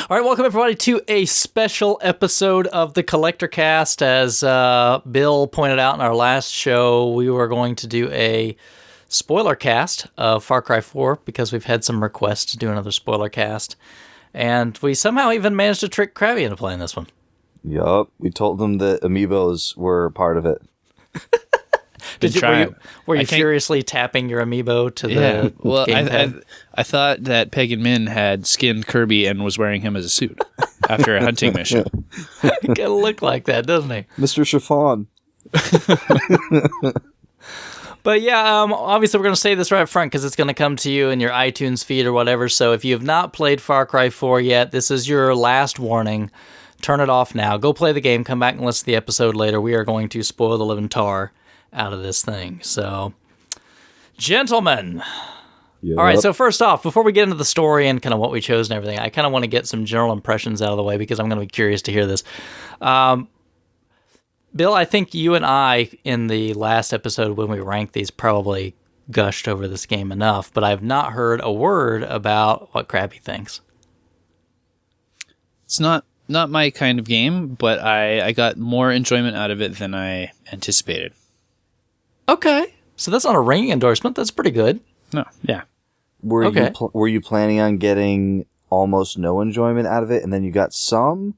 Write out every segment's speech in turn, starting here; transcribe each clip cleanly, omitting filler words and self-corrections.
All right, welcome everybody to a special episode of the Collectorcast. As Bill pointed out in our last show, we were going to do a spoiler cast of Far Cry 4 because we've had some requests to do another spoiler cast. And we somehow even managed to trick Crabby into playing this one. Yup, we told them that amiibos were part of it. Were you furiously tapping your amiibo to the gamepad? I thought that Peg and Min had skinned Kirby and was wearing him as a suit after a hunting mission. He kind of look like that, doesn't he? Mr. Chiffon. But yeah, obviously we're going to say this right up front because it's going to come to you in your iTunes feed or whatever. So if you have not played Far Cry 4 yet, this is your last warning. Turn it off now. Go play the game. Come back and listen to the episode later. We are going to spoil the living tar out of this thing. So, gentlemen. Yep. All right, so first off, before we get into the story and kind of what we chose and everything, I kind of want to get some general impressions out of the way because I'm going to be curious to hear this. Bill, I think you and I, in the last episode when we ranked these, probably gushed over this game enough, but I've not heard a word about what Crabby thinks. It's not my kind of game, but I got more enjoyment out of it than I anticipated. Okay, so that's not a ringing endorsement. That's pretty good. No, yeah. Were you planning on getting almost no enjoyment out of it, and then you got some?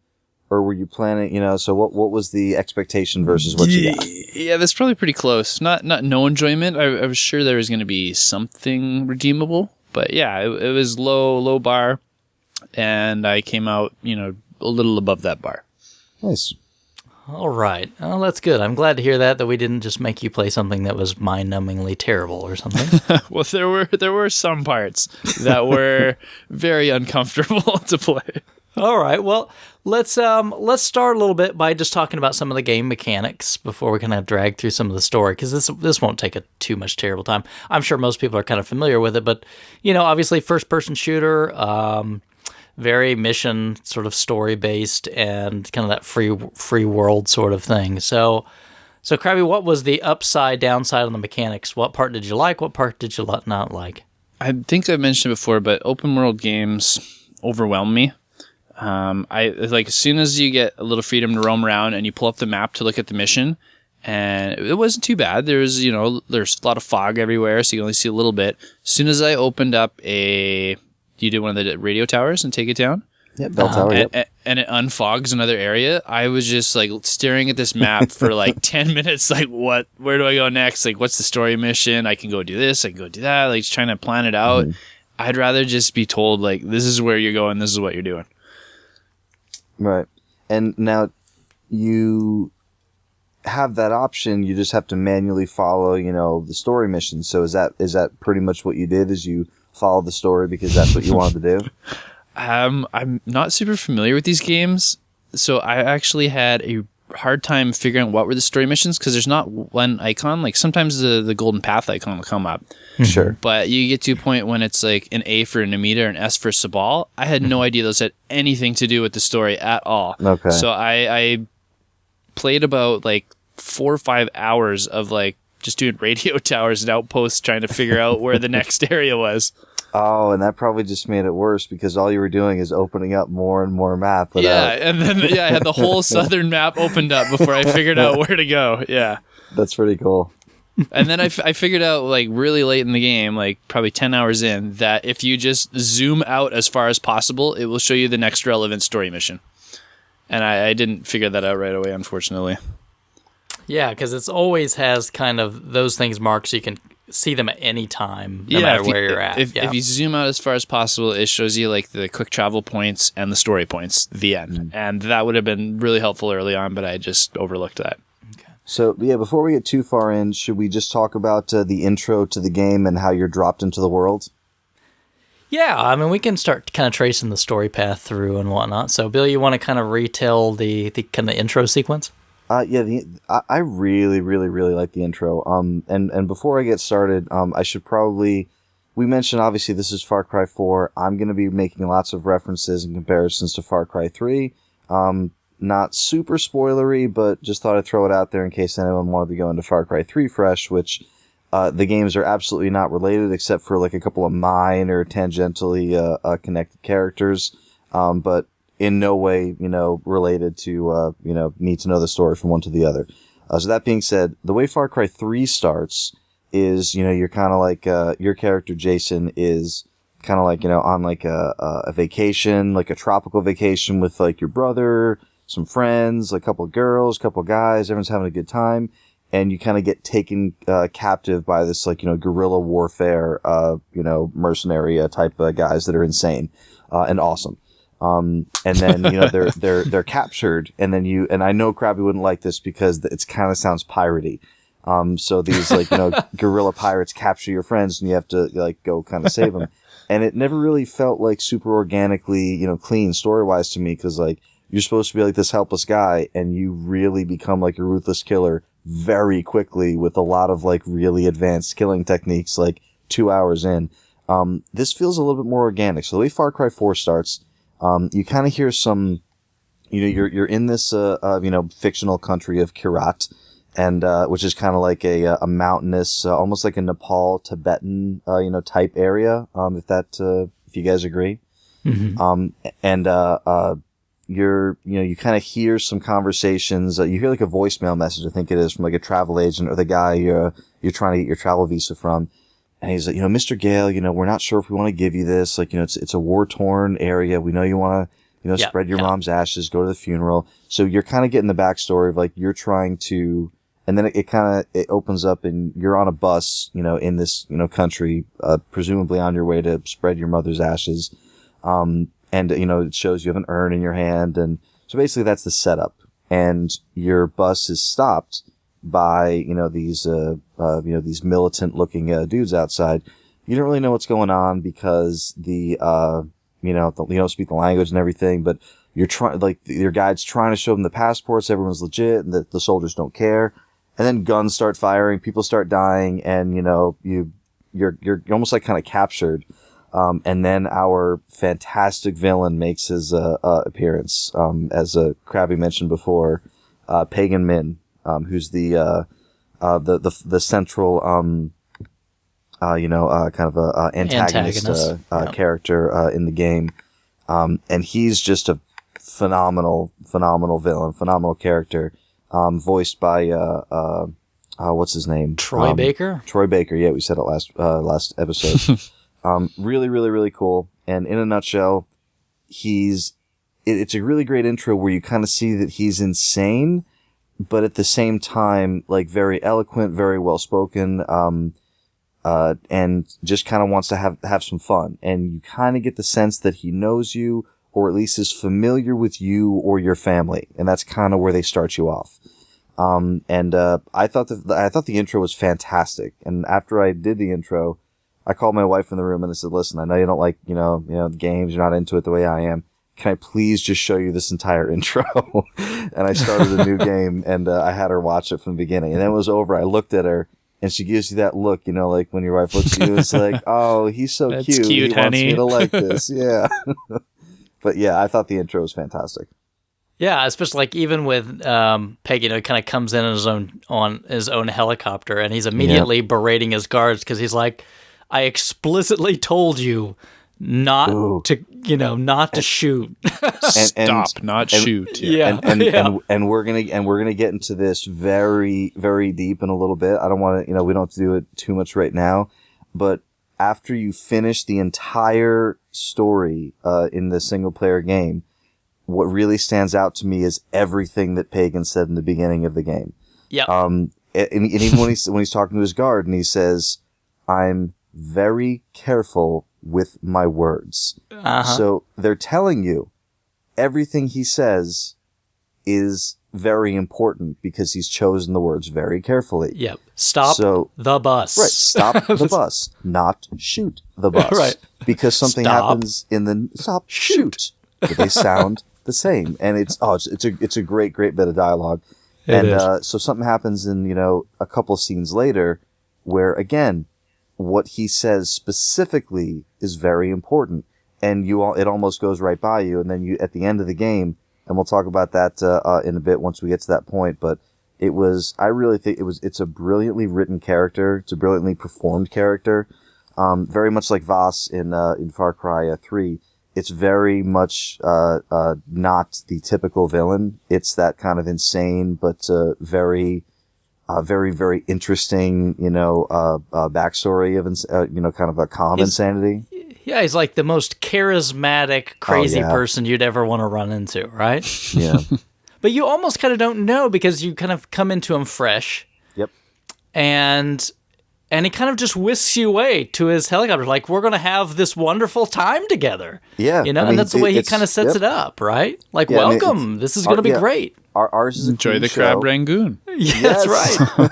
Or were you planning, so what was the expectation versus what you got? Yeah, that's probably pretty close. Not no enjoyment. I was sure there was going to be something redeemable. But yeah, it was low bar. And I came out, a little above that bar. Nice. All right. Oh, that's good. I'm glad to hear that we didn't just make you play something that was mind-numbingly terrible or something. Well, there were some parts that were very uncomfortable to play. All right. Well, let's start a little bit by just talking about some of the game mechanics before we kind of drag through some of the story, because this won't take too much terrible time. I'm sure most people are kind of familiar with it, but obviously first-person shooter, very mission sort of story-based, and kind of that free world sort of thing. So Crabby, what was the upside, downside on the mechanics? What part did you like? What part did you not like? I think I've mentioned it before, but open world games overwhelm me. As soon as you get a little freedom to roam around and you pull up the map to look at the mission, and it wasn't too bad. There's a lot of fog everywhere, so you can only see a little bit. As soon as I opened up you do one of the radio towers and take it down? Yeah, bell tower, and it unfogs another area. I was just staring at this map for 10 minutes, where do I go next? What's the story mission? I can go do this, I can go do that, just trying to plan it out. Mm-hmm. I'd rather just be told, this is where you're going, this is what you're doing. Right. And now you have that option, you just have to manually follow, the story mission. So is that pretty much what you did, is you followed the story because that's what you wanted to do? I'm not super familiar with these games, so I actually had a hard time figuring out what were the story missions, because there's not one icon. Sometimes the golden path icon will come up. Sure. But you get to a point when it's an A for Namita, an S for Sabal. I had no idea those had anything to do with the story at all. Okay. So I played about 4 or 5 hours of just doing radio towers and outposts, trying to figure out where the next area was. Oh, and that probably just made it worse because all you were doing is opening up more and more map. And then I had the whole southern map opened up before I figured out where to go. Yeah. That's pretty cool. And then I figured out really late in the game, probably 10 hours in, that if you just zoom out as far as possible, it will show you the next relevant story mission. And I didn't figure that out right away, unfortunately. Yeah, because it always has kind of those things marked so you can see them at any time, no matter where you're at. If you zoom out as far as possible, it shows you the quick travel points and the story points, the end. Mm. And that would have been really helpful early on, but I just overlooked that. Okay. So, yeah, before we get too far in, should we just talk about the intro to the game and how you're dropped into the world? Yeah, I mean, we can start kind of tracing the story path through and whatnot. So, Bill, you want to kind of retell the kind of intro sequence? Yeah, I really, really, really like the intro. And before I get started, I should probably, we mentioned obviously this is Far Cry 4. I'm going to be making lots of references and comparisons to Far Cry 3. Not super spoilery, but just thought I'd throw it out there in case anyone wanted to go into Far Cry 3 fresh, which the games are absolutely not related except for a couple of minor tangentially connected characters. But in no way, related to, need to know the story from one to the other. So that being said, the way Far Cry 3 starts is, you're kind of like, your character, Jason, is kind of like, on like a vacation, like a tropical vacation with like your brother, some friends, like a couple of girls, a couple of guys, everyone's having a good time. And you kind of get taken captive by this, like, guerrilla warfare, mercenary type guys that are insane and awesome. And then, they're captured, and then and I know Crabby wouldn't like this because it kind of sounds piratey. So these, like, guerrilla pirates capture your friends, and you have to, like, go kind of save them. And it never really felt like super organically, clean story-wise to me, because, like, you're supposed to be like this helpless guy, and you really become like a ruthless killer very quickly with a lot of like really advanced killing techniques, like 2 hours in. This feels a little bit more organic. So the way Far Cry 4 starts, you kind of hear some, you're in this, fictional country of Kirat, and, which is kind of like a mountainous, almost like a Nepal, Tibetan, type area, if you guys agree. Mm-hmm. You kind of hear some conversations. You hear like a voicemail message, I think it is, from like a travel agent or the guy you're trying to get your travel visa from. And he's like, Mr. Gale, we're not sure if we want to give you this. Like, it's a war-torn area. We know you want to, spread your mom's ashes, go to the funeral. So you're kind of getting the backstory of like, you're trying to, and then it opens up and you're on a bus, in this, country, presumably on your way to spread your mother's ashes. And, it shows you have an urn in your hand. And so basically that's the setup. And your bus is stopped by, these militant looking, dudes outside. You don't really know what's going on because you don't speak the language and everything, but your guide's trying to show them the passports. Everyone's legit and the soldiers don't care. And then guns start firing, people start dying, and, you're almost like kind of captured. And then our fantastic villain makes his appearance, as Crabby mentioned before, Pagan Min, who's the central kind of antagonist character in the game, and he's just a phenomenal villain, phenomenal character, voiced by what's his name? Troy Baker. Troy Baker. Yeah, we said it last episode. Really, really, really cool. And in a nutshell, it's a really great intro where you kind of see that he's insane, but at the same time, like, very eloquent, very well spoken, and just kind of wants to have some fun. And you kind of get the sense that he knows you, or at least is familiar with you or your family. And that's kind of where they start you off. I thought the intro was fantastic. And after I did the intro, I called my wife in the room and I said, listen, I know you don't like, the games, you're not into it the way I am. Can I please just show you this entire intro? And I started a new game, and I had her watch it from the beginning. And then it was over. I looked at her, and she gives you that look, like when your wife looks at you, it's like, oh, he's so That's cute. Cute, he honey. wants me to like this. Yeah. But yeah, I thought the intro was fantastic. Yeah, especially like even with Peg, kind of comes in on his own helicopter, and he's immediately berating his guards because he's like, I explicitly told you not to shoot. Stop, not shoot. Yeah. And we're gonna get into this very, very deep in a little bit. I don't want to, we don't have to do it too much right now, but after you finish the entire story in the single player game, what really stands out to me is everything that Pagan said in the beginning of the game. Yeah. And even when he's talking to his guard and he says, I'm very careful with my words. Uh-huh. So they're telling you everything he says is very important because he's chosen the words very carefully. Yep. Stop the bus. Right. Stop the bus, not shoot the bus. Right. Because something happens in the shoot. But they sound the same. And it's a great bit of dialogue. So something happens in, a couple scenes later where, again, what he says specifically is very important, and it almost goes right by you. And then you, at the end of the game, and we'll talk about that in a bit once we get to that point. But I really think it's a brilliantly written character. It's a brilliantly performed character. Very much like Voss in Far Cry 3. it's very much not the typical villain. It's that kind of insane but very very interesting, backstory of kind of a calm insanity. Yeah, he's like the most charismatic, crazy yeah. person you'd ever want to run into, right? Yeah. But you almost kind of don't know because you kind of come into him fresh. Yep. And he kind of just whisks you away to his helicopter, like, we're going to have this wonderful time together. Yeah. And that's the way he kind of sets it up, right? Like, welcome, this is going to be great. Ours is Enjoy the crab rangoon. Yeah, that's right.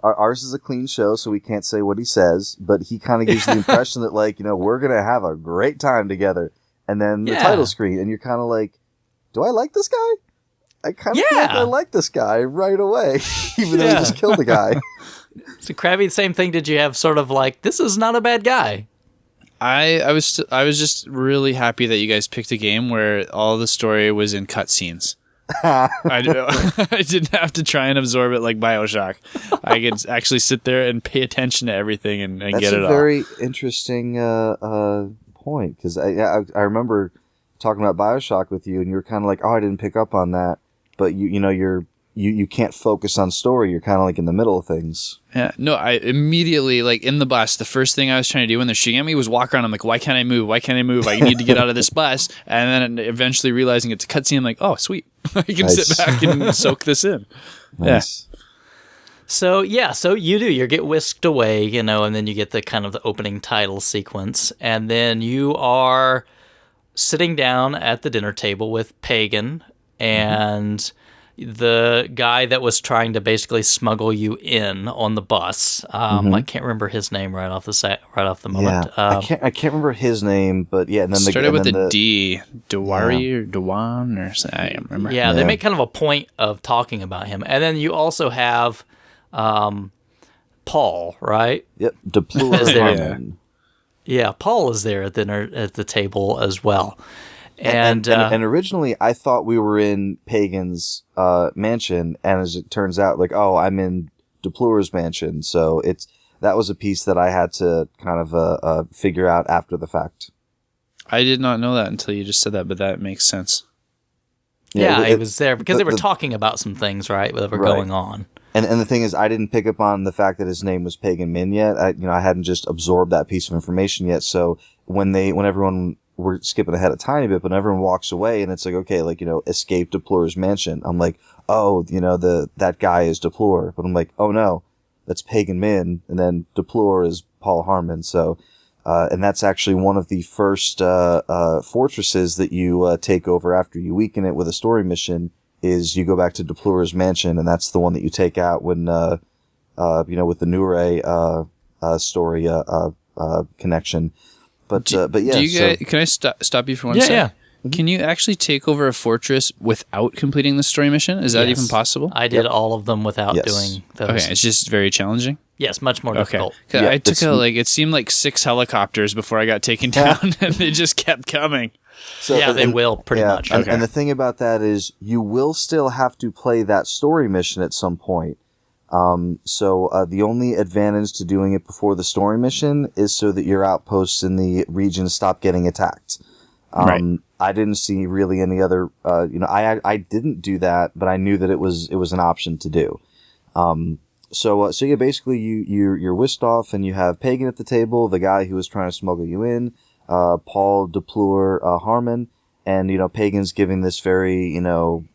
Ours is a clean show, so we can't say what he says, but he kind of gives the impression that, like, we're going to have a great time together. And then the title screen, and you're kind of like, do I like this guy? I kind of feel like I like this guy right away, even though he just killed the guy. So, Crabby, the same thing. Did you have sort of like, this is not a bad guy? I was just really happy that you guys picked a game where all the story was in cutscenes. I didn't have to try and absorb it like BioShock. I could actually sit there and pay attention to everything and get it all. That's a very interesting point, because I remember talking about BioShock with you, and you were kind of like, oh, I didn't pick up on that. But you can't focus on story. You're kind of like in the middle of things. Yeah, no, I immediately, like, in the bus, the first thing I was trying to do when they're shooting at me was walk around. I'm like, why can't I move? Why can't I move? I need to get out of this bus. And then eventually realizing it's a cutscene, I'm like, oh, sweet. I can sit back and soak this in. Nice. Yeah. So you get whisked away, and then you get the kind of the opening title sequence. And then you are sitting down at the dinner table with Pagan and the guy that was trying to basically smuggle you in on the bus. I can't remember his name right off the moment. Yeah, I can't remember his name, but yeah. And then started with a D, Dewari or Dewan or something. I don't remember. Yeah, they make kind of a point of talking about him, and then you also have Paul, right? Yep, Deplore. Yeah, Paul is there at the table as well. And originally, I thought we were in Pagan's mansion, and as it turns out, like, oh, I'm in Deplore's mansion. So that was a piece that I had to kind of figure out after the fact. I did not know that until you just said that, but that makes sense. Yeah, I was there because they were talking about some things, right, that were going on. And the thing is, I didn't pick up on the fact that his name was Pagan Min yet. I hadn't just absorbed that piece of information yet. So when everyone, we're skipping ahead a tiny bit, but everyone walks away and it's like, okay, like, escape Deplore's mansion. I'm like, oh, that guy is Deplore. But I'm like, oh no, that's Pagan Min. And then Deplore is Paul Harmon. So, and that's actually one of the first, fortresses that you, take over after you weaken it with a story mission, is you go back to Deplore's mansion, and that's the one that you take out when, with the Nure, story, connection. But yeah. Do you guys, can I stop you for one second? Yeah. Can you actually take over a fortress without completing the story mission? Is that even possible? I did all of them without doing those. Okay, it's just very challenging. Yes, much more difficult. Yeah, I took it seemed like 6 helicopters before I got taken down, and they just kept coming. So, they will pretty much. And the thing about that is you will still have to play that story mission at some point. So the only advantage to doing it before the story mission is so that your outposts in the region stop getting attacked. Right. I didn't see really any other, I didn't do that, but I knew that it was an option to do. So yeah, basically you're whisked off and you have Pagan at the table, the guy who was trying to smuggle you in, Paul Deplore, Harmon, and, Pagan's giving this very,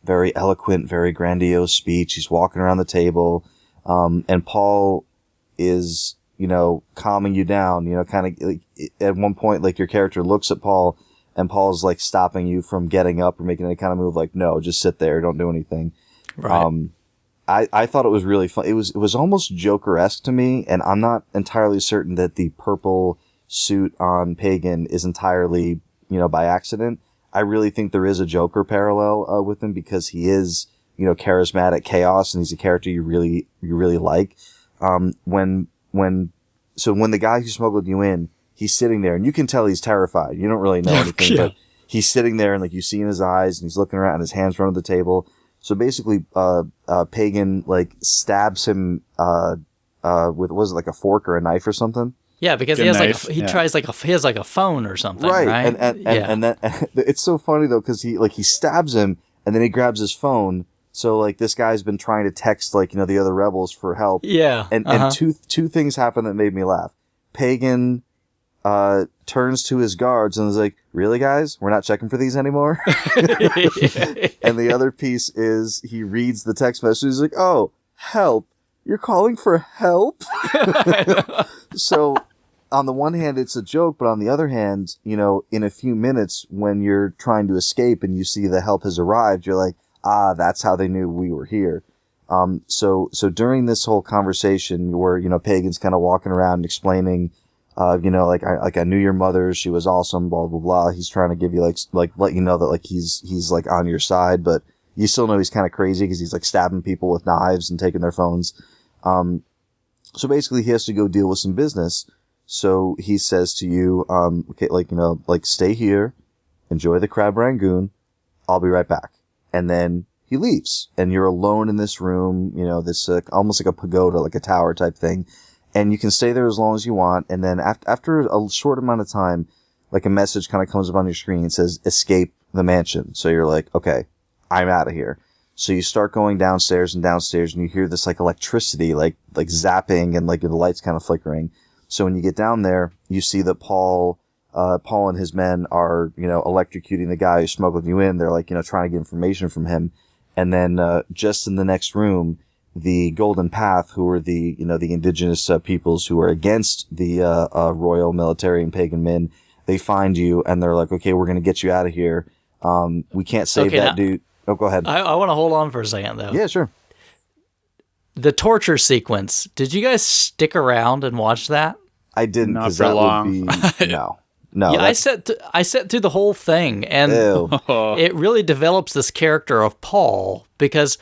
very eloquent, very grandiose speech. He's walking around the table, and Paul is, calming you down, kind of like, at one point, like, your character looks at Paul and Paul's like stopping you from getting up or making any kind of move, like, no, just sit there, don't do anything. Right. I thought it was really fun. It was almost Joker-esque to me, and I'm not entirely certain that the purple suit on Pagan is entirely, by accident. I really think there is a Joker parallel with him, because he is, charismatic chaos, and he's a character you really like. When the guy who smuggled you in, he's sitting there, and you can tell he's terrified. You don't really know anything, but he's sitting there, and like you see in his eyes, and he's looking around, and his hands are under the table. So basically, Pagan like stabs him with, was it like a fork or a knife or something? Yeah, because Good knife. he tries he has like a phone or something, right? And then it's so funny though because he stabs him and then he grabs his phone. So like this guy's been trying to text like the other rebels for help. Yeah, and two things happened that made me laugh. Pagan turns to his guards and is like, "Really, guys? We're not checking for these anymore." And the other piece is he reads the text message. He's like, "Oh, help! You're calling for help." So, on the one hand, it's a joke, but on the other hand, in a few minutes when you're trying to escape and you see the help has arrived, you're like, "Ah, that's how they knew we were here." So during this whole conversation where Pagan's kind of walking around explaining. I knew your mother. She was awesome. Blah blah blah. He's trying to give you like let you know that like he's like on your side, but you still know he's kind of crazy because he's like stabbing people with knives and taking their phones. So basically, he has to go deal with some business. So he says to you, okay, stay here, enjoy the crab rangoon. I'll be right back. And then he leaves, and you're alone in this room. This almost like a pagoda, like a tower type thing. And you can stay there as long as you want. And then after a short amount of time, like a message kind of comes up on your screen and says, escape the mansion. So you're like, okay, I'm out of here. So you start going downstairs and you hear this like electricity, like zapping and like the lights kind of flickering. So when you get down there, you see that Paul and his men are, electrocuting the guy who smuggled you in. They're like, trying to get information from him. And then, just in the next room, the Golden Path, who are the indigenous peoples who are against the royal military and pagan men, they find you and they're like, okay, we're going to get you out of here. We can't save that dude. Oh, go ahead. I want to hold on for a second, though. Yeah, sure. The torture sequence. Did you guys stick around and watch that? I didn't, because that long. would be no. Yeah, I sat through the whole thing, and it really develops this character of Paul, because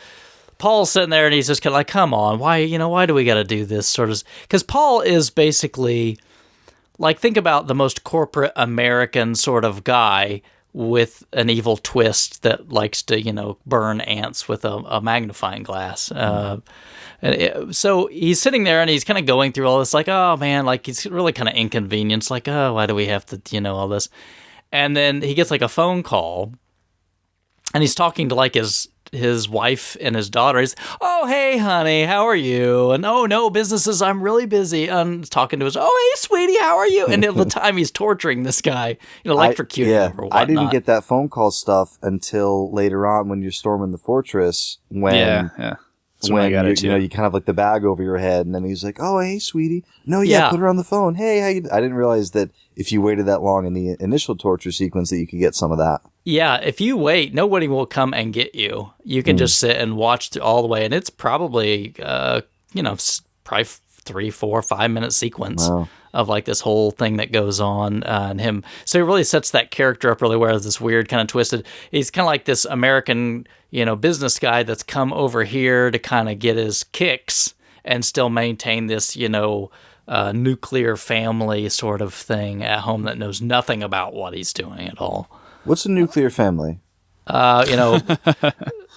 Paul's sitting there and he's just kind of like, come on, why do we got to do this sort of? Because Paul is basically like, think about the most corporate American sort of guy with an evil twist that likes to, burn ants with a magnifying glass. So he's sitting there and he's kind of going through all this, like, oh man, like he's really kind of inconvenienced, like, oh, why do we have to, all this? And then he gets like a phone call and he's talking to like his wife and his daughter. He's, oh, hey, honey, how are you? And, oh, no, businesses, I'm really busy. And talking to his, oh, hey, sweetie, how are you? And at the time, he's torturing this guy, electrocuting him or whatnot. I didn't get that phone call stuff until later on when you're storming the fortress. When, yeah. When you kind of like the bag over your head, and then he's like, oh, hey, sweetie. No, yeah, put her on the phone. Hey, how you? I didn't realize that if you waited that long in the initial torture sequence that you could get some of that. Yeah, if you wait, nobody will come and get you. You can just sit and watch all the way, and it's probably, probably 3, 4, 5 minute sequence of like this whole thing that goes on and him. So he really sets that character up really well as this weird kind of twisted. He's kind of like this American, business guy that's come over here to kind of get his kicks and still maintain this, nuclear family sort of thing at home that knows nothing about what he's doing at all. What's a nuclear family?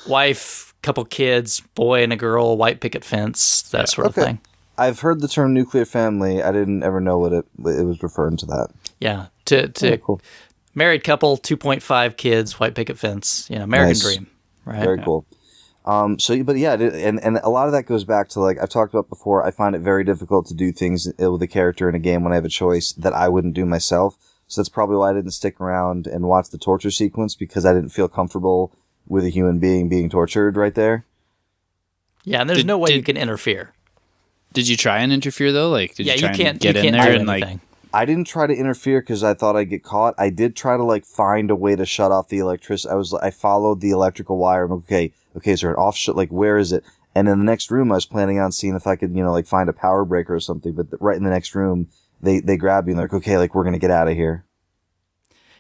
Wife, couple kids, boy and a girl, white picket fence, that sort of thing. I've heard the term nuclear family. I didn't ever know what it was referring to that. Yeah. Cool. Married couple, 2.5 kids, white picket fence, American dream. Right. Very cool. And a lot of that goes back to, like I've talked about before, I find it very difficult to do things with a character in a game when I have a choice that I wouldn't do myself. So that's probably why I didn't stick around and watch the torture sequence, because I didn't feel comfortable with a human being tortured right there. Yeah, and there's no way you can interfere. Did you try and interfere though? Like, did you try and get in there and like? I didn't try to interfere because I thought I'd get caught. I did try to like find a way to shut off the electricity. I followed the electrical wire. I'm okay, is there an offshot? Like, where is it? And in the next room, I was planning on seeing if I could, like find a power breaker or something. But right in the next room, they grab me and they're like, okay, like we're gonna get out of here.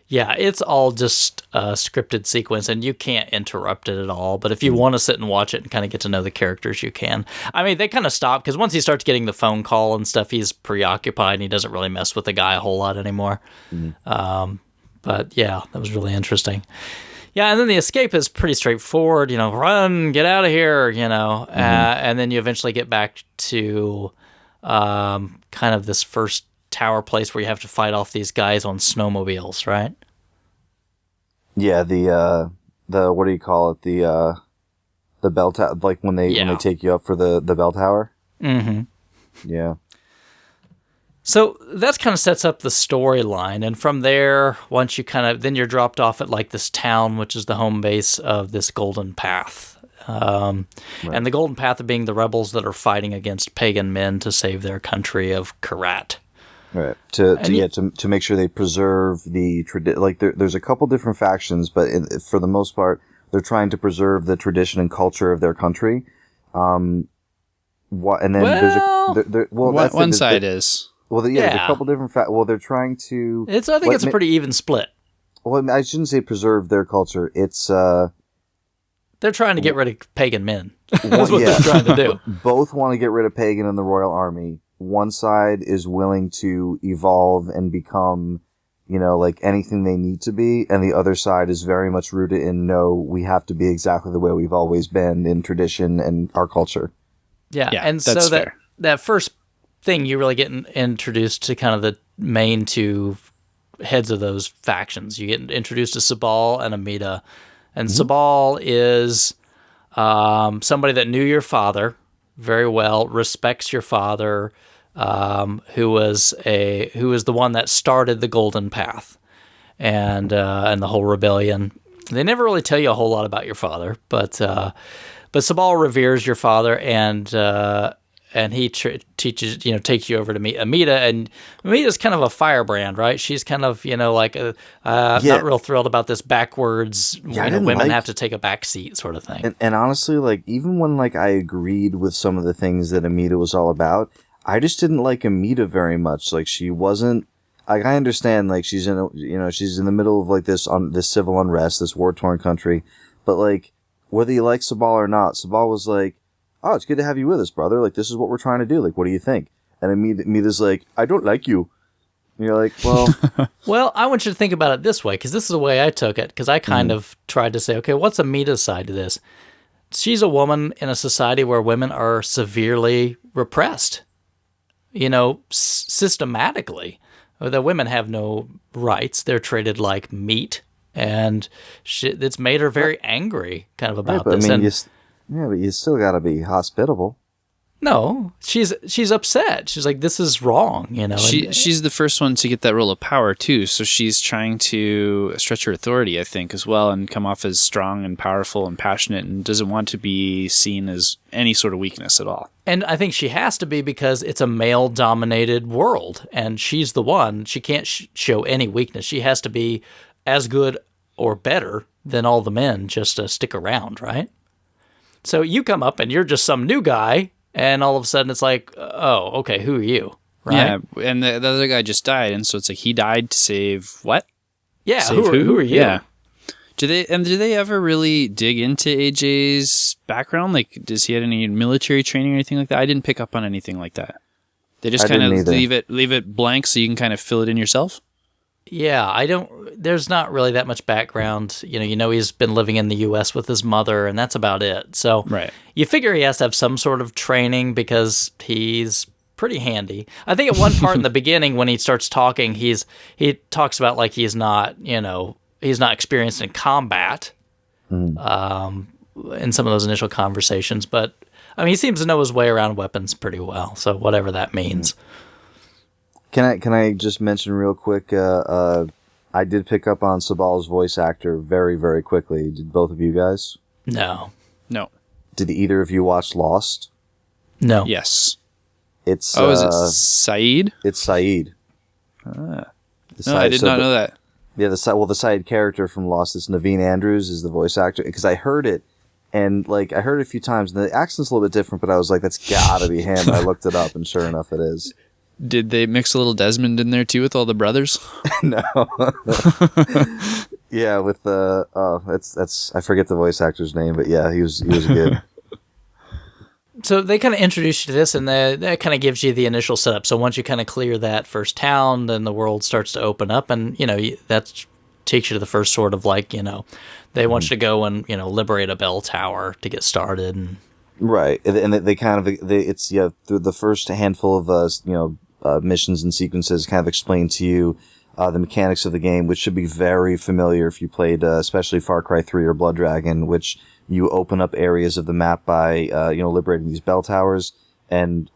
Yeah, it's all just a scripted sequence, and you can't interrupt it at all. But if you want to sit and watch it and kind of get to know the characters, you can. I mean, they kind of stop, because once he starts getting the phone call and stuff, he's preoccupied, and he doesn't really mess with the guy a whole lot anymore. But yeah, that was really interesting. Yeah, and then the escape is pretty straightforward. Run, get out of here, and then you eventually get back to kind of this first tower place where you have to fight off these guys on snowmobiles, right? Yeah, the what do you call it? The bell tower, like when they take you up for the bell tower. Mm-hmm. Yeah. So that kind of sets up the storyline, and from there, once you then you're dropped off at like this town, which is the home base of this Golden Path. And the Golden Path being the rebels that are fighting against pagan men to save their country of Karat. Right. To make sure they preserve the tradition. Like there's a couple different factions, but for the most part, they're trying to preserve the tradition and culture of their country. One side is. Well, there's a couple different they're trying to. I think it's a pretty even split. Well, I shouldn't say preserve their culture. It's they're trying to get rid of pagan men. That's what they're trying to do. Both want to get rid of pagan in the Royal Army. One side is willing to evolve and become, like anything they need to be, and the other side is very much rooted in no, we have to be exactly the way we've always been in tradition and our culture. Yeah, and that's so fair. That first thing you really get introduced to kind of the main two heads of those factions. You get introduced to Sabal and Amida. And Sabal is somebody that knew your father very well, respects your father, who was the one that started the Golden Path and the whole rebellion. They never really tell you a whole lot about your father, but Sabal reveres your father, and he teaches, takes you over to meet Amida, and Amida's kind of a firebrand, right? She's kind of, not real thrilled about this backwards, women have to take a back seat sort of thing. And honestly, like, even when, like, I agreed with some of the things that Amida was all about, I just didn't like Amida very much. Like, she wasn't, like, I understand, like, she's she's in the middle of, like, this civil unrest, this war-torn country, but, like, whether you like Sabal or not, Sabal was like, oh, it's good to have you with us, brother. Like, this is what we're trying to do. Like, what do you think? And Amida's like, I don't like you. And you're like, well... Well, I want you to think about it this way, because this is the way I took it, because I kind of tried to say, okay, what's Amida's side to this? She's a woman in a society where women are severely repressed, systematically. The women have no rights. They're treated like meat, and it's made her very angry kind of about this. Yeah, but you still got to be hospitable. No, she's upset. She's like, this is wrong, She's the first one to get that role of power too, so she's trying to stretch her authority, I think, as well, and come off as strong and powerful and passionate, and doesn't want to be seen as any sort of weakness at all. And I think she has to be, because it's a male-dominated world, and she's the one. She can't show any weakness. She has to be as good or better than all the men just to stick around, right? So you come up and you're just some new guy, and all of a sudden it's like, oh, okay, who are you? Right? Yeah, and the other guy just died, and so it's like he died to save what? Yeah, who are you? Yeah. Do they ever really dig into AJ's background? Like, does he have any military training or anything like that? I didn't pick up on anything like that. They just kind of leave it blank so you can kind of fill it in yourself? Yeah, there's not really that much background. He's been living in the U.S. with his mother, and that's about it. So you figure he has to have some sort of training, because he's pretty handy. I think at one part in the beginning when he starts talking, he talks about like he's not experienced in combat in some of those initial conversations. But, I mean, he seems to know his way around weapons pretty well, so whatever that means. Can I just mention real quick, I did pick up on Sabal's voice actor very, very quickly. Did both of you guys? No. Did either of you watch Lost? No. Yes. It's is it Saeed? It's Saeed. No, I did not know that. Yeah, the Saeed character from Lost, this Naveen Andrews, is the voice actor, because I heard it, and like I heard it a few times, and the accent's a little bit different, but I was like, that's gotta be him. I looked it up, and sure enough, it is. Did they mix a little Desmond in there too with all the brothers? No. Yeah, with that's I forget the voice actor's name, but yeah, he was good. So they kind of introduce you to this, and that kind of gives you the initial setup. So once you kind of clear that first town, then the world starts to open up, and that takes you to the first sort of like they want you to go and liberate a bell tower to get started. And right, and it's through the first handful of missions and sequences, kind of explain to you the mechanics of the game, which should be very familiar if you played especially Far Cry 3 or Blood Dragon, which you open up areas of the map by liberating these bell towers, and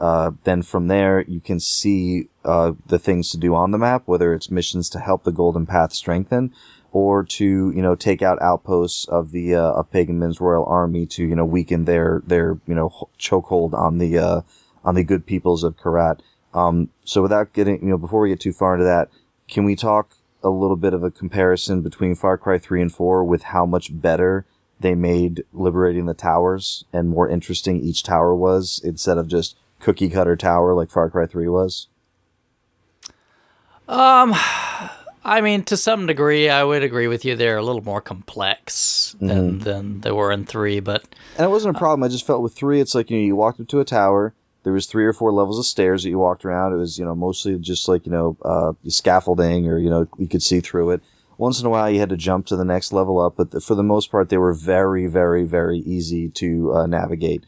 then from there you can see the things to do on the map, whether it's missions to help the Golden Path strengthen, or to take out outposts of the of Pagan Min's royal army to weaken their chokehold on the good peoples of Karat. So without getting before we get too far into that, can we talk a little bit of a comparison between Far Cry 3 and 4 with how much better they made liberating the towers and more interesting each tower was, instead of just cookie cutter tower like Far Cry 3 was? I mean, to some degree, I would agree with you. They're a little more complex than they were in 3, but... And it wasn't a problem. I just felt with 3, it's like, you walked up to a tower, there was 3 or 4 levels of stairs that you walked around. It was, mostly just like, scaffolding, or, you could see through it. Once in a while, you had to jump to the next level up, but for the most part, they were very, very, very easy to navigate.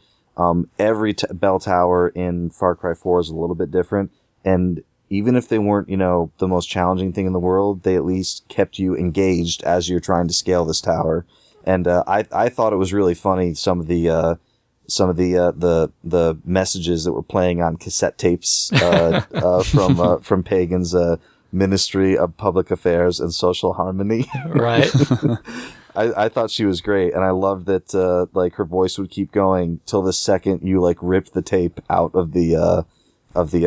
Every bell tower in Far Cry 4 is a little bit different, and even if they weren't, the most challenging thing in the world, they at least kept you engaged as you're trying to scale this tower. And I thought it was really funny, some of the messages that were playing on cassette tapes from Pagan's Ministry of Public Affairs and Social Harmony. Right. I thought she was great, and I loved that her voice would keep going till the second you ripped the tape out of the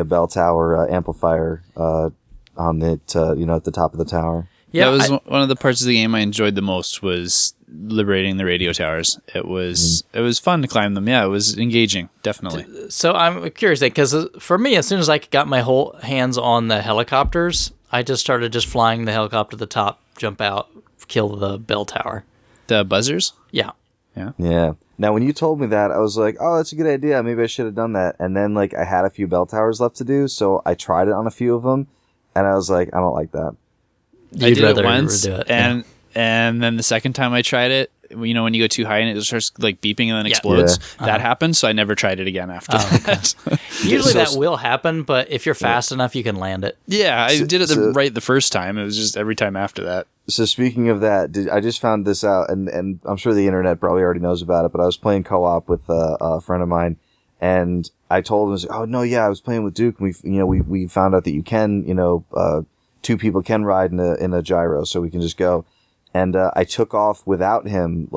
bell tower amplifier on it, at the top of the tower. Yeah, that was one of the parts of the game I enjoyed the most, was liberating the radio towers. It was fun to climb them. Yeah, it was engaging, definitely. So I'm curious, because for me, as soon as I got my whole hands on the helicopters, I just started flying the helicopter to the top, jump out, kill the bell tower. The buzzers? Yeah. Yeah. Now, when you told me that, I was like, oh, that's a good idea. Maybe I should have done that. And then, I had a few bell towers left to do, so I tried it on a few of them, and I was like, I don't like that. I did it once, and then the second time I tried it, when you go too high and it just starts beeping and then explodes, that happened, so I never tried it again after that. Okay. Usually that will happen, but if you're fast enough, you can land it. Yeah, I did it right the first time. It was just every time after that. So speaking of that, I just found this out, and I'm sure the internet probably already knows about it, but I was playing co-op with a friend of mine, and I told him, oh, no, yeah, I was playing with Duke, and we found out that you can, 2 people can ride in a gyro, so we can just go. And I took off without him,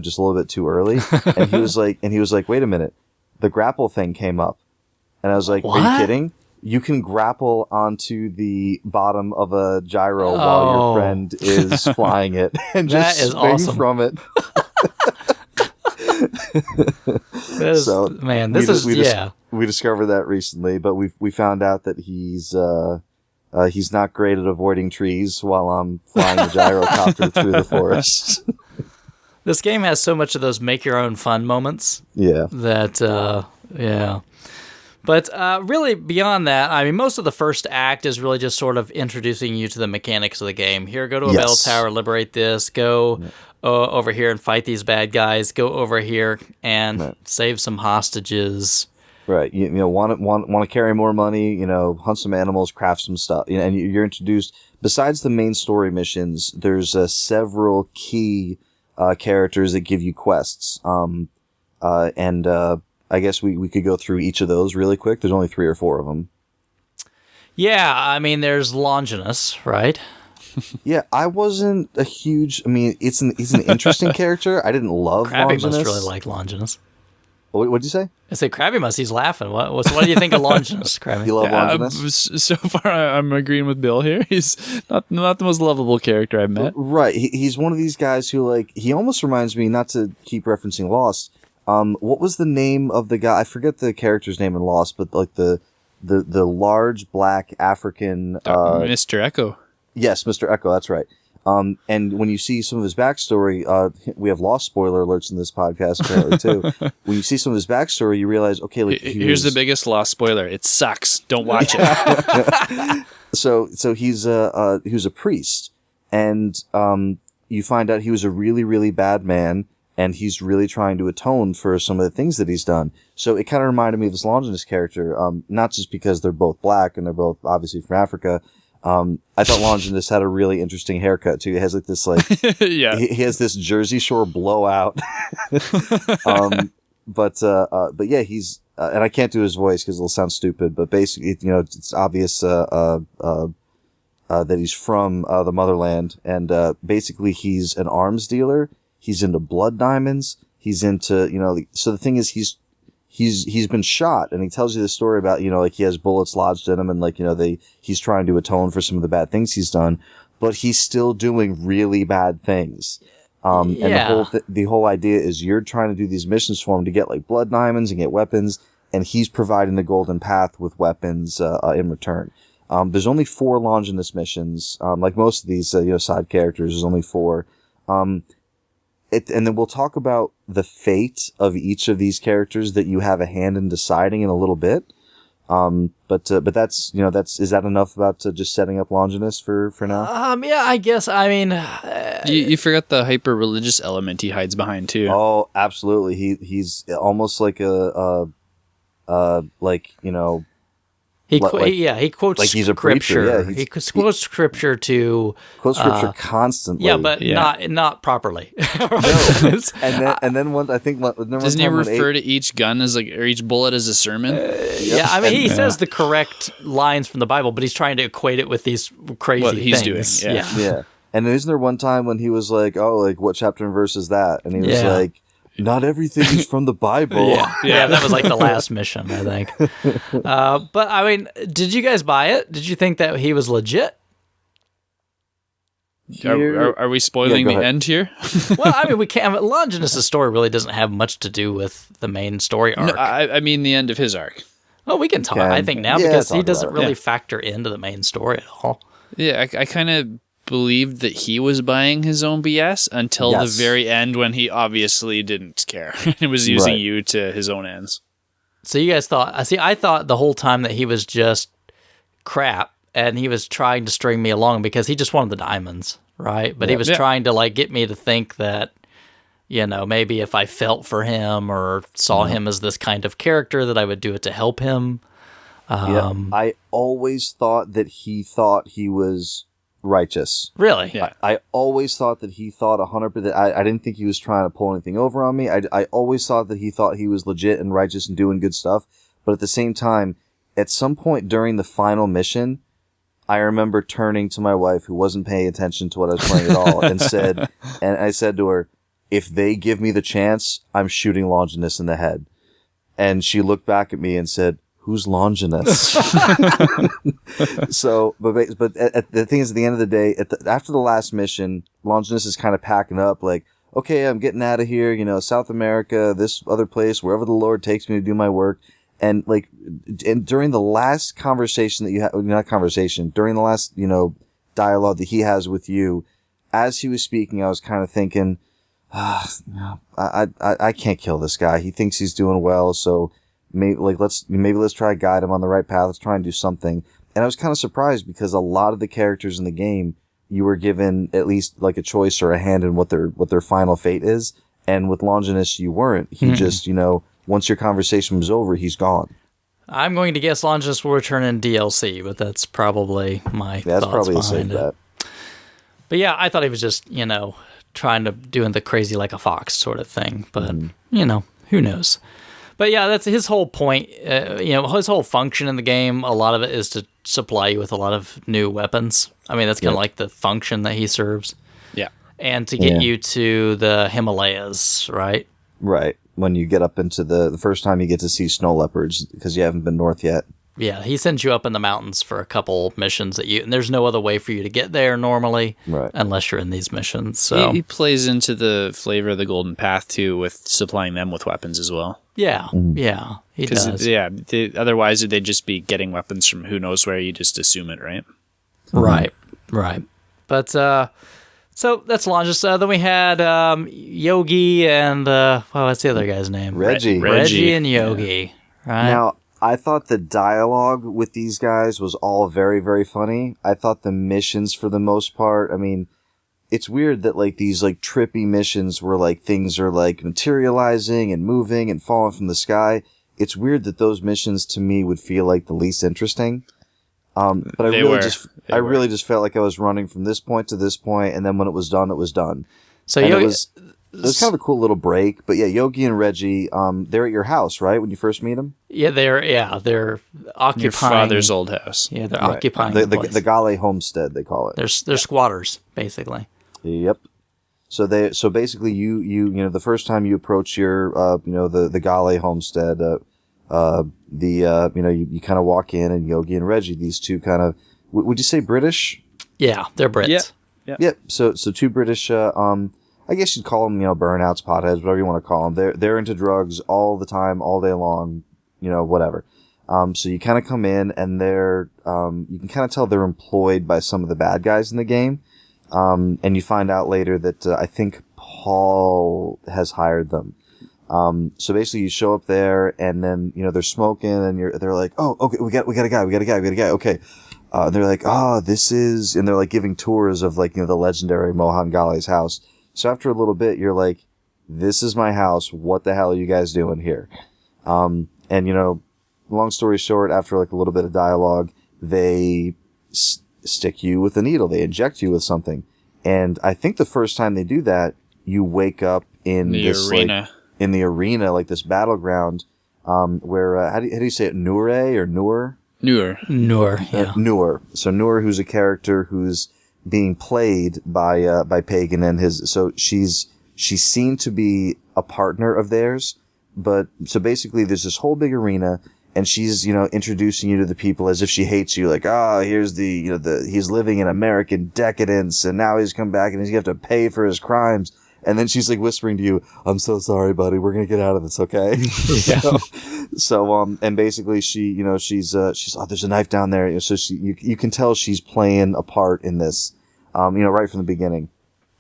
just a little bit too early. And he was like, wait a minute, the grapple thing came up. And I was like, what? Are you kidding? You can grapple onto the bottom of a gyro while your friend is flying it and just swing awesome. from it. We discovered that recently, but we found out that he's not great at avoiding trees while I'm flying the gyrocopter through the forest. This game has so much of those make your own fun moments. Yeah. Yeah. But really, beyond that, I mean, most of the first act is really just sort of introducing you to the mechanics of the game. Here, go to a bell tower, liberate this, go over here and fight these bad guys, go over here and save some hostages. Right. You want to carry more money, hunt some animals, craft some stuff. And you're introduced, besides the main story missions, there's several key characters that give you quests. I guess we could go through each of those really quick. There's only 3 or 4 of them. Yeah, I mean, there's Longinus, right? Yeah, I wasn't a huge... I mean, he's an interesting character. I didn't love Crabby Longinus. must really like Longinus. What'd you say? I said Crabby must. He's laughing. What do you think of Longinus, Crabby? You love Longinus? So far, I'm agreeing with Bill here. He's not the most lovable character I've met. Right. He's one of these guys who, he almost reminds me, not to keep referencing Lost, what was the name of the guy? I forget the character's name in Lost, but the large black African... Mr. Echo. Yes, Mr. Echo, that's right. And when you see some of his backstory, we have Lost spoiler alerts in this podcast apparently too. When you see some of his backstory, you realize, okay, here's the biggest Lost spoiler. It sucks. Don't watch it. So he was a priest, and you find out he was a really, really bad man, and he's really trying to atone for some of the things that he's done. So it kind of reminded me of this Longinus character, not just because they're both black and they're both obviously from Africa. I thought Longinus had a really interesting haircut too. He has like this Yeah. he has this Jersey Shore blowout. But yeah, he's and I can't do his voice because it'll sound stupid. But basically, you know, it's obvious that he's from the motherland, and basically he's an arms dealer. He's into blood diamonds. He's into, you know, so the thing is, he's been shot, and he tells you the story about, you know, like he has bullets lodged in him, and like, you know, he's trying to atone for some of the bad things he's done, but he's still doing really bad things. And the whole idea is you're trying to do these missions for him to get like blood diamonds and get weapons, and he's providing the golden path with weapons in return. There's only 4 Longinus missions. Like most of these, you know, side characters, there's only 4. And then we'll talk about the fate of each of these characters that you have a hand in deciding in a little bit. But that's, you know, is that enough about just setting up Longinus for now? Yeah, I guess. I mean, You forgot the hyper religious element he hides behind too. Oh, absolutely. He's almost like like, you know, he quotes like he's a scripture. preacher. Yeah, he quotes scripture to quotes scripture constantly. Yeah, but not properly. No. and then one, I think, doesn't he refer to each gun as like, or each bullet as a sermon? Yeah, I mean, he says the correct lines from the Bible, but he's trying to equate it with these crazy what he's things. doing. Yeah. And isn't there one time when he was like, "Oh, like what chapter and verse is that?" And he was like, "Not everything is from the Bible." Yeah, that was like the last mission, I think. But I mean, did you guys buy it? Did you think that he was legit? Are we spoiling the end here? Well, I mean, we can't. Longinus' story really doesn't have much to do with the main story arc. No, I mean the end of his arc. Well, we can talk, I think, now, because he doesn't really factor into the main story at all. Yeah, I kind of believed that he was buying his own BS until the very end, when he obviously didn't care. He was using you to his own ends. So you guys thought... I thought the whole time that he was just crap, and he was trying to string me along because he just wanted the diamonds, right? But he was trying to like get me to think that, you know, maybe if I felt for him or saw him as this kind of character, that I would do it to help him. I always thought that he thought he was righteous. Really? Yeah. I always thought that he thought 100%. I didn't think he was trying to pull anything over on me. I always thought that he thought he was legit and righteous and doing good stuff. But at the same time, at some point during the final mission, I remember turning to my wife, who wasn't paying attention to what I was playing at all, and I said to her, "If they give me the chance, I'm shooting Longinus in the head." And she looked back at me and said, "Who's Longinus?" So, but the thing is, at the end of the day, after the last mission, Longinus is kind of packing up, like, "Okay, I'm getting out of here. You know, South America, this other place, wherever the Lord takes me to do my work." And like, and during the last conversation that you had, not conversation, during the last, you know, dialogue that he has with you, as he was speaking, I was kind of thinking, I can't kill this guy. He thinks he's doing well, so maybe let's try to guide him on the right path. Let's try and do something. And I was kind of surprised because a lot of the characters in the game, you were given at least like a choice or a hand in what their final fate is. And with Longinus, you weren't. He just, you know, once your conversation was over, he's gone. I'm going to guess Longinus will return in DLC, but that's probably my thoughts probably a safe behind it. bet. But yeah, I thought he was just, you know, trying to doing the crazy like a fox sort of thing. But, you know, who knows? But yeah, that's his whole point. You know, his whole function in the game, a lot of it is to supply you with a lot of new weapons. I mean, that's kind of like the function that he serves. Yeah. And to get you to the Himalayas, right? Right. When you get up into the first time you get to see snow leopards, because you haven't been north yet. Yeah, he sends you up in the mountains for a couple missions and there's no other way for you to get there normally, unless you're in these missions. So he plays into the flavor of the Golden Path too, with supplying them with weapons as well. Yeah, yeah, he does. Yeah, otherwise they'd just be getting weapons from who knows where. You just assume it, right? Right. But so that's Longinus. Then we had Yogi and what's the other guy's name? Reggie and Yogi. Right. Now, I thought the dialogue with these guys was all very, very funny. I thought the missions, for the most part, I mean, it's weird that like these like trippy missions where like things are like materializing and moving and falling from the sky. It's weird that those missions to me would feel like the least interesting. But I really just felt like I was running from this point to this point, and then when it was done, it was done. So it was kind of a cool little break. But yeah, Yogi and Reggie, they're at your house, right? When you first meet them? Yeah, they're occupying your father's old house. Yeah, they're occupying the Gale homestead, they call it. They're squatters, basically. Yep. So basically you know the first time you approach your the Gale homestead, you kind of walk in, and Yogi and Reggie, these two kind of, would you say British? Yeah, they're Brits. Yeah. Yep. So two British, I guess you'd call them, burnouts, potheads, whatever you want to call them. They're into drugs all the time, all day long, whatever. So you kind of come in, and they're, you can kind of tell they're employed by some of the bad guys in the game. And you find out later that, I think Paul has hired them. So basically you show up there, and then, they're smoking, and they're like, oh, okay, we got a guy. Okay. They're like, this is, and they're like giving tours of like, the legendary Mohan Gale's house. So after a little bit, you're like, this is my house. What the hell are you guys doing here? And long story short, after like a little bit of dialogue, they stick you with a needle. They inject you with something. And I think the first time they do that, you wake up in this arena. In the arena, like this battleground, where how do you say it? Noor or Noor? Noor, yeah. Noor. So Noor, who's a character who's being played by Pagan, and she's seen to be a partner of theirs, but so basically there's this whole big arena, and she's introducing you to the people as if she hates you, like here's he's living in American decadence, and now he's come back and he's gonna have to pay for his crimes. And then she's like whispering to you, "I'm so sorry, buddy. We're gonna get out of this, okay?" Yeah. And basically she's there's a knife down there. So you can tell she's playing a part in this, right from the beginning.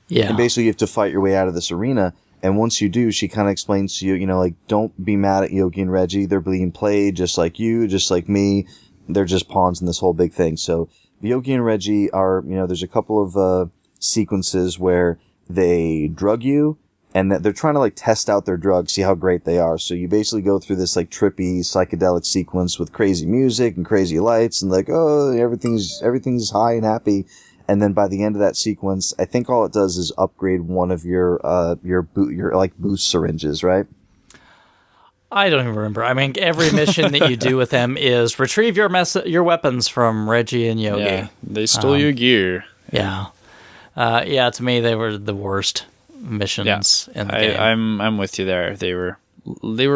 Yeah. And basically you have to fight your way out of this arena. And once you do, she kind of explains to you, like, don't be mad at Yogi and Reggie. They're being played just like you, just like me. They're just pawns in this whole big thing. So Yogi and Reggie are, there's a couple of sequences where they drug you, and that they're trying to like test out their drugs, see how great they are. So you basically go through this like trippy psychedelic sequence with crazy music and crazy lights, and like, everything's high and happy. And then by the end of that sequence, I think all it does is upgrade one of your boost syringes, right? I don't even remember. I mean, every mission that you do with them is retrieve your weapons from Reggie and Yogi. Yeah, they stole your gear. Yeah. To me, they were the worst missions in the game. I'm with you there. They were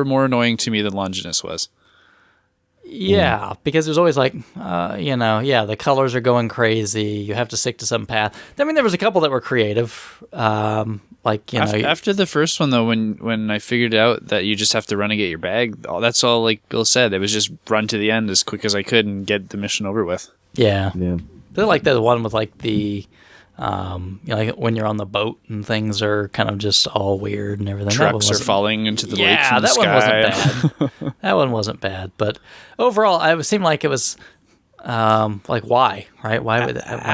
more annoying to me than Longinus was. Yeah, because it was always like, the colors are going crazy. You have to stick to some path. I mean, there was a couple that were creative. After the first one, though, when I figured out that you just have to run and get your bag, that's all, like Bill said. It was just run to the end as quick as I could and get the mission over with. Yeah. Yeah. They're like the one with like the... like when you're on the boat and things are kind of just all weird and everything. Trucks are falling into the lake from the that sky. One wasn't bad. That one wasn't bad, but overall, it seemed like it was like why, right? Why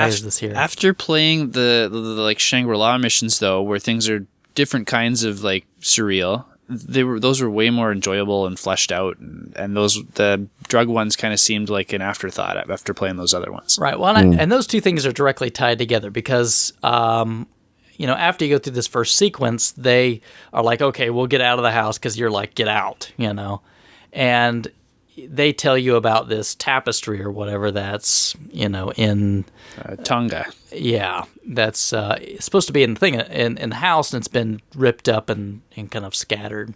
is this here? After playing the like Shangri-La missions, though, where things are different kinds of like surreal, those were way more enjoyable and fleshed out, and the drug ones kind of seemed like an afterthought after playing those other ones. Right. Well, and those two things are directly tied together because, after you go through this first sequence, they are like, okay, we'll get out of the house because you're like, get out, and they tell you about this tapestry or whatever that's, in Tonga. Yeah, that's supposed to be in the thing in the house, and it's been ripped up and kind of scattered.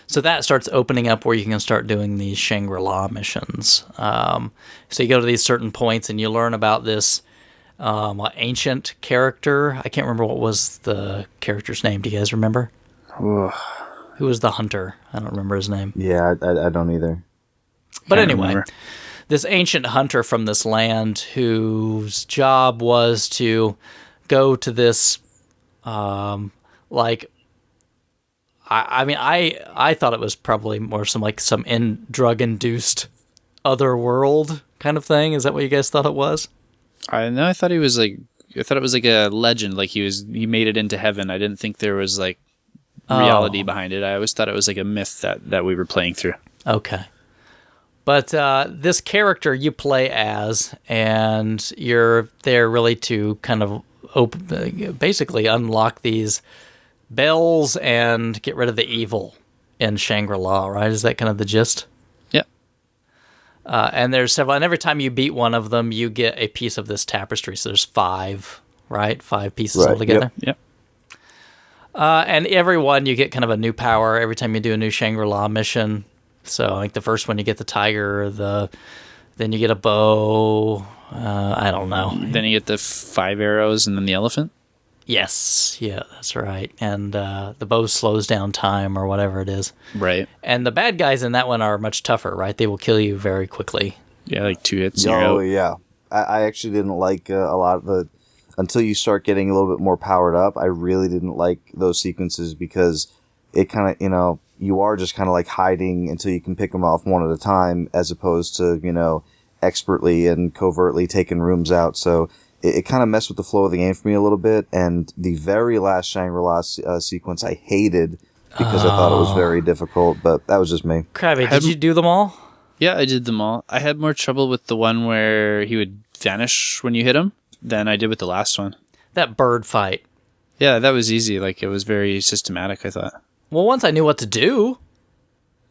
So that starts opening up where you can start doing these Shangri-La missions. So you go to these certain points and you learn about this ancient character. I can't remember what was the character's name. Do you guys remember? Who was the hunter? I don't remember his name. Yeah, I don't either. But anyway, this ancient hunter from this land whose job was to go to this, I thought it was probably more some drug-induced other world kind of thing. Is that what you guys thought it was? I thought he was like thought it was like a legend. Like he made it into heaven. I didn't think there was like reality behind it. I always thought it was like a myth that we were playing through. Okay. But this character you play as, and you're there really to kind of basically unlock these bells and get rid of the evil in Shangri-La, right? Is that kind of the gist? Yeah. And there's several, and every time you beat one of them, you get a piece of this tapestry. So there's 5, right? 5 pieces altogether. Yep. And every one you get kind of a new power every time you do a new Shangri-La mission. So like the first one you get the tiger, then you get a bow. I don't know. Then you get the 5 arrows and then the elephant. Yes, yeah, that's right. And the bow slows down time or whatever it is. Right. And the bad guys in that one are much tougher, right? They will kill you very quickly. Yeah, like 2 hits. And you're out. Yeah. I actually didn't like a lot of the until you start getting a little bit more powered up. I really didn't like those sequences because it kind of you are just kind of like hiding until you can pick them off one at a time, as opposed to expertly and covertly taking rooms out. So it kind of messed with the flow of the game for me a little bit. And the very last Shangri-La sequence I hated because I thought it was very difficult, but that was just me. Crabby, did you do them all? Yeah, I did them all. I had more trouble with the one where he would vanish when you hit him than I did with the last one. That bird fight. Yeah, that was easy. Like, it was very systematic, I thought. Well, once I knew what to do,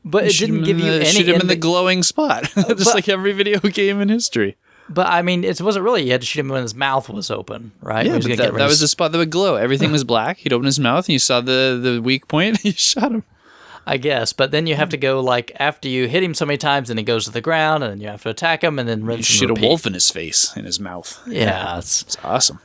but it didn't give you any... Shoot him in the glowing spot, just like every video game in history. But, I mean, it wasn't really... You had to shoot him when his mouth was open, right? Yeah, but that was the spot that would glow. Everything was black. He'd open his mouth, and you saw the weak point, and you shot him. I guess, but then you have to go, like, after you hit him so many times, and he goes to the ground, and then you have to attack him, and then rinse and shoot repeat. a wolf in his face, in his mouth. Yeah. It's awesome.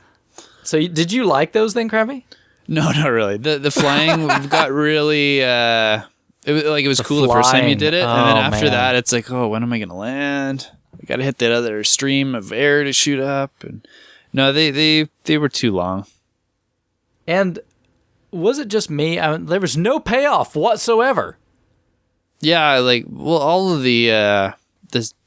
So, did you like those then, Crabby? No, not really. The flying got really... it was cool the first time you did it, and then after that, it's like, oh, when am I going to land? I got to hit that other stream of air to shoot up. And no, they were too long. And was it just me? There was no payoff whatsoever. Yeah, all of the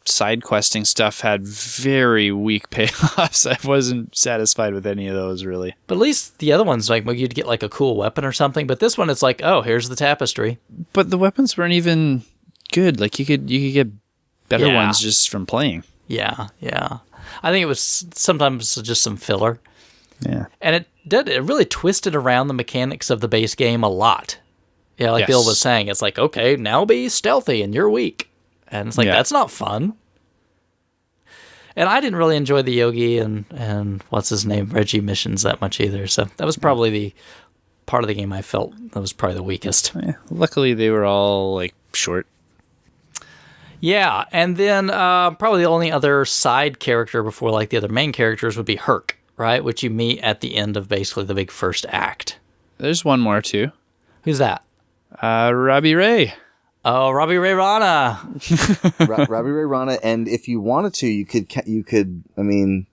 side questing stuff had very weak payoffs. I wasn't satisfied with any of those, really. But at least the other ones, like, you'd get like a cool weapon or something. But this one, it's like, oh, here's the tapestry. But the weapons weren't even good. Like, you could get better ones just from playing. Yeah. I think it was sometimes just some filler. Yeah. And it really twisted around the mechanics of the base game a lot. Yeah, like Bill was saying, it's like, okay, now be stealthy and you're weak. And it's like, that's not fun. And I didn't really enjoy the Yogi and what's his name, Reggie missions that much either. So that was probably the part of the game I felt that was probably the weakest. Yeah. Luckily, they were all like short. Yeah, and then probably the only other side character before like the other main characters would be Herc, right? Which you meet at the end of basically the big first act. There's one more too. Who's that? Robbie Ray. Oh, Robbie Ray Rana. Robbie Ray Rana, and if you wanted to, you could. I mean,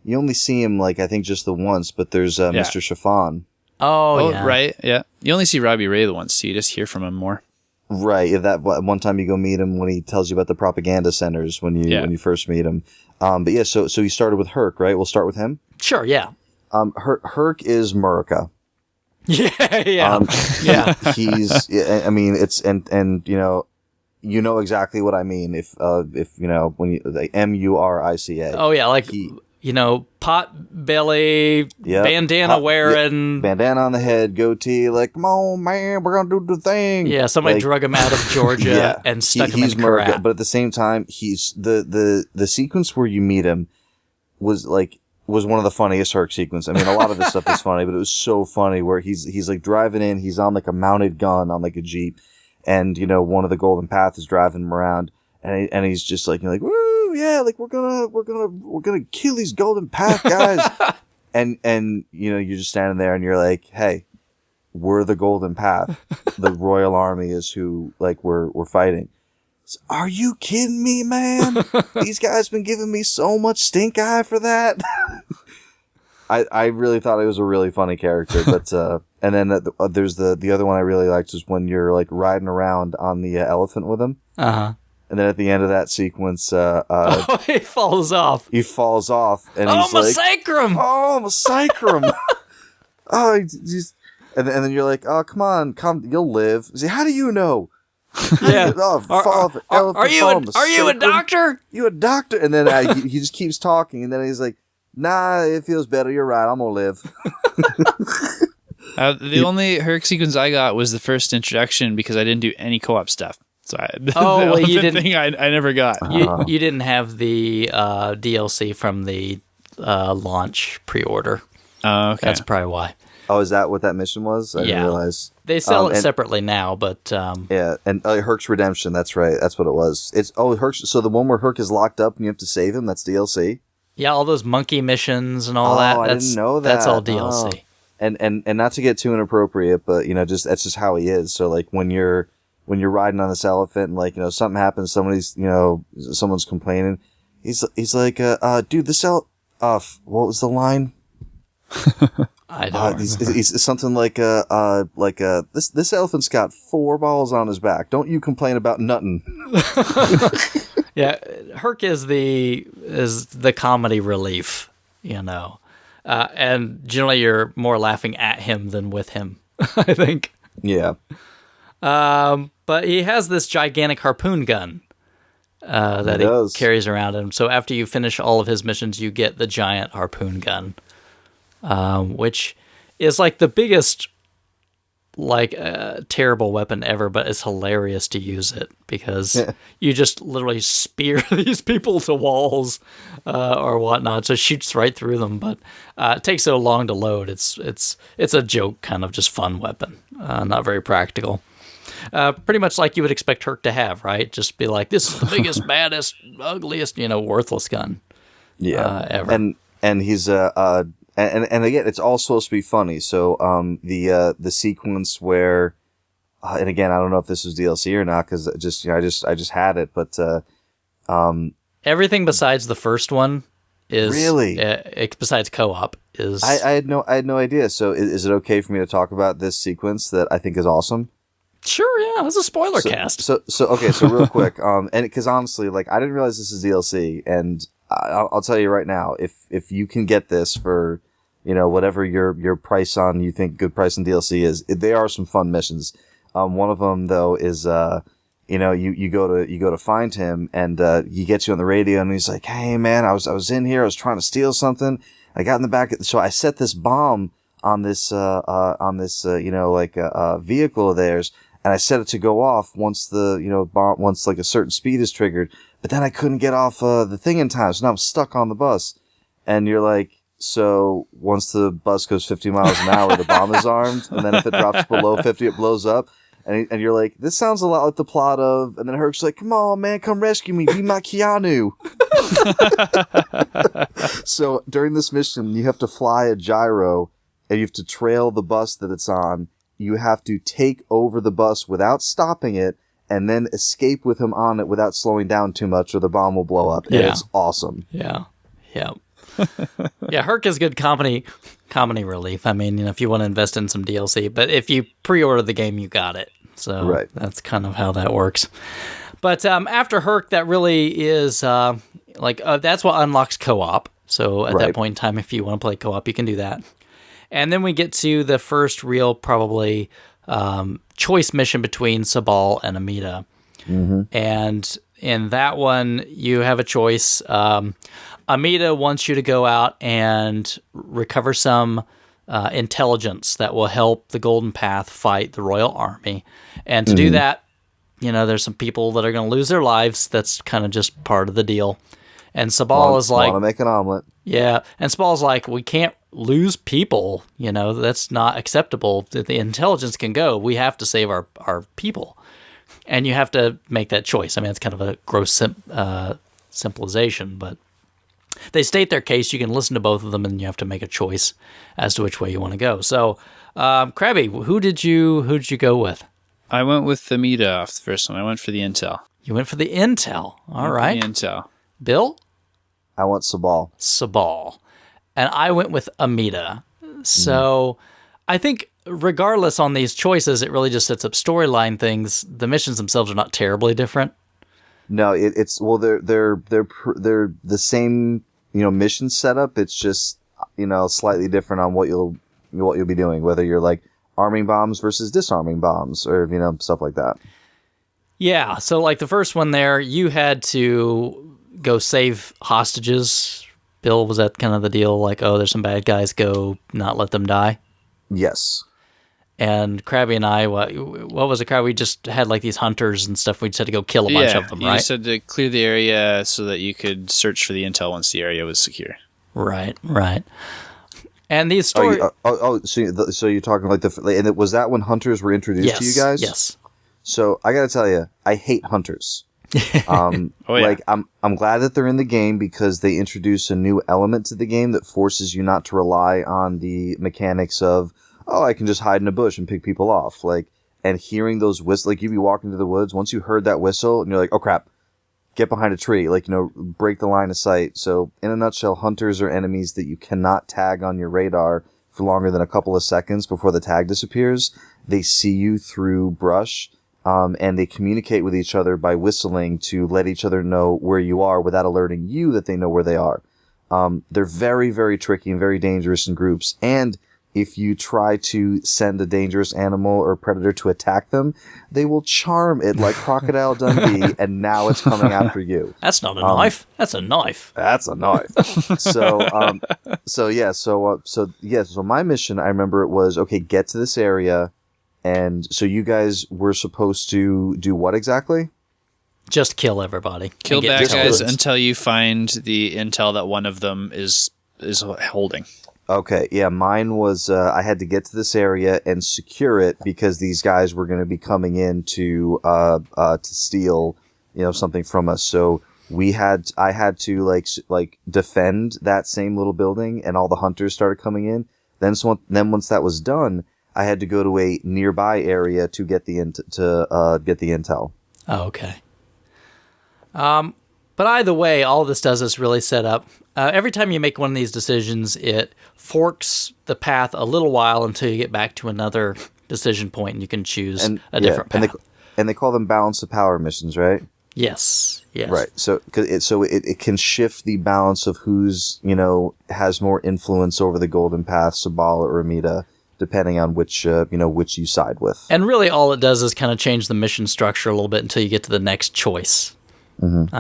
you only see him like I think just the once, but there's Mr. Chiffon. Oh, yeah. Right, yeah. You only see Robbie Ray the once, so you just hear from him more. Right. That one time you go meet him when he tells you about the propaganda centers when you first meet him. But yeah, so you started with Herc, right? We'll start with him. Sure. Yeah. Herc is Murica. Yeah. Yeah. He's. I mean, it's and you know exactly what I mean if when you like Murica. Oh yeah, like pot belly, bandana wearing, bandana on the head, goatee. Like, come on, man, we're gonna do the thing. Yeah, somebody drug him out of Georgia and stuck him in crap. But at the same time, he's the sequence where you meet him was one of the funniest Herc sequence. I mean, a lot of this stuff is funny, but it was so funny where he's like driving in, he's on like a mounted gun on like a Jeep, and one of the Golden Path is driving him around, and he's just like, you're like, woo, yeah, like we're gonna kill these Golden Path guys, and you're just standing there and you're like, hey, we're the Golden Path, the Royal Army is who like we're fighting. Are you kidding me, man? These guys been giving me so much stink eye for that. I really thought it was a really funny character, but and then there's the other one I really liked is when you're like riding around on the elephant with him. And then at the end of that sequence, he falls off. he falls off, and Oh, he's my like, sacrum! "Oh, my sacrum!" Oh, and then you're like, "Oh, come on, you'll live." He's like, "How do you know?" Yeah. Oh, fall off an elephant, Are you fall on my are you a sacrum. doctor? You a doctor? And then he just keeps talking, and then he's like, "Nah, it feels better. You're right. I'm gonna live." The only Herc sequence I got was the first introduction because I didn't do any co-op stuff. So the well, you elephant didn't. thing I never got. You didn't have the DLC from the launch pre-order. Oh, okay. That's probably why. Oh, is that what that mission was? I didn't realize. They sell it and- separately now, but Yeah, and Herc's Redemption. That's right. That's what it was. It's Herc. So the one where Herc is locked up and you have to save him. That's DLC. yeah, all those monkey missions and all that. I didn't know that. That's all DLC. Oh. And not to get too inappropriate, but that's just how he is. So like when you're riding on this elephant and like something happens, someone's complaining. He's like, dude, this what was the line? I don't. He's something like this elephant's got 4 balls on his back. Don't you complain about nothing. Yeah, Herc is the comedy relief, and generally you're more laughing at him than with him, I think. Yeah. But he has this gigantic harpoon gun that he carries around him. So after you finish all of his missions, you get the giant harpoon gun, which is like the biggest, terrible weapon ever, but it's hilarious to use it because you just literally spear these people to walls or whatnot. So it shoots right through them, but it takes so long to load. It's a joke, kind of just fun weapon, not very practical. Pretty much like you would expect Herc to have, right? Just be like, this is the biggest, baddest, ugliest, worthless gun. Yeah, ever. And he's and again, it's all supposed to be funny. So the sequence where, and again, I don't know if this was DLC or not because I just had it, but everything besides the first one is really besides co-op is. I had no idea. So is it okay for me to talk about this sequence that I think is awesome? Sure, yeah, it's a spoiler cast. So okay, so real quick, and because honestly, I didn't realize this is DLC, and I'll tell you right now, if you can get this for, whatever your price on you think good price on DLC is, they are some fun missions. One of them though is you go to find him, and he gets you on the radio, and he's like, "Hey man, I was in here, I was trying to steal something, I got in the back, so I set this bomb on this vehicle of theirs." And I set it to go off once the bomb, once a certain speed is triggered, but then I couldn't get off the thing in time, so now I'm stuck on the bus. And you're like, so once the bus goes 50 miles an hour, the bomb is armed, and then if it drops below 50, it blows up. And you're like, this sounds a lot like the plot of, and then Herc's like, come on, man, come rescue me, be my Keanu. So during this mission, you have to fly a gyro, and you have to trail the bus that it's on. You have to take over the bus without stopping it, and then escape with him on it without slowing down too much, or the bomb will blow up. Yeah. And it's awesome. Yeah. Yeah, Herc is good comedy relief. I mean, if you want to invest in some DLC, but if you pre-order the game, you got it. So That's kind of how that works. But after Herc, that really is that's what unlocks co-op. So at that point in time, if you want to play co-op, you can do that. And then we get to the first real, probably, choice mission between Sabal and Amida. Mm-hmm. And in that one, you have a choice. Amida wants you to go out and recover some intelligence that will help the Golden Path fight the Royal Army. And to do that, there's some people that are going to lose their lives. That's kind of just part of the deal. And Sabal is like... Want to make an omelet. Yeah, and Sabal's like, we can't lose people, that's not acceptable. The intelligence can go. We have to save our people. And you have to make that choice. I mean, it's kind of a gross simplification, but they state their case. You can listen to both of them, and you have to make a choice as to which way you want to go. So, Crabby, who did you go with? I went with Amida off the first one. I went for the intel. You went for the intel. All right. The intel. Bill? I went Sabal. And I went with Amida. So I think regardless on these choices, it really just sets up storyline things. The missions themselves are not terribly different. No, it's well, they're the same, mission setup. It's just, slightly different on what you'll be doing, whether you're like arming bombs versus disarming bombs, or stuff like that. Yeah, so like the first one there, you had to go save hostages. Bill, was that kind of the deal? Like, oh, there's some bad guys, go not let them die? Yes. And Crabby and I, what was it, Crabby? We just had like these hunters and stuff. We just had to go kill a bunch of them, right? You just had to clear the area so that you could search for the intel once the area was secure. Right. And these stories... So you're talking like and was that when hunters were introduced to you guys? Yes. So I got to tell you, I hate hunters. Like I'm glad that they're in the game because they introduce a new element to the game that forces you not to rely on the mechanics of, oh, I can just hide in a bush and pick people off. Like, and hearing those whistles, like you'd be walking through the woods, once you heard that whistle and you're like, oh crap, get behind a tree, like, break the line of sight. So in a nutshell, hunters are enemies that you cannot tag on your radar for longer than a couple of seconds before the tag disappears. They see you through brush. And they communicate with each other by whistling to let each other know where you are without alerting you that they know where they are. They're very, very tricky and very dangerous in groups. And if you try to send a dangerous animal or predator to attack them, they will charm it like Crocodile Dundee, and now it's coming after you. That's not a knife. That's a knife. That's a knife. So my mission, I remember it was, okay, get to this area. And so you guys were supposed to do what exactly? Just kill everybody. Kill bad guys until you find the intel that one of them is holding. Okay, yeah, mine was I had to get to this area and secure it because these guys were going to be coming in to steal, something from us. So I had to like defend that same little building, and all the hunters started coming in. Then once that was done, I had to go to a nearby area to get the intel. Oh, okay. But either way, all this does is really set up. Every time you make one of these decisions, it forks the path a little while until you get back to another decision point, and you can choose a different path. And they call them balance of power missions, right? Yes. Right. So it can shift the balance of who's has more influence over the golden path, Sabal or Amita, depending on which you side with. And really all it does is kind of change the mission structure a little bit until you get to the next choice. Mm-hmm.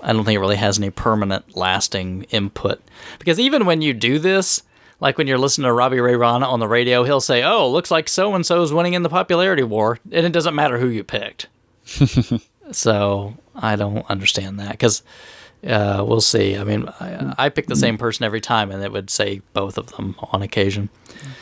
I don't think it really has any permanent lasting input. Because even when you do this, like when you're listening to Robbie Ray Rana on the radio, he'll say, oh, looks like so-and-so's winning in the popularity war. And it doesn't matter who you picked. So I don't understand that because we'll see. I mean, I pick the same person every time, and it would say both of them on occasion.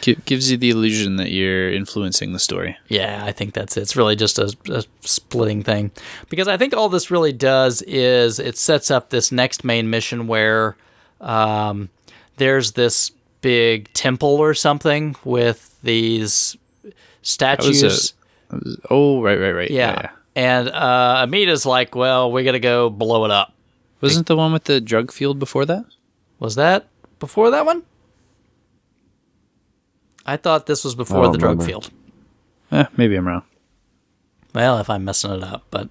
Gives you the illusion that you're influencing the story. Yeah, I think that's it. It's really just a splitting thing. Because I think all this really does is it sets up this next main mission where there's this big temple or something with these statues. Right. Yeah. And Amita's like, well, we got to go blow it up. Wasn't the one with the drug field before that? Was that before that one? I thought this was before the drug field. Maybe I'm wrong. Well, if I'm messing it up, but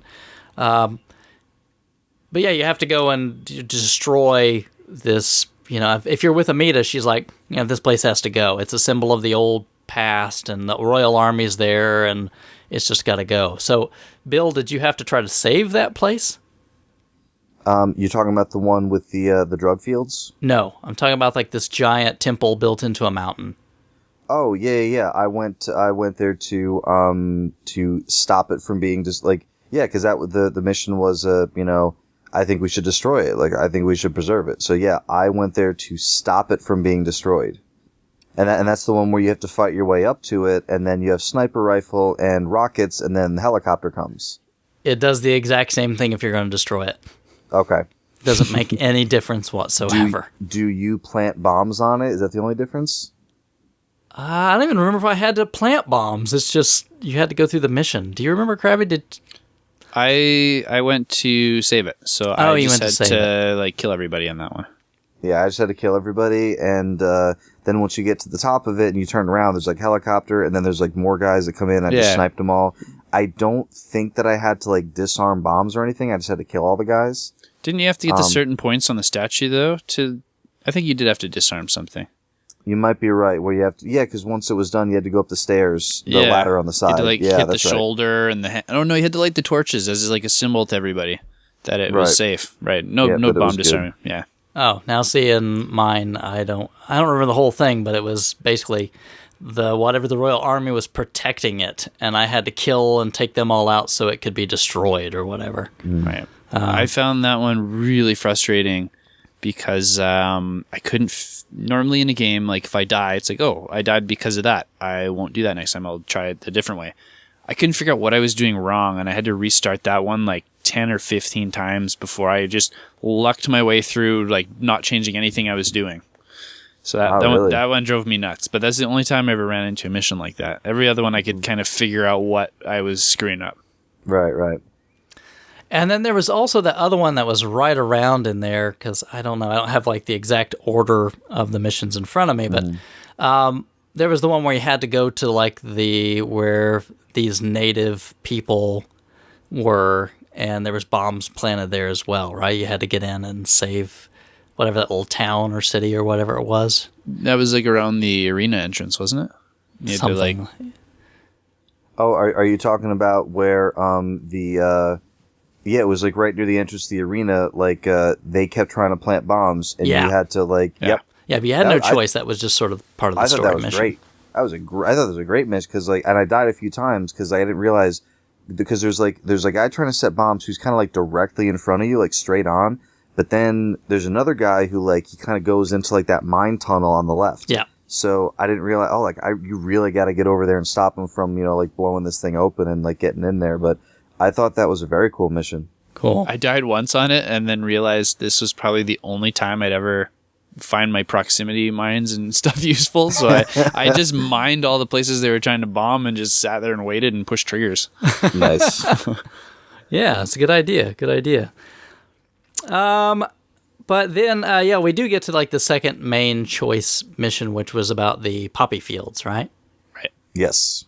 yeah, you have to go and destroy this. If you're with Amita, she's like, this place has to go. It's a symbol of the old past, and the Royal Army's there, and it's just got to go. So, Bill, did you have to try to save that place? You're talking about the one with the drug fields? No, I'm talking about like this giant temple built into a mountain. Oh yeah. I went there to stop it from being just because the mission was I think we should destroy it. Like I think we should preserve it. So yeah, I went there to stop it from being destroyed. And that's the one where you have to fight your way up to it, and then you have sniper rifle and rockets, and then the helicopter comes. It does the exact same thing if you're going to destroy it. Okay. Doesn't make any difference whatsoever. Do you plant bombs on it? Is that the only difference? I don't even remember if I had to plant bombs. It's just you had to go through the mission. Do you remember, Crabby? I went to save it, so I just had to kill everybody on that one. Yeah, I just had to kill everybody, and then once you get to the top of it and you turn around, there's helicopter, and then there's more guys that come in. I just sniped them all. I don't think that I had to like disarm bombs or anything. I just had to kill all the guys. Didn't you have to get to certain points on the statue though? I think you did have to disarm something. You might be right. Where you have to, because once it was done, you had to go up the stairs, the ladder on the side. You had to hit the shoulder and the hand. Oh no, you had to light the torches as like a symbol to everybody that it was safe. Right? No bomb disarmament. Yeah. Oh, now see, in mine, I don't remember the whole thing, but it was basically whatever the Royal Army was protecting it, and I had to kill and take them all out so it could be destroyed or whatever. Right. I found that one really frustrating because I couldn't. Normally in a game, like if I die, it's like, oh, I died because of that. I won't do that next time. I'll try it a different way. I couldn't figure out what I was doing wrong, and I had to restart that one like 10 or 15 times before I just lucked my way through, like not changing anything I was doing. So that one drove me nuts. But that's the only time I ever ran into a mission like that. Every other one I could kind of figure out what I was screwing up. Right. And then there was also the other one that was right around in there, because I don't know, I don't have like the exact order of the missions in front of me, but there was the one where you had to go to like where these native people were, and there was bombs planted there as well, right? You had to get in and save whatever that little town or city or whatever it was. That was like around the arena entrance, wasn't it? You had Something. Oh, are you talking about where it was like right near the entrance to the arena, like they kept trying to plant bombs, and you had to like, Yeah, but you had no choice. That was just sort of part of the story mission. I thought that was great. I thought that was a great mission because and I died a few times because I didn't realize, because there's a guy trying to set bombs who's kind of like directly in front of you, like straight on, but then there's another guy who like he kind of goes into like that mine tunnel on the left. Yeah. So I didn't realize. Oh, like you really got to get over there and stop him from like blowing this thing open and like getting in there. But I thought that was a very cool mission. Cool. I died once on it and then realized this was probably the only time I'd ever find my proximity mines and stuff useful. So I just mined all the places they were trying to bomb and just sat there and waited and pushed triggers. Nice. Yeah, it's a good idea. Good idea. But then, we do get to like the second main choice mission, which was about the poppy fields, right? Right. Yes.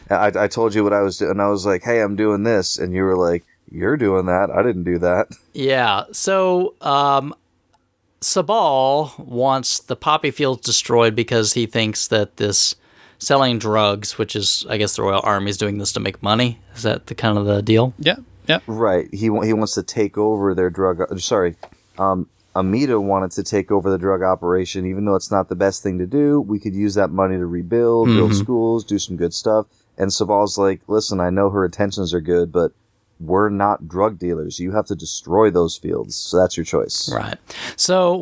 I told you what I was doing. I was like, hey, I'm doing this. And you were like, you're doing that. I didn't do that. Yeah. So, Sabal wants the poppy fields destroyed because he thinks that this selling drugs, which is, I guess the Royal Army is doing this to make money. Is that the kind of the deal? Yeah. Right. He wants to take over their drug. Amita wanted to take over the drug operation, even though it's not the best thing to do. We could use that money to rebuild, build schools, do some good stuff. And Sabal's like, listen, I know her intentions are good, but we're not drug dealers. You have to destroy those fields. So that's your choice. Right. So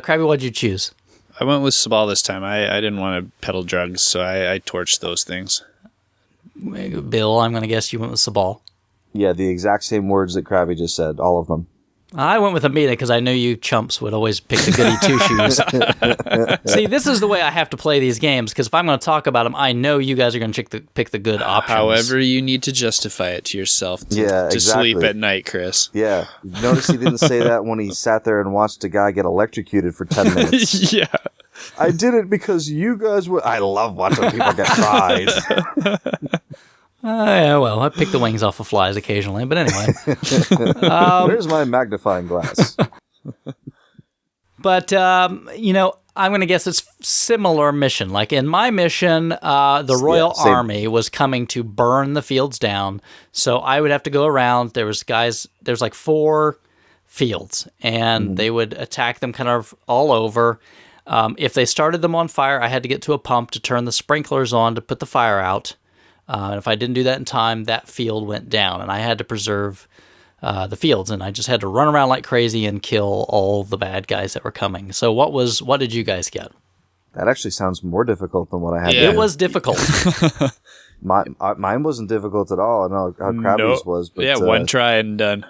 Crabby, what did you choose? I went with Sabal this time. I didn't want to peddle drugs, so I torched those things. Bill, I'm going to guess you went with Sabal. Yeah, the exact same words that Crabby just said, all of them. I went with Amita because I knew you chumps would always pick the goody two-shoes. See, this is the way I have to play these games, because if I'm going to talk about them, I know you guys are going to pick the good options. However you need to justify it to yourself to sleep at night, Chris. Yeah. Notice he didn't say that when he sat there and watched a guy get electrocuted for 10 minutes. Yeah. I did it because you guys were... I love watching people get fried. Yeah, well, I pick the wings off of flies occasionally, but anyway. Where's my magnifying glass? But, I'm going to guess it's similar mission. Like in my mission, the Royal Army was coming to burn the fields down, so I would have to go around. There's like 4 fields, and they would attack them kind of all over. If they started them on fire, I had to get to a pump to turn the sprinklers on to put the fire out. And if I didn't do that in time, that field went down, and I had to preserve the fields, and I just had to run around like crazy and kill all the bad guys that were coming. So what did you guys get? That actually sounds more difficult than what I had. Yeah. It was difficult. Mine wasn't difficult at all. I know how Crabby's was. But, one try and done.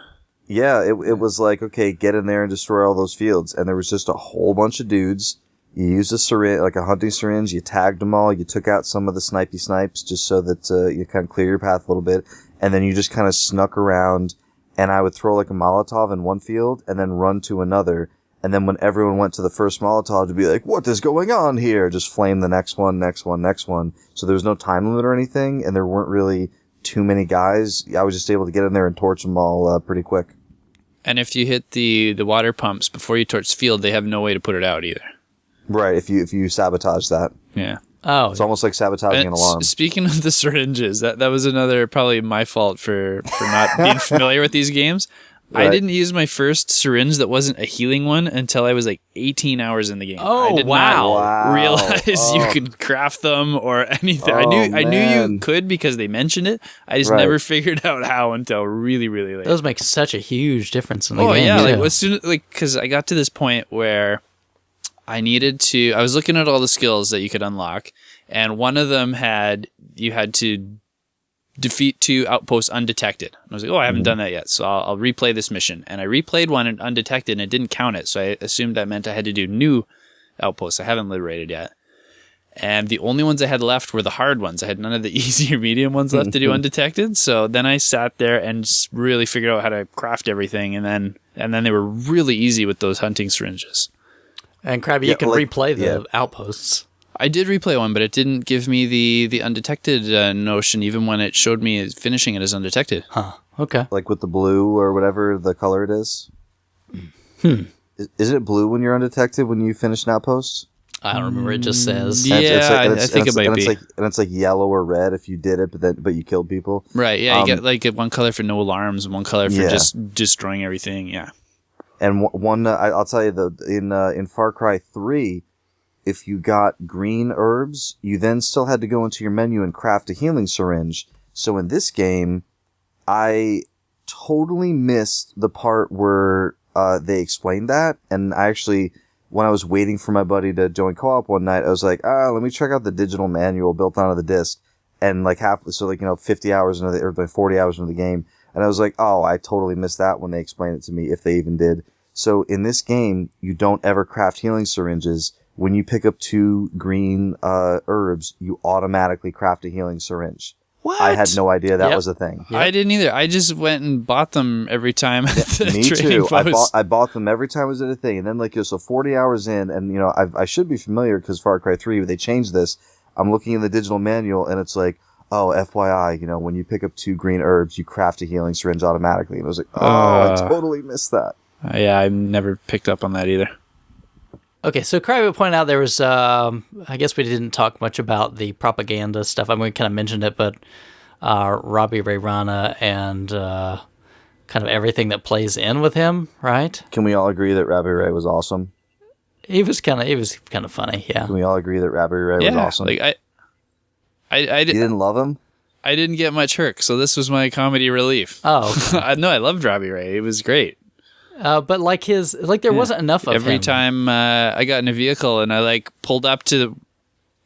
Yeah, it was like, okay, get in there and destroy all those fields. And there was just a whole bunch of dudes. You used a syringe, like a hunting syringe. You tagged them all. You took out some of the snipes just so that you kind of clear your path a little bit. And then you just kind of snuck around. And I would throw like a Molotov in one field and then run to another. And then when everyone went to the first Molotov, to be like, what is going on here? Just flame the next one. So there was no time limit or anything. And there weren't really too many guys, I was just able to get in there and torch them all pretty quick. And if you hit the water pumps before you torch the field, they have no way to put it out either. Right, if you sabotage that. Yeah. Oh, It's almost like sabotaging an alarm. Speaking of the syringes, that was another probably my fault for not being familiar with these games. Right. I didn't use my first syringe that wasn't a healing one until I was like 18 hours in the game. Oh, I did wow. not realize you could craft them or anything. I knew you could because they mentioned it. I just never figured out how until really, really late. those make such a huge difference in the game. Oh yeah, too. like as soon because I got to this point where I was looking at all the skills that you could unlock, and one of them you had to defeat 2 outposts undetected. And I was like, I haven't done that yet, so I'll replay this mission. And I replayed one undetected, and it didn't count it, so I assumed that meant I had to do new outposts. I haven't liberated yet. And the only ones I had left were the hard ones. I had none of the easy or medium ones left to do undetected. So then I sat there and just really figured out how to craft everything, and then they were really easy with those hunting syringes. And Crabby, you can replay the outposts. I did replay one, but it didn't give me the undetected notion, even when it showed me finishing it as undetected. Huh. Okay. Like with the blue or whatever the color it is. Is it blue when you're undetected when you finish an outpost? I don't remember. It just says. Yeah, I think it might be. And it's like yellow or red if you did it, but you killed people. Right, yeah. You get like one color for no alarms and one color for just destroying everything, yeah. And one, I'll tell you, in Far Cry 3, if you got green herbs, you then still had to go into your menu and craft a healing syringe. So in this game, I totally missed the part where they explained that. And I actually, when I was waiting for my buddy to join co-op one night, I was like, let me check out the digital manual built onto the disc. And 50 hours or 40 hours into the game. And I was like, I totally missed that when they explained it to me, if they even did. So in this game, you don't ever craft healing syringes. When you pick up 2 green herbs, you automatically craft a healing syringe. What? I had no idea that was a thing. Yep. I didn't either. I just went and bought them every time at the Me trading too. post. I bought them every time it was at a thing. And then so 40 hours in, and I should be familiar because Far Cry 3, they changed this. I'm looking in the digital manual, and it's like, FYI, when you pick up 2 green herbs, you craft a healing syringe automatically. And I was like, I totally missed that. Yeah, I've never picked up on that either. Okay, so Crabby pointed out there was, I guess we didn't talk much about the propaganda stuff. I mean, we kind of mentioned it, but Robbie Ray Rana and kind of everything that plays in with him, right? Can we all agree that Robbie Ray was awesome? He was kind of funny, yeah. Can we all agree that Robbie Ray was awesome? Like I You didn't love him? I didn't get much hurt, so this was my comedy relief. Oh, okay. No, I loved Robbie Ray. It was great. But there wasn't enough of every him. time I got in a vehicle and I pulled up to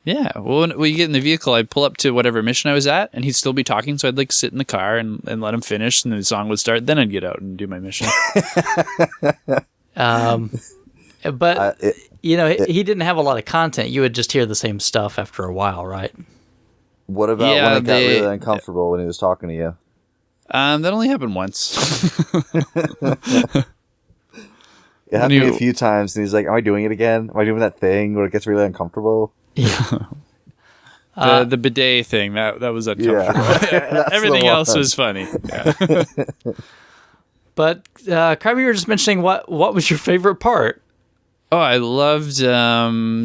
when you get in the vehicle, I'd pull up to whatever mission I was at and he'd still be talking, so I'd sit in the car and let him finish and the song would start, then I'd get out and do my mission. But he didn't have a lot of content. You would just hear the same stuff after a while, right? What about when it got really uncomfortable when he was talking to you? That only happened once. It happened to me a few times, and he's like, am I doing it again? Am I doing that thing where it gets really uncomfortable? Yeah. The bidet thing, that was uncomfortable. Yeah. Everything else was funny. Yeah. But, Crabby, you were just mentioning what was your favorite part? Oh, I loved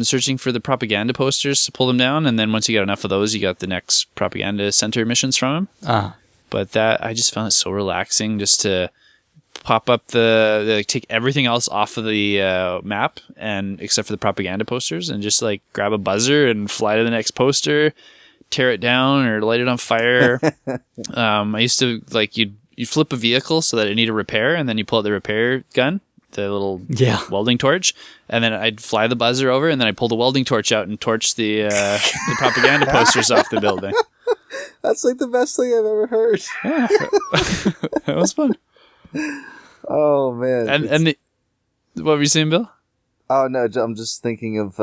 searching for the propaganda posters to pull them down, and then once you got enough of those, you got the next propaganda center missions from him. But I just found it so relaxing just to pop up take everything else off of the map, and except for the propaganda posters, and just grab a buzzer and fly to the next poster, tear it down or light it on fire. I used to you'd flip a vehicle so that it needed repair, and then you pull out the repair gun, the little welding torch, and then I'd fly the buzzer over, and then I'd pull the welding torch out and torch the propaganda posters off the building. That's the best thing I've ever heard. Yeah. That was fun. Oh man! What were you saying, Bill? Oh no, I'm just thinking of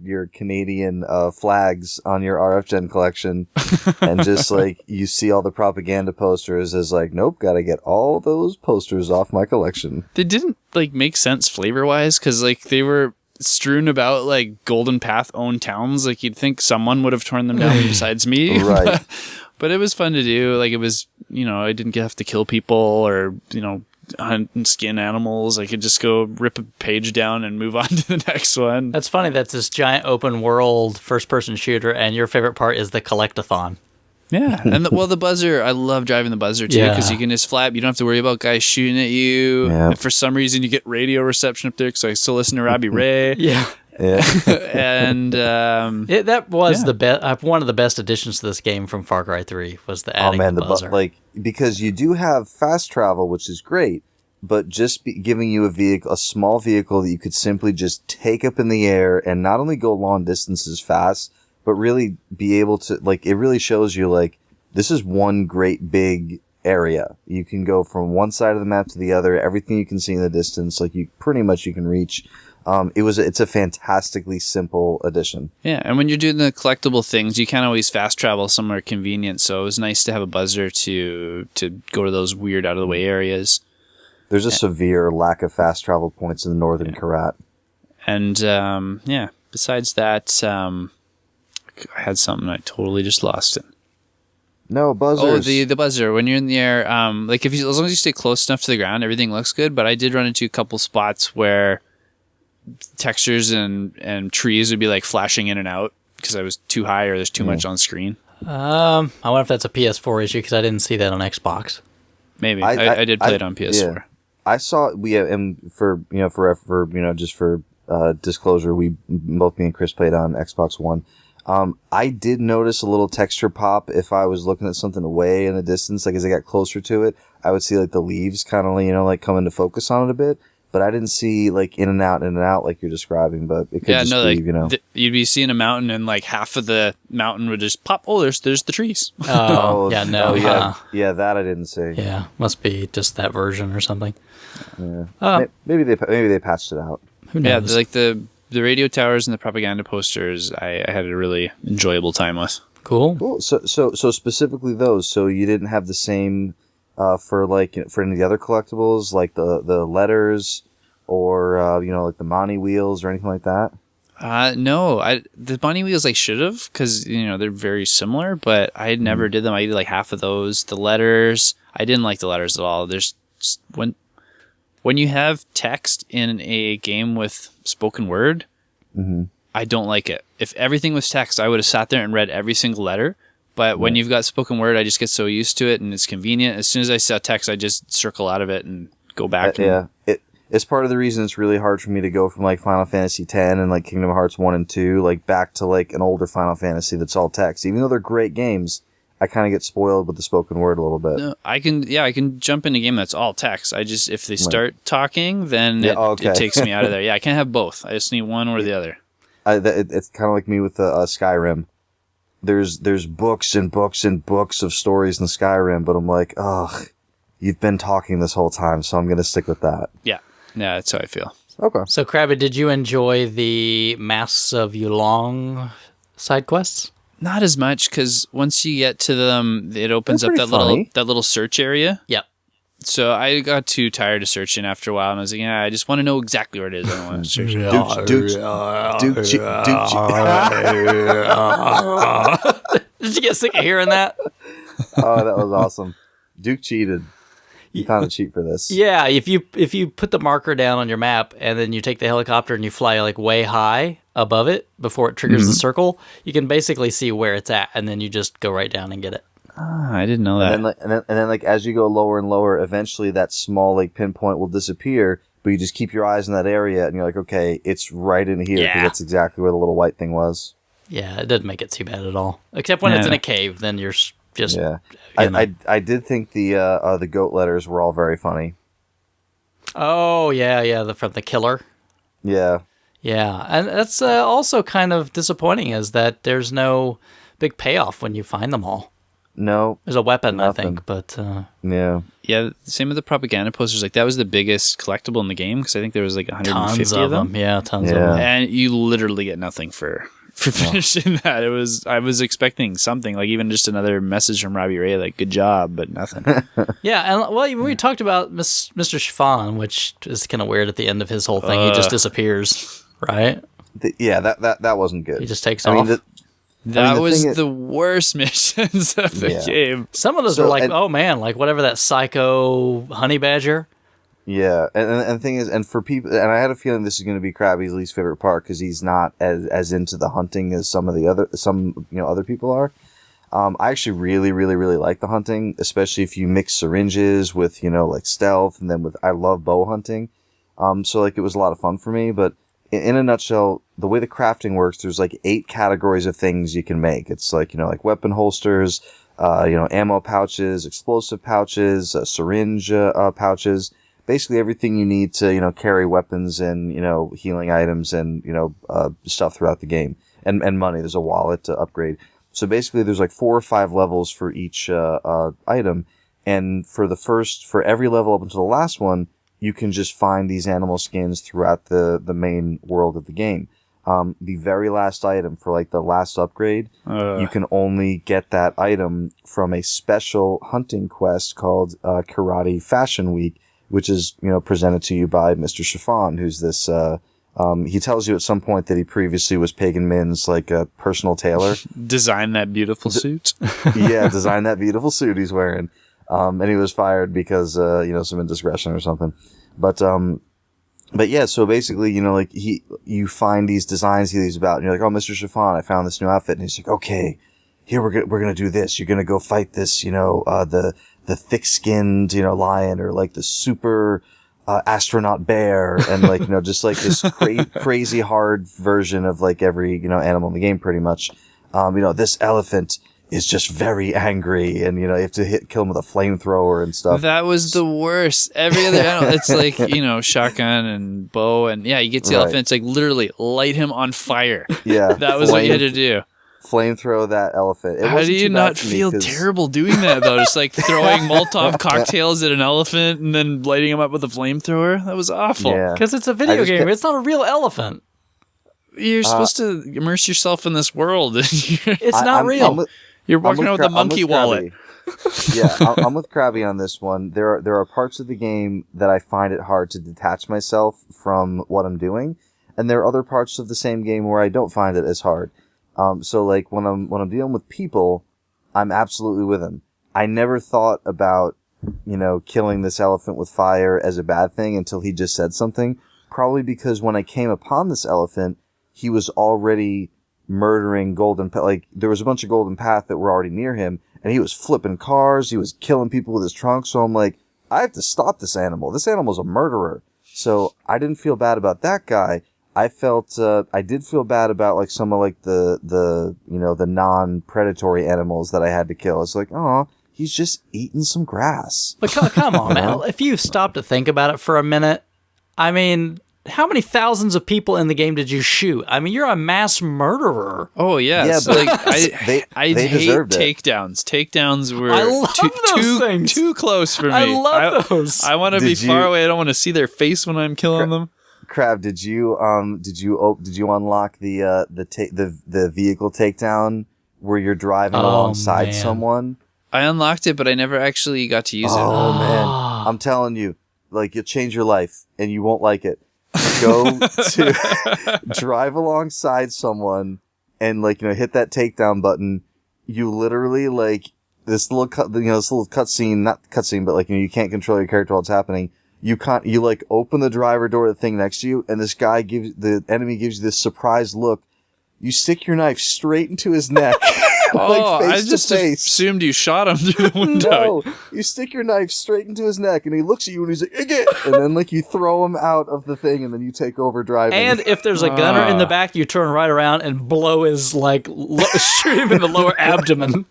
your Canadian flags on your RF Gen collection, and just you see all the propaganda posters as nope, gotta get all those posters off my collection. They didn't make sense flavor wise because they were strewn about Golden Path owned towns. You'd think someone would have torn them down besides me. Right. But it was fun to do. Like, it was, I didn't have to kill people or, hunt and skin animals. I could just go rip a page down and move on to the next one. That's funny. That's this giant open world first person shooter, and your favorite part is the collectathon. Yeah. And the buzzer, I love driving the buzzer too, because you can just flap. You don't have to worry about guys shooting at you. Yeah. If for some reason you get radio reception up there, because I still listen to Robbie Ray. Yeah. And that was the best. One of the best additions to this game from Far Cry 3 was the adding the buzzer. Because you do have fast travel, which is great, but just giving you a small vehicle that you could simply just take up in the air and not only go long distances fast, but really be able to, it really shows you, this is one great big area. You can go from one side of the map to the other. Everything you can see in the distance, you can reach. It's a fantastically simple addition. Yeah, and when you're doing the collectible things, you can't always fast travel somewhere convenient, so it was nice to have a buzzer to go to those weird out of the way areas. There's a severe lack of fast travel points in the northern Karat. And besides that, I had something, I totally just lost it. No, buzzers. Oh, the buzzer. When you're in the air, as long as you stay close enough to the ground, everything looks good. But I did run into a couple spots where textures and trees would be flashing in and out because I was too high or there's too much on screen. I wonder if that's a PS4 issue because I didn't see that on Xbox. Maybe I did play it on PS4. Yeah. I saw and for disclosure, both me and Chris played on Xbox One. I did notice a little texture pop if I was looking at something away in the distance. As I got closer to it, I would see the leaves kind of come into focus on it a bit. But I didn't see in and out like you're describing. But it could you'd be seeing a mountain and half of the mountain would just pop. Oh, there's the trees. Oh, yeah, no, yeah, that I didn't see. Yeah, must be just that version or something. Yeah, maybe they patched it out. Who knows? Yeah, the radio towers and the propaganda posters, I had a really enjoyable time with. Cool. So specifically those. So you didn't have the same for any of the other collectibles, like the letters or the Monty wheels or anything like that. No, the bunny wheels I should have because they're very similar, but I never did them. I did half of those. The letters, I didn't like the letters at all. There's when you have text in a game with spoken word, I don't like it. If everything was text, I would have sat there and read every single letter. But when you've got spoken word, I just get so used to it and it's convenient. As soon as I saw text, I just circle out of it and go back. It's part of the reason it's really hard for me to go from Final Fantasy X and Kingdom Hearts 1 and 2 back to an older Final Fantasy that's all text. Even though they're great games, I kind of get spoiled with the spoken word a little bit. No, I can jump in a game that's all text. If they start talking, then it takes me out of there. Yeah, I can't have both. I just need one or the other. It's kind of like me with Skyrim. There's books and books and books of stories in Skyrim, but I'm like, oh, you've been talking this whole time, so I'm going to stick with that. Yeah, that's how I feel. Okay. So, Crabby, did you enjoy the Masks of Yulong side quests? Not as much, because once you get to them, it opens up that little search area. Yep. So I got too tired of searching after a while, and I was like, I just want to know exactly where it is. I don't want to search. Did you get sick of hearing that? Oh, that was awesome. Duke cheated. You found a cheat for this. Yeah, if you put the marker down on your map and then you take the helicopter and you fly way high above it before it triggers the circle, you can basically see where it's at, and then you just go right down and get it. I didn't know that. And then as you go lower and lower, eventually that small pinpoint will disappear, but you just keep your eyes in that area, and you're like, okay, it's right in here, because that's exactly where the little white thing was. Yeah, it doesn't make it too bad at all. Except when it's in a cave, then you're just... Yeah. I did think the goat letters were all very funny. Oh, yeah, from the killer. Yeah. Yeah, and that's also kind of disappointing, is that there's no big payoff when you find them all. No. There's a weapon, nothing. I think, but... Yeah. Yeah, same with the propaganda posters. That was the biggest collectible in the game, because I think there was 150 tons of them. Yeah, tons of them. And you literally get nothing for finishing that. I was expecting something, even just another message from Robbie Ray, good job, but nothing. Yeah, and we talked about Mr. Chiffon, which is kind of weird at the end of his whole thing. He just disappears, right? That wasn't good. He just takes off. That was thing the worst missions of the game. Some of those were like, oh man, like whatever that psycho honey badger. Yeah, and the thing is, and for people, and I had a feeling this is going to be Crabby's least favorite part because he's not as into the hunting as some other people are. I actually really, really, really like the hunting, especially if you mix syringes with, like stealth, and then I love bow hunting. So like it was a lot of fun for me, but in a nutshell, the way the crafting works, there's like 8 categories of things you can make. It's like, like weapon holsters, ammo pouches, explosive pouches, syringe pouches, basically everything you need to, carry weapons and, healing items and, stuff throughout the game, and money. There's a wallet to upgrade. So basically there's like 4 or 5 levels for each item, and for every level up until the last one, you can just find these animal skins throughout the main world of the game. The very last item for like the last upgrade, you can only get that item from a special hunting quest called Karate Fashion Week, which is, presented to you by Mr. Chiffon, who's this, he tells you at some point that he previously was Pagan Min's, like, a personal tailor. Design that beautiful suit. Yeah, design that beautiful suit he's wearing. And he was fired because, some indiscretion or something. But yeah, so basically, like, you find these designs he's about, and you're like, oh, Mr. Chiffon, I found this new outfit. And he's like, okay, here we're gonna do this. You're gonna go fight this, the thick-skinned, lion, or like the super astronaut bear, and like, just like this crazy hard version of like every, animal in the game pretty much. This elephant is just very angry, and, you have to kill him with a flamethrower and stuff. That was the worst. Every other animal, it's like, shotgun and bow, and yeah, you get to the elephant, it's like literally light him on fire. Yeah. That was what you had to do. Flamethrow that elephant. How do you not feel terrible doing that, though? Just like throwing Molotov cocktails at an elephant and then lighting him up with a flamethrower? That was awful. Because it's a video game. It's not a real elephant. You're supposed to immerse yourself in this world. It's not real. You're walking around with a monkey wallet. Yeah, I'm with Crabby on this one. There are parts of the game that I find it hard to detach myself from what I'm doing, and there are other parts of the same game where I don't find it as hard. So like when I'm dealing with people, I'm absolutely with him. I never thought about, killing this elephant with fire as a bad thing until he just said something. Probably because when I came upon this elephant, he was already murdering golden, like there was a bunch of golden path that were already near him, and he was flipping cars. He was killing people with his trunk. So I'm like, I have to stop this animal. This animal's a murderer. So I didn't feel bad about that guy. I did feel bad about like some of like the non-predatory animals that I had to kill. It's like, oh, he's just eating some grass. But come on, man. If you stop to think about it for a minute, I mean, how many thousands of people in the game did you shoot? I mean, you're a mass murderer. Oh yeah, yeah, so, but like I they hate deserved it. takedowns. Takedowns were I love those things. too close for me. I love those. I want to be far away. I don't want to see their face when I'm killing them. Crab, did you unlock the vehicle takedown where you're driving alongside someone? I unlocked it, but I never actually got to use it. Oh man, I'm telling you, like you'll change your life and you won't like it. Go to drive alongside someone and hit that takedown button. You literally like this little cutscene, not cutscene, but you can't control your character while it's happening. You open the driver door of the thing next to you, and the enemy gives you this surprised look. You stick your knife straight into his neck. I just assumed you shot him through the window. No, you stick your knife straight into his neck, and he looks at you, and he's like, "Again!" And then you throw him out of the thing, and then you take over driving. And if there's a gunner in the back, you turn right around and blow his shoot him in the lower abdomen.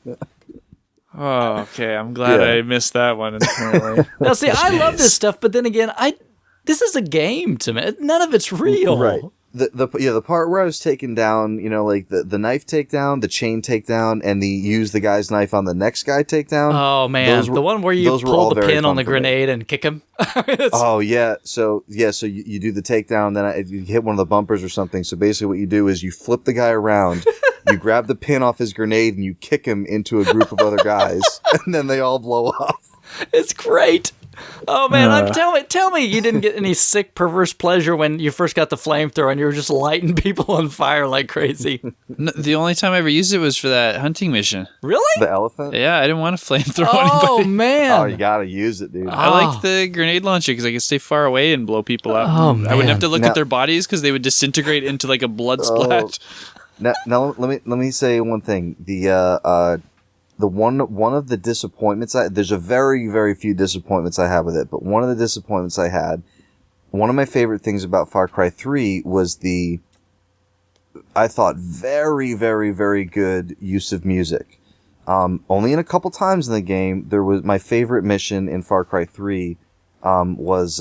Oh, okay. I'm glad I missed that one. Apparently. Now, see, I love this stuff, but then again, this is a game to me. None of it's real. Right. The part where I was taken down, the knife takedown, the chain takedown, and the use the guy's knife on the next guy takedown. Oh man, the one where you pull the pin on the grenade and kick him. Oh yeah, so you do the takedown, then you hit one of the bumpers or something. So basically, what you do is you flip the guy around, you grab the pin off his grenade, and you kick him into a group of other guys, and then they all blow up. It's great. Oh man, tell me you didn't get any sick perverse pleasure when you first got the flamethrower and you were just lighting people on fire like crazy. No, the only time I ever used it was for that hunting mission. Really? The elephant? Yeah, I didn't want to flamethrow Oh anybody. man. Oh, you gotta use it, dude. I like the grenade launcher because I could stay far away and blow people up. Oh, I man. wouldn't have to look at their bodies because they would disintegrate into like a blood splat. Now let me say one thing. The one of the disappointments there's a very, very few disappointments I have with it, but one of the disappointments I had, one of my favorite things about Far Cry 3 was I thought very, very, very good use of music. Only in a couple times in the game, there was my favorite mission in Far Cry 3, was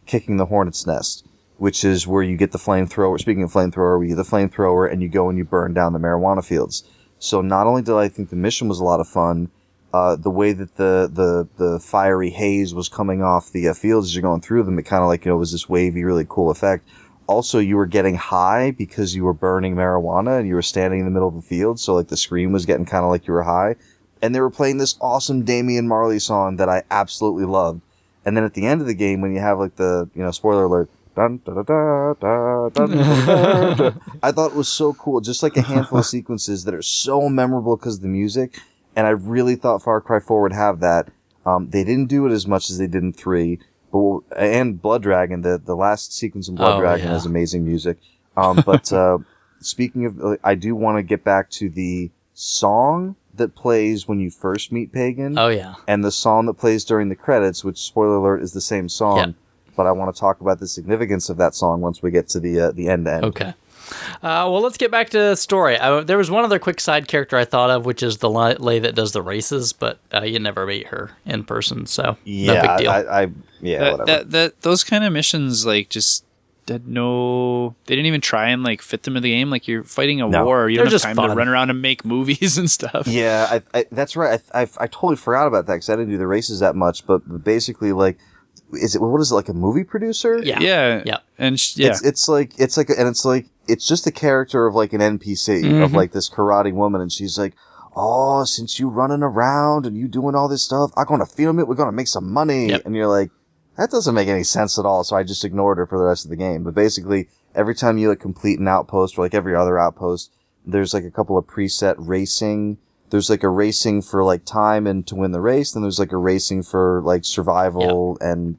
kicking the hornet's nest, which is where you get the flamethrower. Speaking of flamethrower, we get the flamethrower and you go and you burn down the marijuana fields. So not only did I think the mission was a lot of fun, the way that the fiery haze was coming off the fields as you're going through them, it kind of like, was this wavy, really cool effect. Also, you were getting high because you were burning marijuana and you were standing in the middle of the field. So like the screen was getting kind of like you were high. And they were playing this awesome Damian Marley song that I absolutely loved. And then at the end of the game, when you have like the, spoiler alert, dun, da, da, da, da, dun, da, da, da. I thought it was so cool. Just like a handful of sequences that are so memorable because of the music. And I really thought Far Cry 4 would have that. They didn't do it as much as they did in 3. And Blood Dragon, the last sequence in Blood Dragon has amazing music. But speaking of, I do want to get back to the song that plays when you first meet Pagan. Oh yeah. And the song that plays during the credits, which, spoiler alert, is the same song. Yeah. But I want to talk about the significance of that song once we get to the end to end. Okay. Well, let's get back to the story. There was one other quick side character I thought of, which is the lady that does the races, but you never meet her in person, so no big deal. Whatever. Those kind of missions, like, just had they didn't even try and like fit them in the game. Like, you're fighting a war, you don't have time to run around and make movies and stuff. Yeah, that's right. I totally forgot about that because I didn't do the races that much. But basically, like, what is it, like a movie producer? Yeah. And it's just a character of like an NPC of like this karate woman, and she's like, "Oh, since you running around and you doing all this stuff, I'm gonna film it. We're gonna make some money." Yep. And you're like, that doesn't make any sense at all. So I just ignored her for the rest of the game. But basically, every time you like complete an outpost, or like every other outpost, there's like a couple of preset racing. There's like a racing for like time and to win the race. Then there's like a racing for like survival. Yep. And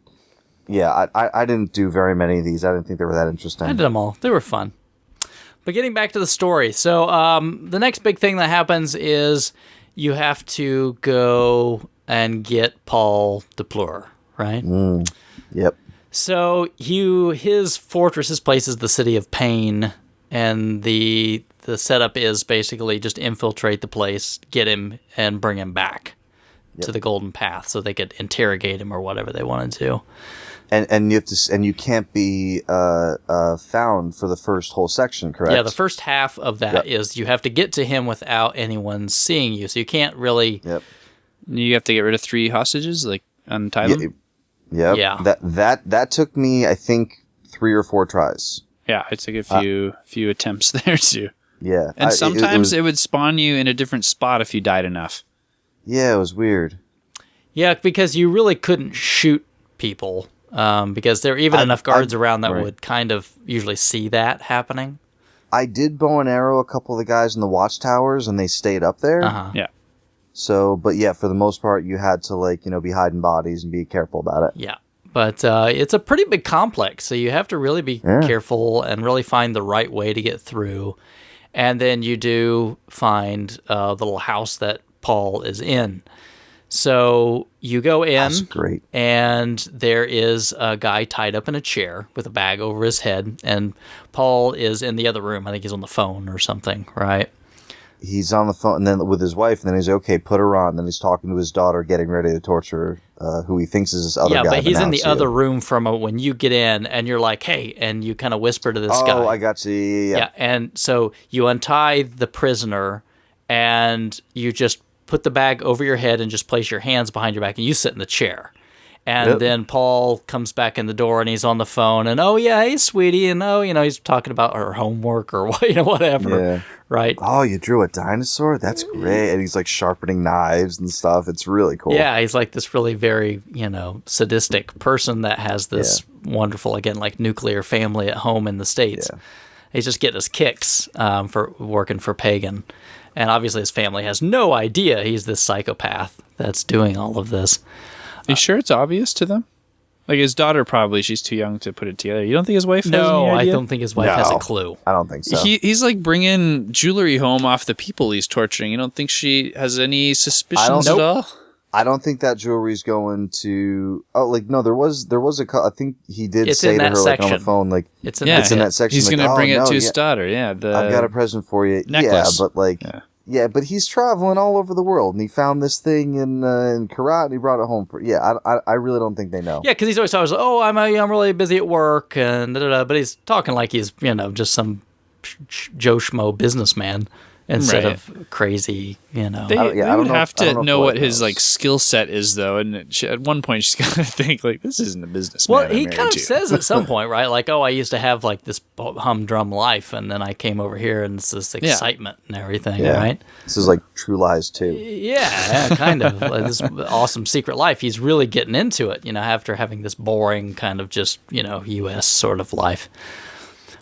yeah, I didn't do very many of these. I didn't think they were that interesting. I did them all. They were fun. But getting back to the story. So the next big thing that happens is you have to go and get Paul DePleur, right? Yep. So his fortress, his place is the City of Pain, and the setup is basically just infiltrate the place, get him, and bring him back to the Golden Path so they could interrogate him or whatever they wanted to. And you have to, and you can't be found for the first whole section, correct? Yeah, the first half of that is you have to get to him without anyone seeing you, so you can't really. Yep. You have to get rid of 3 hostages, like untie them. Yep. Yeah. That took me, I think, 3 or 4 tries. Yeah, I took a few attempts there too. Yeah, and sometimes it would spawn you in a different spot if you died enough. Yeah, it was weird. Yeah, because you really couldn't shoot people. Because there are even enough guards around that would kind of usually see that happening. I did bow and arrow a couple of the guys in the watchtowers, and they stayed up there. Yeah. So, but yeah, for the most part, you had to be hiding bodies and be careful about it. Yeah, but it's a pretty big complex, so you have to really be careful and really find the right way to get through. And then you do find the little house that Paul is in. So you go in, and there is a guy tied up in a chair with a bag over his head, and Paul is in the other room. I think he's on the phone or something, right? He's on the phone and then with his wife, and then he's okay, put her on. Then he's talking to his daughter, getting ready to torture who he thinks is this other guy. Yeah, but he's in the other room from when you get in, and you're like, hey, and you kind of whisper to this guy. Oh, I got you. Yeah. And so you untie the prisoner, and you just put the bag over your head and just place your hands behind your back, and you sit in the chair. And then Paul comes back in the door and he's on the phone and, oh, yeah, hey, sweetie. And, oh, he's talking about her homework or, whatever. Yeah. Right? Oh, you drew a dinosaur? That's great. And he's like sharpening knives and stuff. It's really cool. Yeah, he's like this really very, sadistic person that has this wonderful, again, like nuclear family at home in the States. Yeah. He's just getting his kicks for working for Pagan. And obviously his family has no idea he's this psychopath that's doing all of this. Are you sure it's obvious to them? Like his daughter, probably. She's too young to put it together. You don't think his wife has any idea? I don't think his wife has a clue. I don't think so. He's like bringing jewelry home off the people he's torturing. You don't think she has any suspicions at all? I don't think that jewelry's going to... Oh, like, no, there was I think he did say to her, like, on the phone, like... It's in that section. He's going to bring it to his daughter, I've got a present for you. Necklace. Yeah, but, like... Yeah, but he's traveling all over the world, and he found this thing in Karat, and he brought it home for... Yeah, I really don't think they know. Yeah, because he's always talking, oh, I'm really busy at work, and da-da-da, but he's talking like he's, just some Joe Schmo businessman instead of crazy, They would have to know what his, like, skill set is, though, and at one point she's got to think, like, this isn't a businessman. Well, he kind of says at some point, right, like, oh, I used to have, like, this humdrum life, and then I came over here, and it's this excitement and everything, right? This is like True Lies, too. Yeah, kind of. Like this awesome secret life. He's really getting into it, after having this boring kind of just, U.S. sort of life.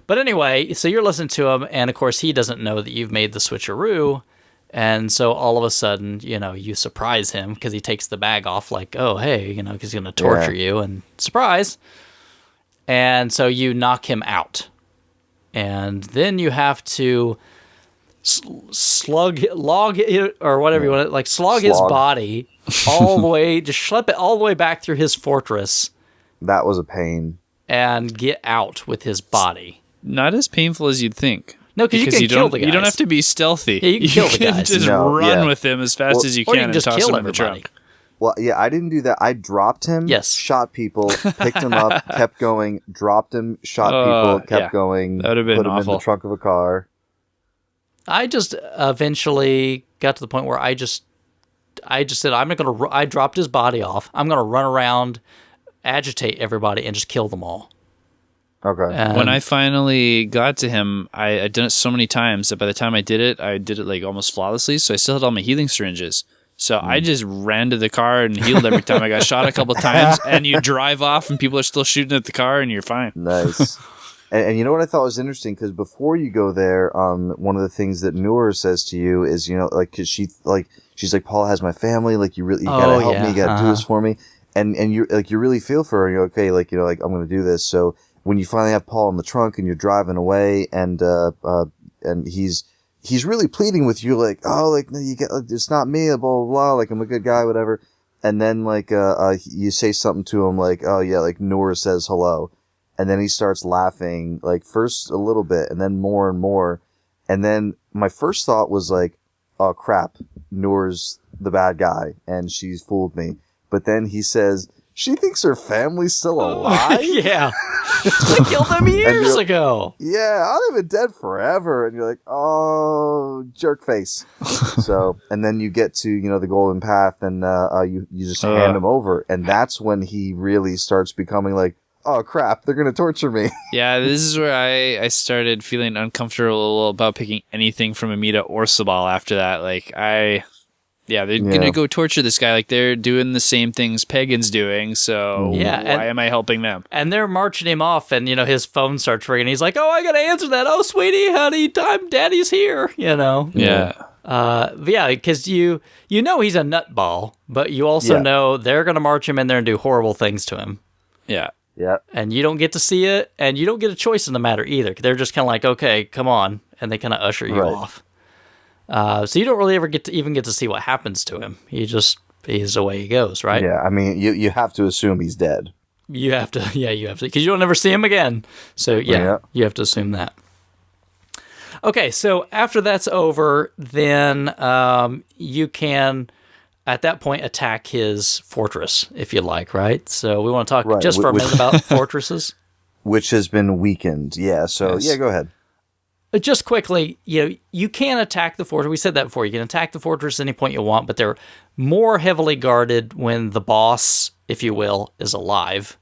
But anyway, so you're listening to him, and of course he doesn't know that you've made the switcheroo, and so all of a sudden, you surprise him because he takes the bag off like, oh, hey, because he's going to torture you, and surprise. And so you knock him out. And then you have to slug his body all the way, just schlep it all the way back through his fortress. That was a pain. And get out with his body. Not as painful as you'd think. No, because you can kill the guys. You don't have to be stealthy. Yeah, you can kill the guys. Just run with him as fast as you can and just toss kill him everybody. in the trunk. Well, yeah, I didn't do that. I dropped him, shot people, picked him up, kept going, dropped him, shot people, kept going, that would have been put him awful. in the trunk of a car. I just eventually got to the point where I just said, I dropped his body off. I'm going to run around, agitate everybody, and just kill them all. Okay. When I finally got to him, I'd done it so many times that by the time I did it like almost flawlessly. So I still had all my healing syringes. So I just ran to the car and healed every time I got shot a couple times. And you drive off and people are still shooting at the car and you're fine. Nice. And you know what I thought was interesting? Because before you go there, one of the things that Noor says to you is, like, cause she's like, Paul has my family. Like, you gotta help me. You gotta do this for me. And you really feel for her. You're okay. Like, I'm going to do this. So when you finally have Paul in the trunk and you're driving away and he's really pleading with you, like, oh, like, no, it's not me, blah, blah, blah, like, I'm a good guy, whatever. And then, like, you say something to him, like, oh, yeah, like, Noor says hello. And then he starts laughing, like, first a little bit, and then more and more. And then my first thought was, like, oh, crap, Noor's the bad guy, and she's fooled me. But then he says, she thinks her family's still alive? Yeah. I killed them years ago. Yeah, I'd have been dead forever. And you're like, oh, jerk face. So, and then you get to, the golden path and you just hand him over. And that's when he really starts becoming like, oh, crap, they're going to torture me. Yeah, this is where I started feeling uncomfortable about picking anything from Amita or Sabal after that. Like, they're going to go torture this guy. Like, they're doing the same things Pagan's doing, so why am I helping them? And they're marching him off, and, his phone starts ringing. He's like, oh, I got to answer that. Oh, sweetie, honey, daddy's here, Yeah. Because you know he's a nutball, but you also know they're going to march him in there and do horrible things to him. Yeah. Yeah. And you don't get to see it, and you don't get a choice in the matter either. They're just kind of like, okay, come on, and they kind of usher you off. So you don't really ever get to see what happens to him. He's away he goes, right? Yeah, I mean, you have to assume he's dead. You have to, because you don't ever see him again. So you have to assume that. Okay, so after that's over, then you can, at that point, attack his fortress, if you like, right? So we want to talk just for a minute about fortresses. Which has been weakened, yeah. So, go ahead. Just quickly, you can attack the fortress. We said that before. You can attack the fortress at any point you want, but they're more heavily guarded when the boss if you will, is alive.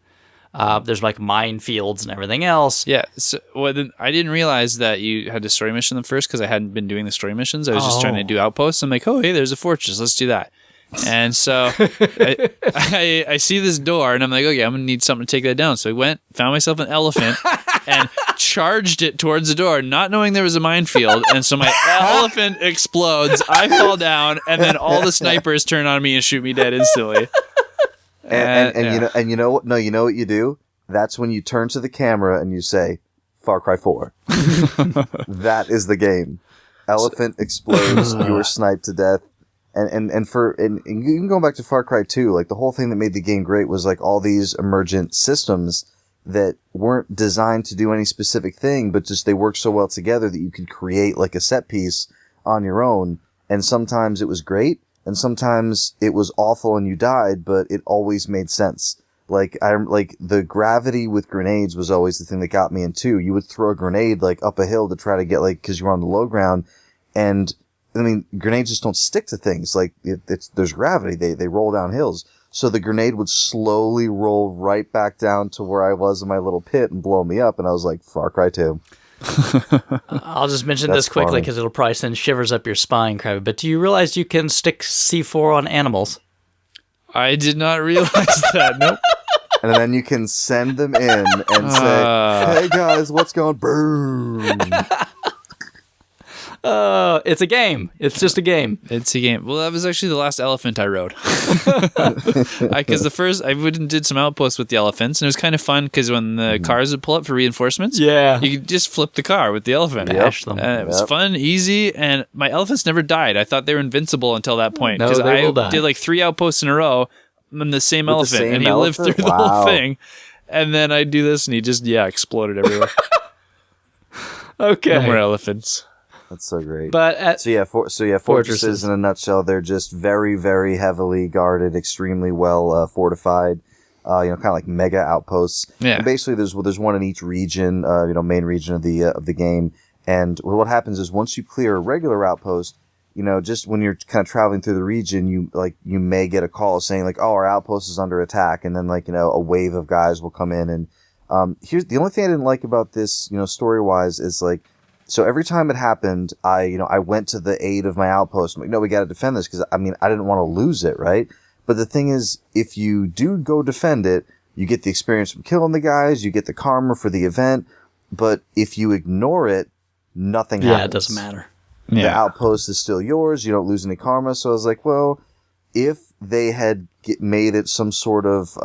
There's like minefields and everything else. Yeah. So, then I didn't realize that you had to story mission them first because I hadn't been doing the story missions. I was just trying to do outposts. I'm like, oh, hey, there's a fortress. Let's do that. And so I see this door and I'm like, okay, I'm going to need something to take that down. So I found myself an elephant and charged it towards the door, not knowing there was a minefield. And so my elephant explodes. I fall down and then all the snipers turn on me and shoot me dead instantly. And you know what? No, you know what you do? That's when you turn to the camera and you say, Far Cry 4. That is the game. Elephant explodes, you were sniped to death. And even going back to Far Cry 2, like the whole thing that made the game great was like all these emergent systems that weren't designed to do any specific thing, but just they worked so well together that you could create like a set piece on your own. And sometimes it was great, and sometimes it was awful and you died, but it always made sense. Like the gravity with grenades was always the thing that got me in 2. You would throw a grenade like up a hill to try to get like, cause you were on the low ground, and I mean, grenades just don't stick to things. Like there's gravity. They roll down hills. So the grenade would slowly roll right back down to where I was in my little pit and blow me up. And I was like, Far Cry 2. I'll just mention this quickly because it'll probably send shivers up your spine, Crabby. But do you realize you can stick C4 on animals? I did not realize that. Nope. And then you can send them in and say, hey guys, what's going? Boom. It's a game. It's just a game. It's a game. Well, that was actually the last elephant I rode. Because the first, I went and did some outposts with the elephants, and it was kind of fun because when the cars would pull up for reinforcements, you could just flip the car with the elephant. Bash them. And it was fun, easy, and my elephants never died. I thought they were invincible until that point. No, Because they will die. did like 3 outposts in a row on the same With the elephant, same and he lived elephant? through the Wow. whole thing. And then I do this, and he just, exploded everywhere. Okay. No more elephants. That's so great. But fortresses in a nutshell, they're just very, very heavily guarded, extremely well fortified. Kind of like mega outposts. Yeah. And basically, there's one in each region. Main region of the game. And what happens is once you clear a regular outpost, just when you're kind of traveling through the region, you may get a call saying like, oh, our outpost is under attack, and then a wave of guys will come in. And here's the only thing I didn't like about this, story wise, is like. So every time it happened, I went to the aid of my outpost. I'm like, no, we got to defend this because I didn't want to lose it, right? But the thing is, if you do go defend it, you get the experience from killing the guys, you get the karma for the event. But if you ignore it, nothing happens. Yeah, it doesn't matter. The outpost is still yours. You don't lose any karma. So I was like, well, if they had made it some sort of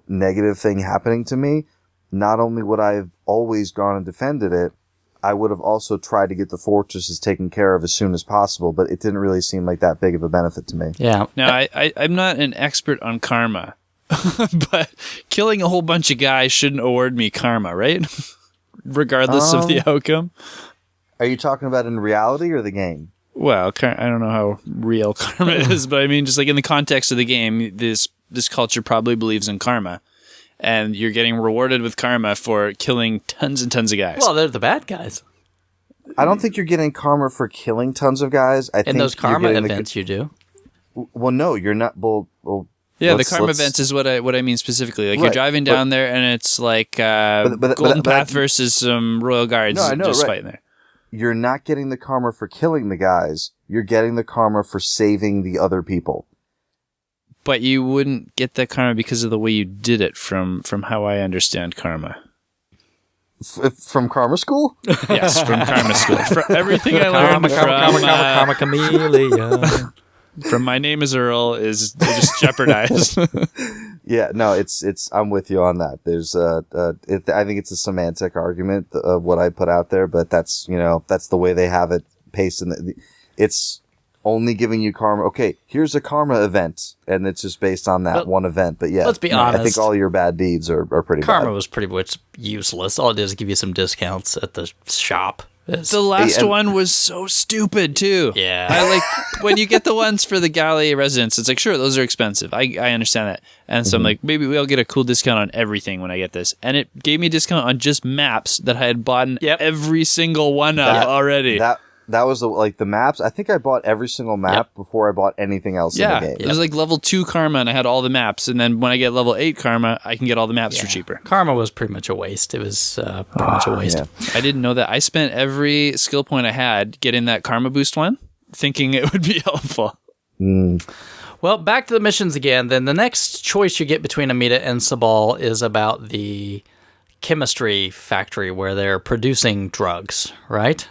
negative thing happening to me, not only would I have always gone and defended it, I would have also tried to get the fortresses taken care of as soon as possible, but it didn't really seem like that big of a benefit to me. Yeah. Now, I'm not an expert on karma, but killing a whole bunch of guys shouldn't award me karma, right? Regardless of the outcome. Are you talking about in reality or the game? Well, I don't know how real karma is, but I mean, just like in the context of the game, this culture probably believes in karma. And you're getting rewarded with karma for killing tons and tons of guys. Well, they're the bad guys. I don't think you're getting karma for killing tons of guys. I think In those karma you're getting events, you do. Well, no, you're not. Well, the karma events is what I mean specifically. Like you're driving down there, and it's like Golden Path versus some Royal Guards fighting there. You're not getting the karma for killing the guys. You're getting the karma for saving the other people. But you wouldn't get that karma because of the way you did it, from how I understand karma. From Karma School? Yes, from Karma School. For everything I learned Karma Chameleon. from My Name is Earl is just jeopardized. Yeah, no, it's. I'm with you on that. There's I think it's a semantic argument of what I put out there, but that's the way they have it paced, and it's only giving you karma. Okay, here's a karma event, and it's just based on that one event. But yeah, let's be honest. I think all your bad deeds are pretty Karma bad. was pretty much useless. All it did is give you some discounts at the shop. The last one was so stupid too. Yeah. I like when you get the ones for the Galley residents, it's like, sure, those are expensive. I understand that. And so I'm like, maybe we'll get a cool discount on everything when I get this. And it gave me a discount on just maps that I had bought every single one of already. That was the maps. I think I bought every single map before I bought anything else in the game. It was like level 2 karma, and I had all the maps. And then when I get level 8 karma, I can get all the maps for cheaper. Karma was pretty much a waste. It was pretty much a waste. Yeah. I didn't know that. I spent every skill point I had getting that karma boost one, thinking it would be helpful. Well, back to the missions again. Then the next choice you get between Amita and Sabal is about the chemistry factory where they're producing drugs, right?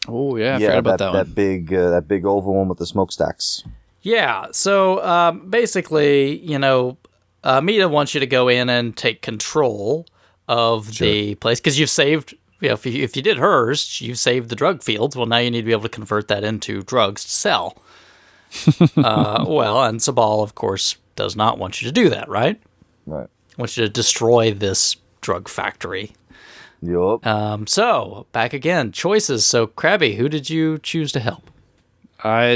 Oh, yeah. I forgot about that one. That big oval one with the smokestacks. Yeah. So basically, Amita wants you to go in and take control of the place because you've saved. If you did hers, you saved the drug fields. Well, now you need to be able to convert that into drugs to sell. And Sabal, of course, does not want you to do that, right? Right. Wants you to destroy this drug factory. Yup. So, back again, choices. So, Crabby, who did you choose to help?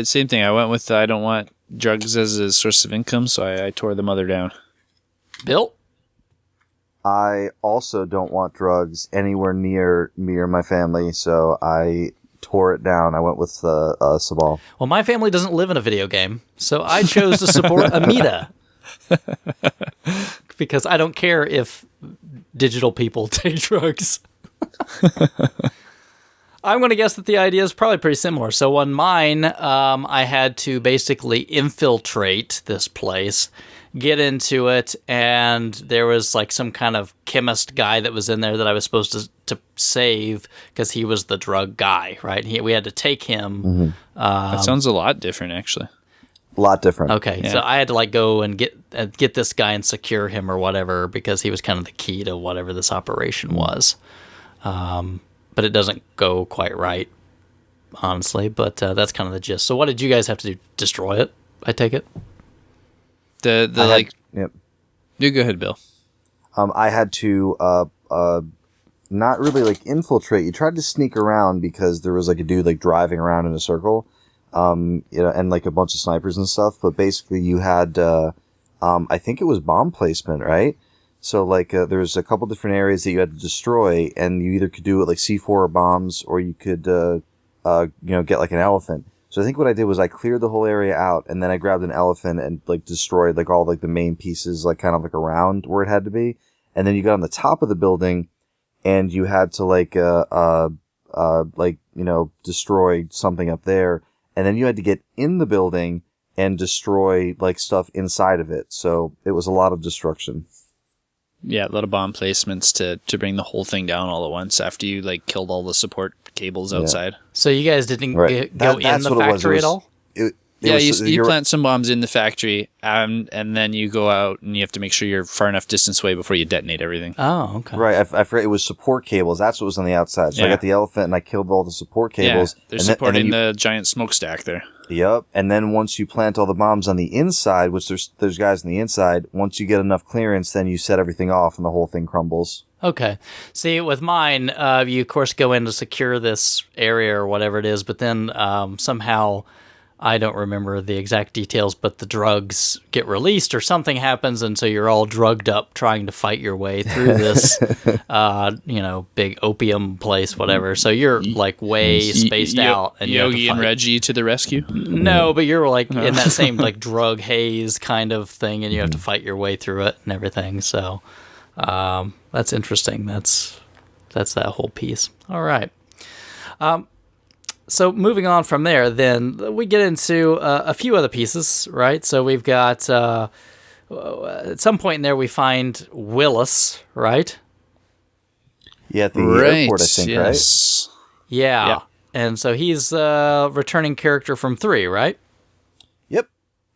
Same thing. I went with I don't want drugs as a source of income, so I tore the mother down. Bill? I also don't want drugs anywhere near me or my family, so I tore it down. I went with Sabal. Well, my family doesn't live in a video game, so I chose to support Amita. Because I don't care if digital people take drugs. I'm going to guess that the idea is probably pretty similar. So on mine, I had to basically infiltrate this place, get into it, and there was like some kind of chemist guy that was in there that I was supposed to save because he was the drug guy, right? We had to take him. Mm-hmm. That sounds a lot different, actually. A lot different. Okay, so I had to like go and get this guy and secure him or whatever because he was kind of the key to whatever this operation was. But it doesn't go quite right, honestly. But that's kind of the gist. So what did you guys have to do? Destroy it? I take it. Yep. You go ahead, Bill. I had to not really like infiltrate. You tried to sneak around because there was like a dude like driving around in a circle. And like a bunch of snipers and stuff, but basically you had, I think it was bomb placement, right? So like, there's a couple different areas that you had to destroy, and you either could do it like C4 or bombs, or you could, get like an elephant. So I think what I did was I cleared the whole area out, and then I grabbed an elephant and like destroyed like all like the main pieces, like kind of like around where it had to be. And then you got on the top of the building, and you had to destroy something up there. And then you had to get in the building and destroy like stuff inside of it. So it was a lot of destruction. Yeah, a lot of bomb placements to bring the whole thing down all at once after you like killed all the support cables outside. So you guys didn't go in the factory at all? You plant some bombs in the factory, and then you go out and you have to make sure you're far enough distance away before you detonate everything. Oh, okay. Right, I forgot it was support cables. That's what was on the outside. So I got the elephant and I killed all the support cables. Yeah, they're supporting the giant smokestack there. Yep, and then once you plant all the bombs on the inside, which there's guys on the inside, once you get enough clearance, then you set everything off and the whole thing crumbles. Okay. See, with mine, you of course go in to secure this area or whatever it is, but then somehow, I don't remember the exact details, but the drugs get released or something happens, and so you're all drugged up trying to fight your way through this, big opium place, whatever. So you're like way spaced out. And Yogi and Reggie to the rescue? No, but you're like in that same like drug haze kind of thing, and you have to fight your way through it and everything. So that's interesting. That's that whole piece. All right. So moving on from there, then we get into a few other pieces, right? So we've got at some point in there we find Willis, right? Yeah, at the airport, I think, yes. right? Yeah, and so he's a returning character from 3, right? Yep.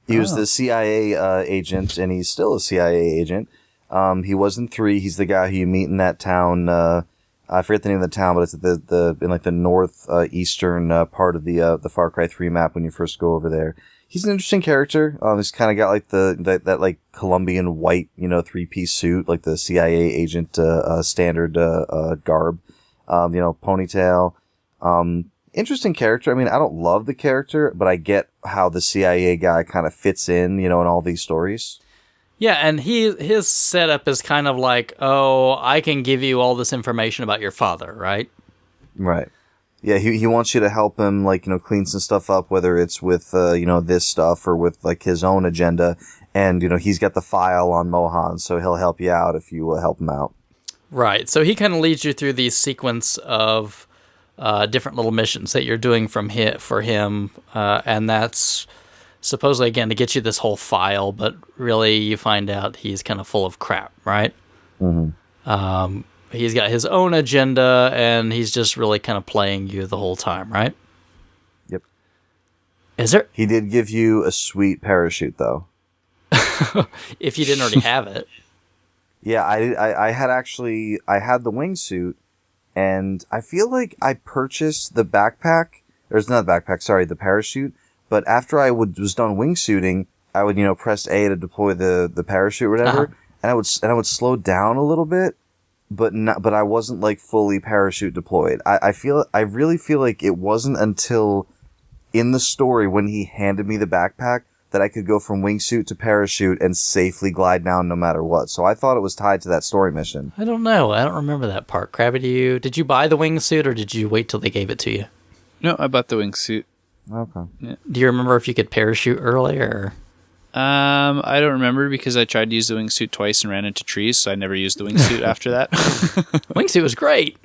He was the CIA agent, and he's still a CIA agent. He was in 3. He's the guy who you meet in that town. I forget the name of the town, but it's in like the northeastern part of the Far Cry 3 map when you first go over there. He's an interesting character. He's kind of got like that like Colombian white, 3-piece suit, like the CIA agent standard garb. Ponytail. Interesting character. I mean, I don't love the character, but I get how the CIA guy kind of fits in, in all these stories. Yeah, and his setup is kind of like, I can give you all this information about your father, right? Right. Yeah, he wants you to help him, like, clean some stuff up, whether it's with, this stuff or with, like, his own agenda. And, he's got the file on Mohan, so he'll help you out if you help him out. Right. So he kind of leads you through these sequence of different little missions that you're doing for him. And that's supposedly, again, to get you this whole file, but really you find out he's kind of full of crap, right? Mm-hmm. He's got his own agenda, and he's just really kind of playing you the whole time, right? Yep. Is there... He did give you a sweet parachute, though. If you didn't already have it. Yeah, I had the wingsuit, and I feel like I purchased the backpack. Or it's not the backpack, sorry, the parachute. But after I was done wingsuiting, I would, press A to deploy the parachute or whatever, and I would slow down a little bit. But I wasn't like fully parachute deployed. I really feel like it wasn't until in the story when he handed me the backpack that I could go from wingsuit to parachute and safely glide down no matter what. So I thought it was tied to that story mission. I don't know. I don't remember that part. Crabby, did you buy the wingsuit, or did you wait till they gave it to you? No, I bought the wingsuit. Okay. Yeah. Do you remember if you could parachute earlier? I don't remember because I tried to use the wingsuit twice and ran into trees, so I never used the wingsuit after that. Wingsuit was great.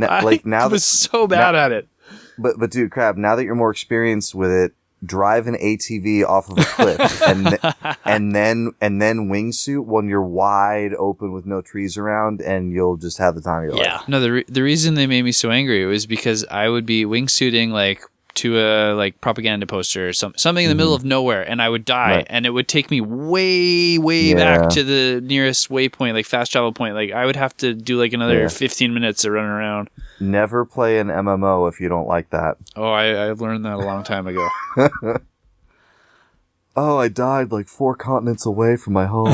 I was so bad at it. But dude, Crab, now that you're more experienced with it, drive an ATV off of a cliff and then wingsuit when you're wide open with no trees around, and you'll just have the time of your life. No, the reason they made me so angry was because I would be wingsuiting like to a propaganda poster or something in the middle of nowhere, and I would die, and it would take me way back to the nearest waypoint, like fast travel point. Like I would have to do like another 15 minutes of running around. Never play an MMO if you don't like that. Oh, I learned that a long time ago. Oh, I died like 4 continents away from my home.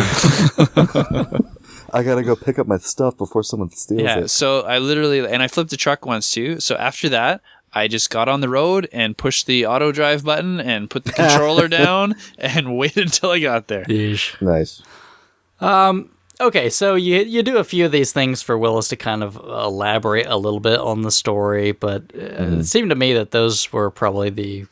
I gotta go pick up my stuff before someone steals it. Yeah, so I flipped the truck once too. So after that, I just got on the road and pushed the auto drive button and put the controller down and waited until I got there. Yeesh. Nice. Okay, so you do a few of these things for Willis to kind of elaborate a little bit on the story, but it seemed to me that those were probably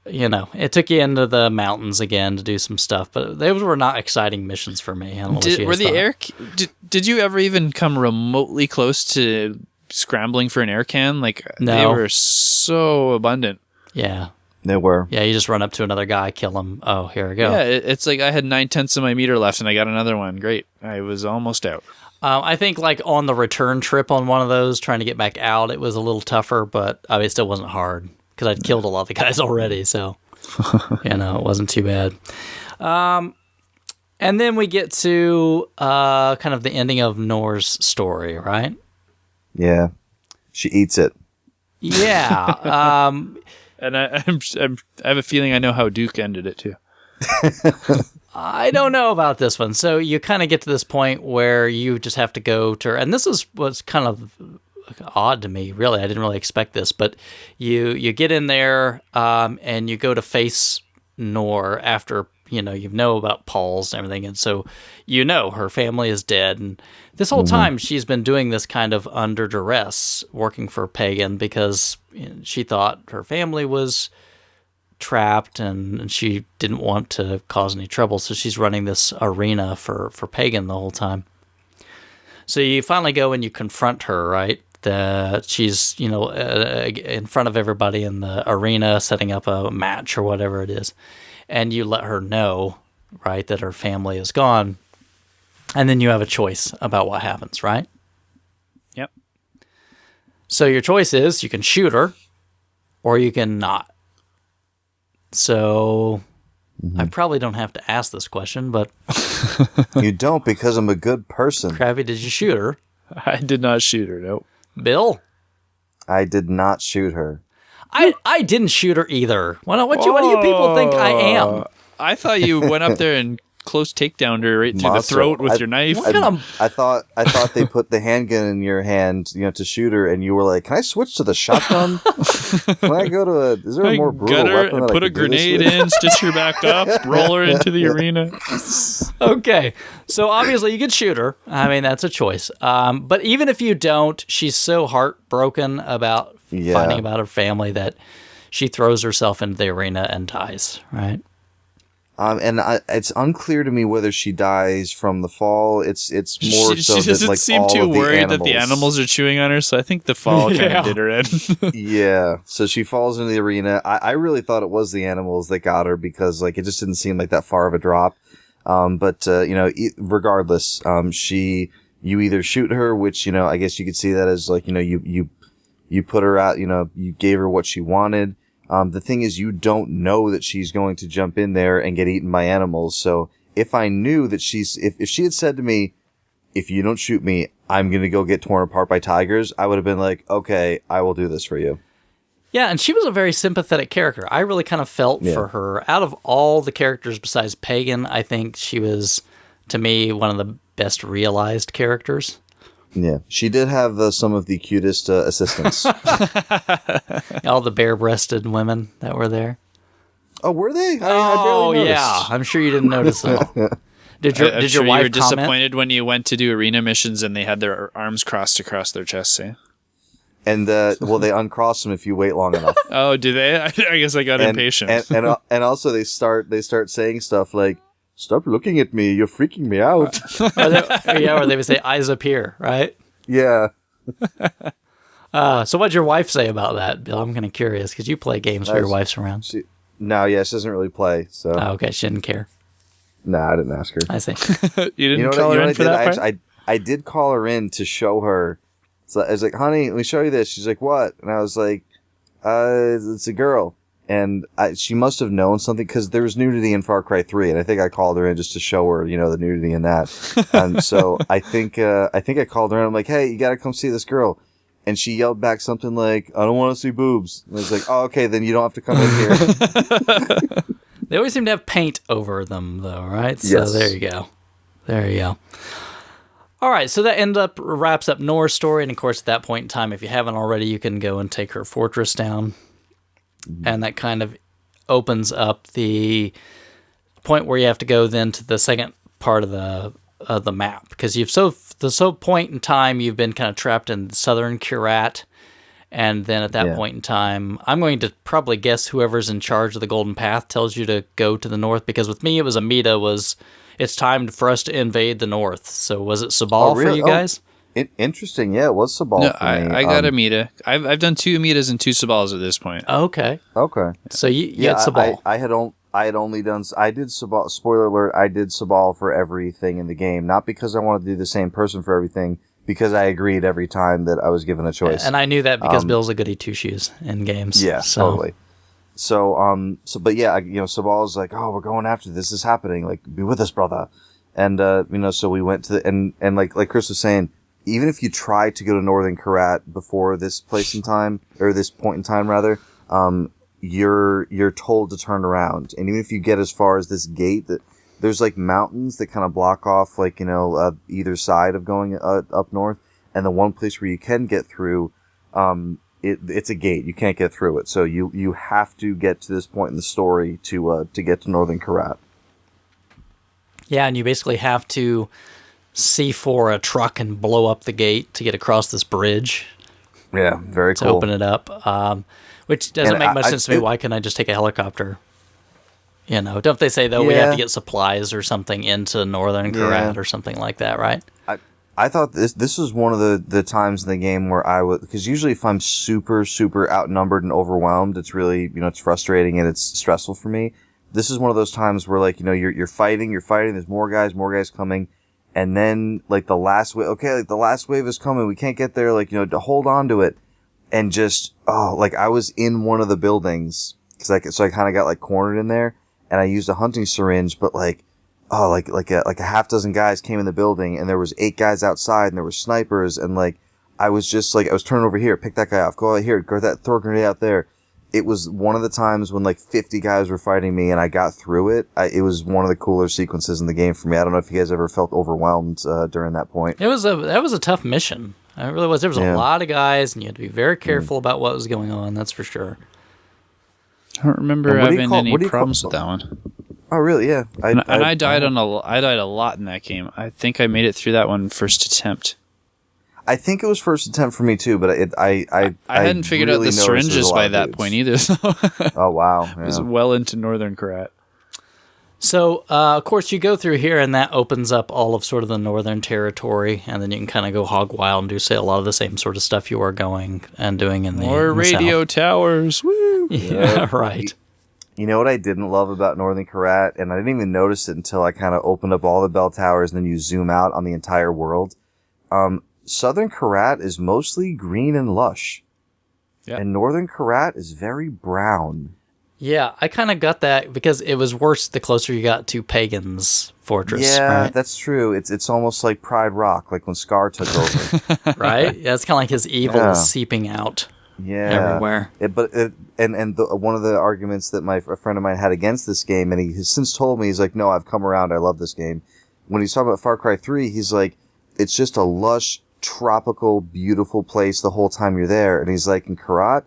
it took you into the mountains again to do some stuff, but those were not exciting missions for me. Did you ever even come remotely close to scrambling for an air can? No. They were so abundant. Yeah. They were. Yeah, you just run up to another guy, kill him. Oh, here we go. Yeah, it's like I had 9/10 of my meter left and I got another one. Great. I was almost out. I think on the return trip on one of those, trying to get back out, it was a little tougher, but I mean, it still wasn't hard because I'd killed a lot of the guys already, so it wasn't too bad. And then we get to kind of the ending of Nor's story, right? Yeah. She eats it. Yeah. And I have a feeling I know how Duke ended it too. I don't know about this one. So you kind of get to this point where you just have to go to her, and this was kind of odd to me, really. I didn't really expect this, but you get in there and you go to face Nor after you know about Paul's and everything, and so her family is dead, and this whole time she's been doing this kind of under duress, working for Pagan because she thought her family was trapped and she didn't want to cause any trouble, so she's running this arena for Pagan the whole time. So you finally go and you confront her, right? That she's in front of everybody in the arena setting up a match or whatever it is, and you let her know, right, that her family is gone, and then you have a choice about what happens, right? Yep. So your choice is you can shoot her or you can not. So I probably don't have to ask this question, but You don't, because I'm a good person. Crabby, did you shoot her? I did not shoot her, nope. Bill? I did not shoot her. I didn't shoot her either. What do you people think I am? I thought you went up there and close takedown to her right through Monster. the throat with your knife. I thought they put the handgun in your hand, to shoot her, and you were like, "Can I switch to the shotgun? Can I go to is there a more brutal weapon that I put a could do this grenade with?" in, stitch her back up, roll her into the arena. Okay, so obviously you could shoot her. I mean, that's a choice. But even if you don't, she's so heartbroken about finding about her family that she throws herself into the arena and dies, right? It's unclear to me whether she dies from the fall. It's more so she doesn't that, like, seem all too of the worried that the animals are chewing on her, so I think the fall kind of did her in. Yeah, so she falls into the arena. I really thought it was the animals that got her because, like, it just didn't seem like that far of a drop. Regardless, you either shoot her, which, I guess you could see that as, like, you put her out, you gave her what she wanted. The thing is, you don't know that she's going to jump in there and get eaten by animals. So if I knew that if she had said to me, "If you don't shoot me, I'm going to go get torn apart by tigers," I would have been like, "Okay, I will do this for you." Yeah, and she was a very sympathetic character. I really kind of felt for her. Out of all the characters besides Pagan, I think she was, to me, one of the best realized characters. Yeah, she did have some of the cutest assistants. All the bare-breasted women that were there. Oh, were they? I barely noticed. yeah. I'm sure you didn't notice at all. Did your wife you were comment? disappointed when you went to do arena missions and they had their arms crossed across their chests, eh? And they uncross them if you wait long enough. Oh, do they? I guess I got impatient. And also they start saying stuff like, "Stop looking at me, you're freaking me out." Or they would say, "Eyes up here," right? Yeah. So what'd your wife say about that, Bill? I'm kind of curious because you play games where your wife's around. She doesn't really play. So. Oh, okay, she didn't care. Nah, I didn't ask her. I see. You didn't call her in for that part? I did call her in to show her. So I was like, "Honey, let me show you this." She's like, "What?" And I was like, "It's a girl." And she must have known something because there was nudity in Far Cry 3, and I think I called her in just to show her, the nudity in that. And so I think I called her in. I'm like, "Hey, you gotta come see this girl." And she yelled back something like, "I don't want to see boobs." And I was like, "Oh, okay, then you don't have to come in here." They always seem to have paint over them, though, right? Yes. So there you go. All right, so that wraps up Nora's story, and of course, at that point in time, if you haven't already, you can go and take her fortress down. And that kind of opens up the point where you have to go then to the second part of the map, because the point in time you've been kind of trapped in southern Kyrat, and then at that point in time, I'm going to probably guess whoever's in charge of the Golden Path tells you to go to the north, because with me it was it's time for us to invade the north. So was it Sabal for you guys? Interesting. Yeah, it was Sabal for me. I got Amida. I've done 2 Amidas and 2 Sabals at this point. Okay. So you had Sabal. I had only done. I did Sabal. Spoiler alert! I did Sabal for everything in the game, not because I wanted to do the same person for everything, because I agreed every time that I was given a choice. And I knew that because Bill's a goody two shoes in games. Yeah, totally. So, but yeah, Sabal's like, "Oh, we're going after this. This is happening. Like, be with us, brother." And so we went to and like Chris was saying, even if you try to go to Northern Kyrat before this place in time, or this point in time rather, you're told to turn around. And even if you get as far as this gate, that there's like mountains that kind of block off, like, either side of going up north. And the one place where you can get through, it's a gate. You can't get through it. So you have to get to this point in the story to get to Northern Kyrat. Yeah, and you basically have to C4 a truck and blow up the gate to get across this bridge. Yeah, very cool. To open it up, which doesn't make much sense to me. Why can't I just take a helicopter? Don't they say, though, we have to get supplies or something into Northern Kyrat or something like that, right? I thought this was one of the times in the game where I would, because usually if I'm super, super outnumbered and overwhelmed, it's really, it's frustrating and it's stressful for me. This is one of those times where, like, you're fighting, there's more guys coming. And then, like, the last wave, the last wave is coming. We can't get there, to hold on to it. And just, I was in one of the buildings, so I kind of got, like, cornered in there. And I used a hunting syringe, but, like a half dozen guys came in the building, and there was 8 guys outside, and there were snipers, and, like, I was just, like, I was turning over here, pick that guy off, go out here, throw a grenade out there. it was one of the times when like 50 guys were fighting me and I got through it. It was one of the cooler sequences in the game for me. I don't know if you guys ever felt overwhelmed during that point. That was a tough mission. It really was. There was a lot of guys, and you had to be very careful about what was going on. That's for sure. I don't remember having any problems with that one. Oh, really? Yeah. I died I died a lot in that game. I think I made it through that one first attempt. I think it was first attempt for me too, but I hadn't figured out the syringes by that point either. So oh wow! Yeah. It was well into Northern Karat. So, of course, you go through here, and that opens up all of sort of the northern territory, and then you can kind of go hog wild and do, say, a lot of the same sort of stuff you are going and doing in the More radio south. Towers. Woo! Yeah, right. You know what I didn't love about Northern Karat, and I didn't even notice it until I kind of opened up all the bell towers, and then you zoom out on the entire world. Southern Karat is mostly green and lush, and Northern Karat is very brown. Yeah, I kind of got that because it was worse the closer you got to Pagan's fortress. Yeah, right? that's true. It's almost like Pride Rock, like when Scar took over. Right? Yeah, it's kind of like his evil is seeping out everywhere. One of the arguments that a friend of mine had against this game, and he has since told me, he's like, no, I've come around. I love this game. When he's talking about Far Cry 3, he's like, it's just a lush, tropical, beautiful place the whole time you're there. And he's like, in Karat,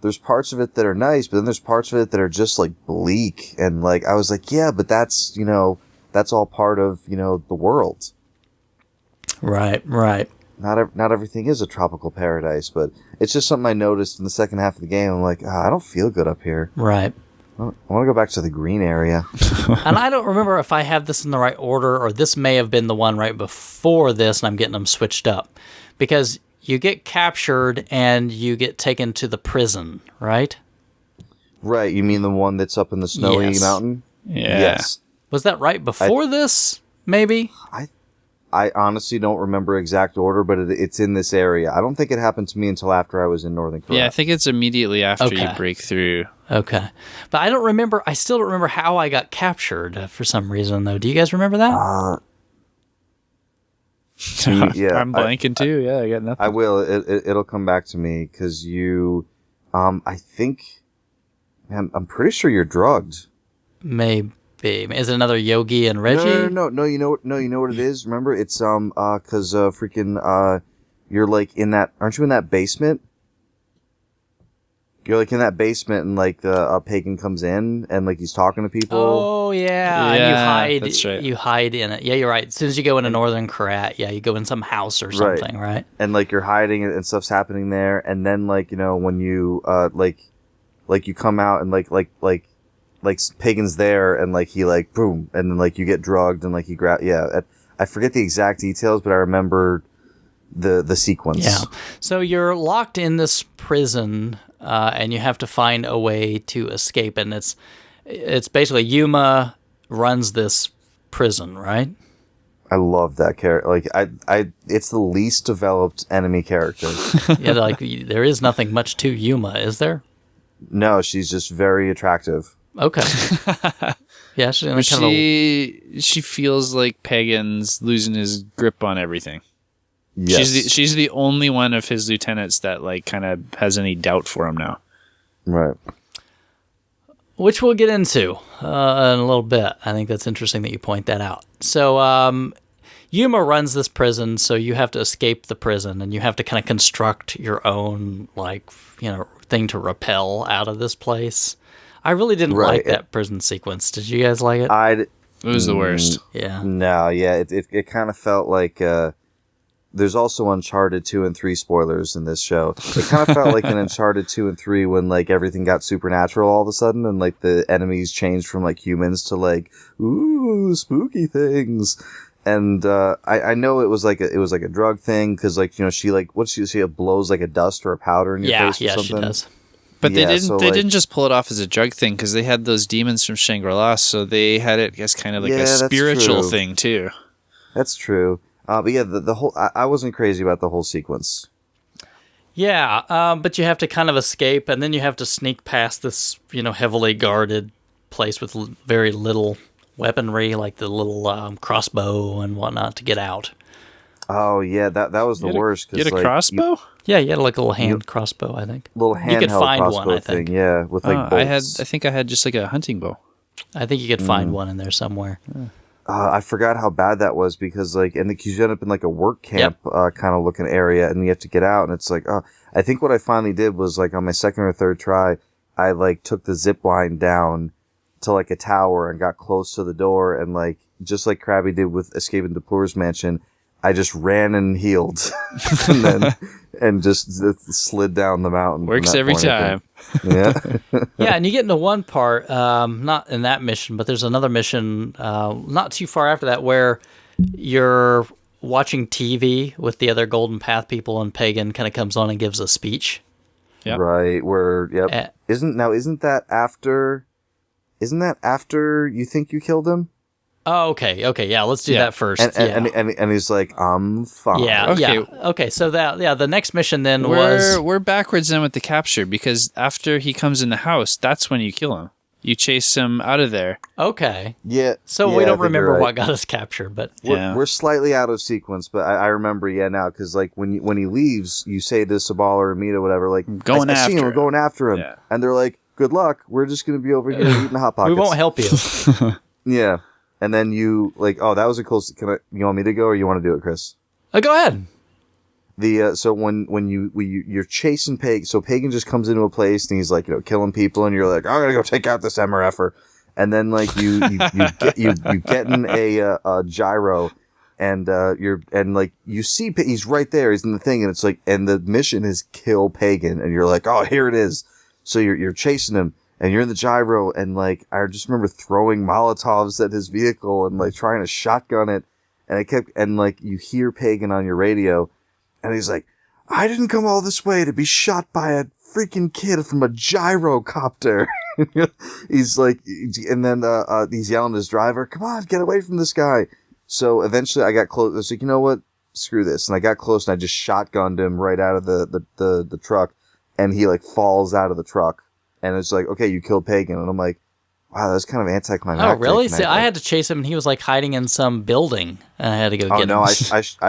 there's parts of it that are nice, but then there's parts of it that are just like bleak. And like, I was like, yeah, but that's all part of, the world. Right. Not everything is a tropical paradise, but it's just something I noticed in the second half of the game. I'm like, I don't feel good up here. Right. I want to go back to the green area. And I don't remember if I have this in the right order, or this may have been the one right before this, and I'm getting them switched up. Because you get captured and you get taken to the prison, right? Right. You mean the one that's up in the snowy mountain? Yeah. Yes. Was that right before this, maybe? I honestly don't remember exact order, but it's in this area. I don't think it happened to me until after I was in Northern Korea. Yeah, I think it's immediately after you break through. Okay. But I still don't remember how I got captured for some reason, though. Do you guys remember that? Yeah. I'm blanking too. Yeah, I got nothing. I will. It'll come back to me because you, I think, I'm pretty sure you're drugged. Maybe. Is it another Yogi and Reggie? No. You know what it is? Remember, it's because you're like in that. Aren't you in that basement? You're like in that basement, and like the pagan comes in, and like he's talking to people. Oh yeah, and you hide. That's right. You hide in it. Yeah, you're right. As soon as you go into Northern Karat, you go in some house or something, right? And like you're hiding, and stuff's happening there, and then like when you like you come out, and like pagan's there, and like he like boom, and then like you get drugged, and like he grab. Yeah, I forget the exact details, but I remember the sequence. Yeah. So you're locked in this prison. And you have to find a way to escape, and it's basically Yuma runs this prison, right? I love that character. Like it's the least developed enemy character. Yeah, like there is nothing much to Yuma, is there? No, she's just very attractive. Okay. Yeah, she feels like Pagan's losing his grip on everything. Yes. She's the only one of his lieutenants that like kind of has any doubt for him now. Right. Which we'll get into in a little bit. I think that's interesting that you point that out. So Yuma runs this prison, so you have to escape the prison, and you have to kind of construct your own thing to repel out of this place. I really didn't like that prison sequence. Did you guys like it? It was the worst. Yeah. No, yeah, it kind of felt like. There's also Uncharted 2 and 3 spoilers in this show. It kind of felt like an Uncharted 2 and 3 when like everything got supernatural all of a sudden, and like the enemies changed from like humans to like ooh spooky things. And I know it was like a drug thing because like she like she blows like a dust or a powder in your face or something. Yeah, she does. But they didn't just pull it off as a drug thing because they had those demons from Shangri-La, so they had it as kind of like a spiritual thing too. That's true. But yeah, the whole I wasn't crazy about the whole sequence. Yeah, but you have to kind of escape, and then you have to sneak past this, heavily guarded place with very little weaponry, like the little crossbow and whatnot, to get out. Oh yeah, that was the worst. You had a crossbow? Yeah, you had like a little hand crossbow, I think. Little You could handheld find crossbow one, I thing, think. yeah, with like bolts. I think I had just like a hunting bow. I think you could find one in there somewhere. I forgot how bad that was because like, and because you end up in like a work camp kind of looking area, and you have to get out, and it's like, I think what I finally did was like on my second or third try, I like took the zip line down to like a tower and got close to the door, and like just like Crabby did with escaping the Plur's mansion, I just ran and healed, and then and just slid down the mountain. Works every time. Yeah. Yeah, and you get into one part, not in that mission, but there's another mission not too far after that where you're watching TV with the other Golden Path people, and Pagan kind of comes on and gives a speech. Yep. Right. Isn't that after you think you killed him? Oh, okay, yeah, let's do that first. And he's like, I'm fine. Yeah, Okay. Okay, so the next mission then was... We're backwards then with the capture, because after he comes in the house, that's when you kill him. You chase him out of there. Okay. Yeah. So we don't remember what got us captured, but... We're slightly out of sequence, but I remember, now, because like when he leaves, you say to Sabala or Mita, whatever, like, going I see him, we're going after him. Yeah. And they're like, good luck, we're just going to be over here eating Hot Pockets. We won't help you. Yeah. And then you, like, that was a close, you want me to go, or you want to do it, Chris? Go ahead. So when you're chasing Pagan, so Pagan just comes into a place and he's like, killing people, and you're like, I'm gonna go take out this MRFer, and then like you get in a gyro, and you see he's right there, he's in the thing, and it's like, and the mission is kill Pagan, and you're like, oh, here it is. So you're chasing him, and you're in the gyro, and like I just remember throwing Molotovs at his vehicle and like trying to shotgun it, and like you hear Pagan on your radio. And he's like, I didn't come all this way to be shot by a freaking kid from a gyrocopter. He's like, and then he's yelling at his driver, come on, get away from this guy. So eventually I got close. I was like, you know what? Screw this. And I got close and I just shotgunned him right out of the truck. And he like falls out of the truck. And it's like, okay, you killed Pagan. And I'm like, wow, that's kind of anticlimactic. Oh, really? See, I had to chase him, and he was like hiding in some building, and I had to go get him. Oh, no, I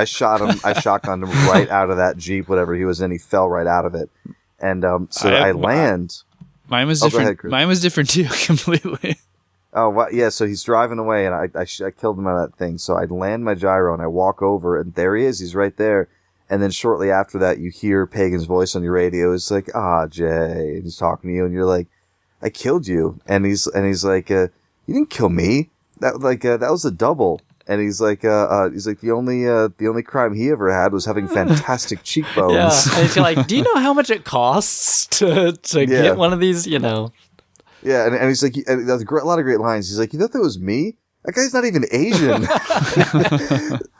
shot him. I shotgunned him right out of that Jeep, whatever he was in. He fell right out of it. And I land. Mine was different. Go ahead, mine was different too, completely. Oh, well, yeah, so he's driving away, and I killed him out of that thing. So I land my gyro, and I walk over, and there he is. He's right there. And then shortly after that, you hear Pagan's voice on your radio. It's like, Jay. And he's talking to you, and you're like, I killed you. And he's like, you didn't kill me. That was a double. And he's like, the only crime he ever had was having fantastic cheekbones. Yeah. And he's like, do you know how much it costs to get one of these, Yeah. And he's like, and a lot of great lines. He's like, you thought that was me? That guy's not even Asian.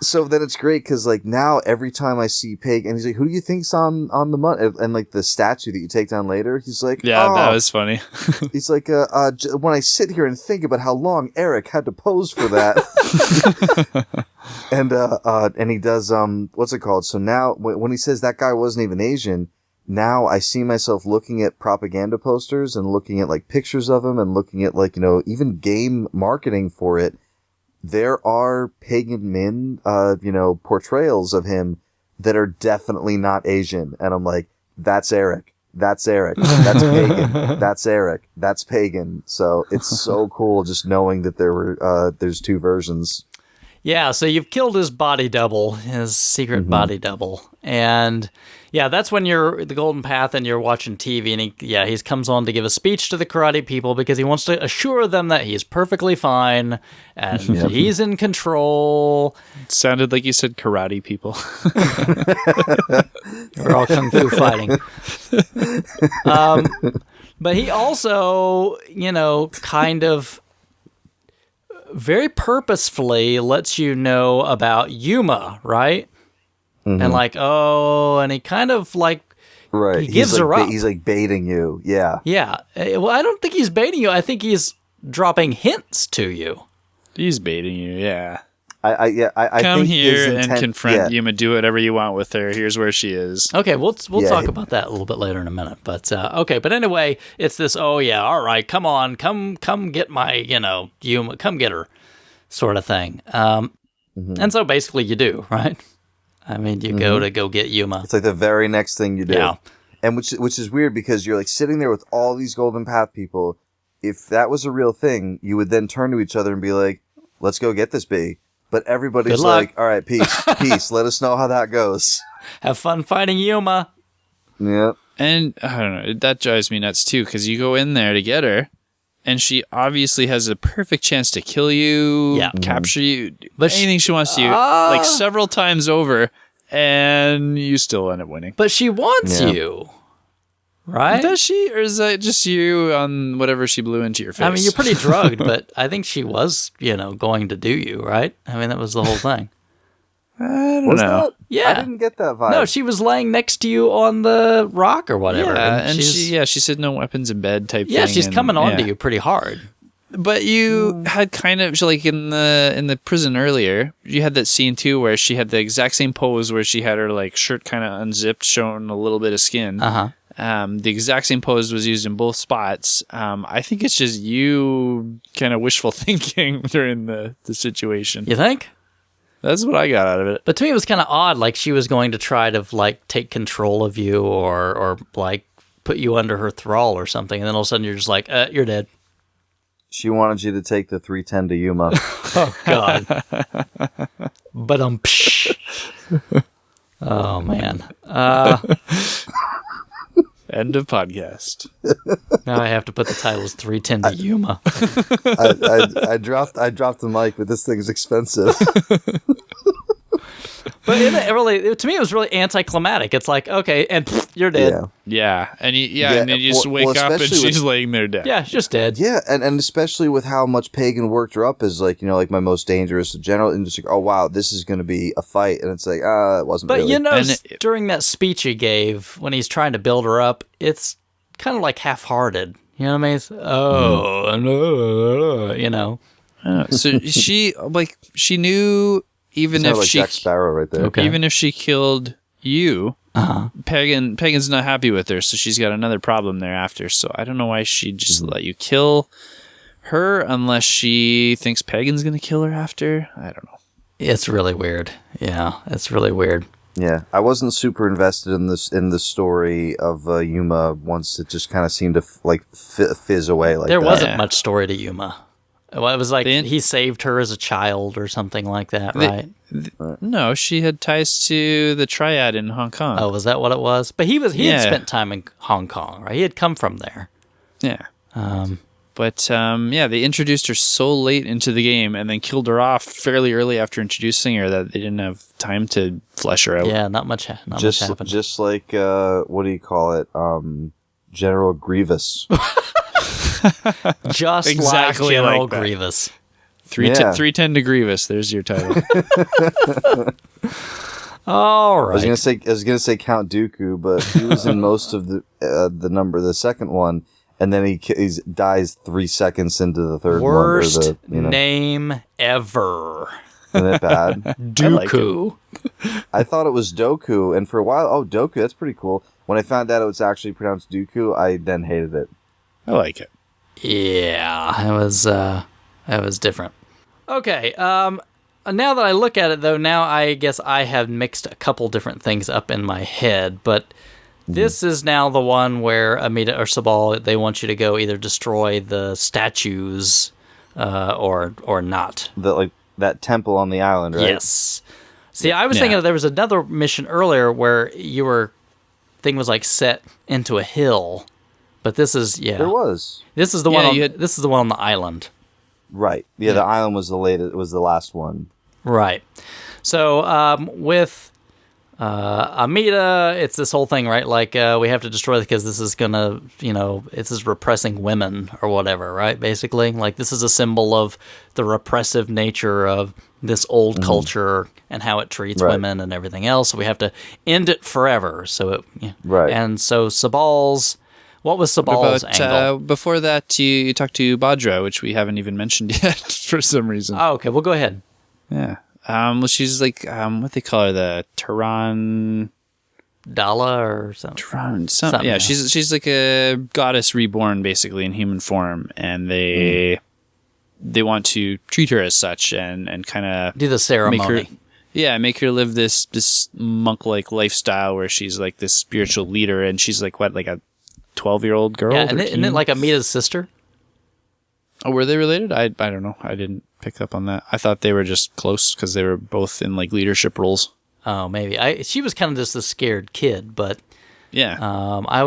So then it's great because like now every time I see Pagan, and he's like, who do you think's on the and like the statue that you take down later, he's like, that was funny. He's like, when I sit here and think about how long Eric had to pose for that. And he does what's it called? So now when he says that guy wasn't even Asian, now I see myself looking at propaganda posters and looking at like pictures of him and looking at like, even game marketing for it. There are Pagan Min, portrayals of him that are definitely not Asian. And I'm like, that's Eric. That's Eric. That's Pagan. That's Eric. That's Pagan. So it's so cool just knowing that there's two versions. Yeah, so you've killed his body double, his secret body double. And yeah, that's when you're the Golden Path and you're watching TV, and he comes on to give a speech to the karate people because he wants to assure them that he's perfectly fine and he's in control. It sounded like you said karate people. We're all kung fu fighting. But he also, kind of very purposefully lets you know about Yuma, right? Mm-hmm. And like, and he kind of like, right. He gives her up. He's like baiting you. Yeah. Yeah. Well, I don't think he's baiting you. I think he's dropping hints to you. He's baiting you. Yeah. I come think here and confront Yuma. Do whatever you want with her. Here's where she is. Okay, we'll talk about that a little bit later in a minute. But but anyway, it's this. Oh yeah, all right, come on, come get my Yuma, come get her, sort of thing. And so basically you do, right? I mean, you go get Yuma. It's like the very next thing you do. Yeah. And which is weird because you're like sitting there with all these Golden Path people. If that was a real thing, you would then turn to each other and be like, let's go get this bee. But everybody's like, all right, peace. Let us know how that goes. Have fun fighting Yuma. Yeah. And I don't know, that drives me nuts too, because you go in there to get her, and she obviously has a perfect chance to kill you, capture you, but anything she wants to, like several times over, and you still end up winning. But she wants you, right? Does she? Or is that just you on whatever she blew into your face? I mean, you're pretty drugged, but I think she was, going to do you, right? I mean, that was the whole thing. I don't know. That? Yeah. I didn't get that vibe. No, she was laying next to you on the rock or whatever. Yeah, and she said no weapons in bed type thing. Yeah, she's coming on to you pretty hard. But you had kind of like in the prison earlier, you had that scene too where she had the exact same pose where she had her like shirt kind of unzipped, showing a little bit of skin. The exact same pose was used in both spots. I think it's just you kind of wishful thinking during the situation. You think? That's what I got out of it. But to me, it was kind of odd. Like she was going to try to like take control of you or like put you under her thrall or something, and then all of a sudden you're just like, you're dead. She wanted you to take the 310 to Yuma. Oh God. But oh man. End of podcast. Now I have to put the title as 310 to Yuma. I dropped the mic, but this thing's expensive. But to me, it was really anticlimactic. It's like, okay, and you're dead. Yeah. And and then you just wake up and she's laying there dead. Yeah, she's just dead. Yeah, and especially with how much Pagan worked her up as like, like my most dangerous general, and just like, oh wow, this is going to be a fight, and it's like, it wasn't. But really. During that speech he gave when he's trying to build her up, it's kind of like half-hearted. You know what I mean? It's, So she knew. Even if like she, Jack Sparrow right there. Okay. Even if she killed you, Pagan's not happy with her, so she's got another problem thereafter. So I don't know why she'd just let you kill her unless she thinks Pagan's going to kill her after. I don't know. It's really weird. Yeah, it's really weird. Yeah, I wasn't super invested in the story of Yuma once it just kind of seemed to fizz away like there that. wasn't much story to Yuma. Well, it was like he saved her as a child or something like that, right? No, she had ties to the Triad in Hong Kong. Oh, was that what it was? But he had spent time in Hong Kong, right? He had come from there. Yeah. They introduced her so late into the game and then killed her off fairly early after introducing her that they didn't have time to flesh her out. Yeah, not much happened. Just like, what do you call it? General Grievous. Just exactly like General like that. Grievous. 310 to Grievous. There's your title. All right. I was gonna say Count Dooku, but he was in most of the second one, and then he dies 3 seconds into the third Worst one. name ever. Isn't it bad? Dooku. I thought it was Doku, and for a while, Doku, that's pretty cool. When I found out it was actually pronounced Dooku, I then hated it. I like it. Yeah, it was different. Okay, now that I look at it, though, now I guess I have mixed a couple different things up in my head, but this is now the one where Amita or Sabal, they want you to go either destroy the statues or not. That temple on the island, right? Yes. See, I was thinking there was another mission earlier where thing was like set into a hill. But this is There was. This is the one. This is the one on the island. Right. Yeah, the island was the last one. Right. So with Amita, it's this whole thing, right? Like we have to destroy it because this is gonna, this is repressing women or whatever, right? Basically, like this is a symbol of the repressive nature of this old culture and how it treats women and everything else. So we have to end it forever. So right. And so Sabal's. What was Sabal's angle? Before that, you talked to Badra, which we haven't even mentioned yet for some reason. Oh, okay. Well, go ahead. Yeah. Well, she's like, what they call her, the Tehran... Dala or something. Tehran, something. Yeah, she's like a goddess reborn, basically, in human form, and they want to treat her as such and kind of... Do the ceremony. Yeah, make her live this monk-like lifestyle where she's like this spiritual leader, and she's like what, like a 12-year-old girl? Yeah, isn't it like Amita's sister? Oh, were they related? I don't know. I didn't pick up on that. I thought they were just close because they were both in like leadership roles. Oh, maybe. She was kind of just a scared kid, but Yeah. I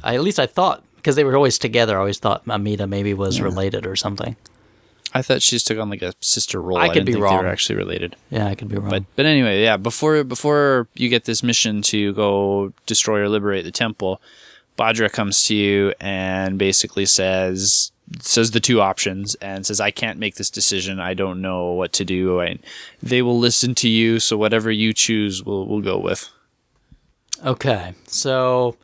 at least I thought, because they were always together, I always thought Amita maybe was related or something. I thought she just took on like a sister role. I could didn't be think wrong. They were actually related. Yeah, I could be wrong. But anyway, yeah. Before you get this mission to go destroy or liberate the temple, Badra comes to you and basically says the two options and says, "I can't make this decision. I don't know what to do. They will listen to you. So whatever you choose, we'll go with." Okay, so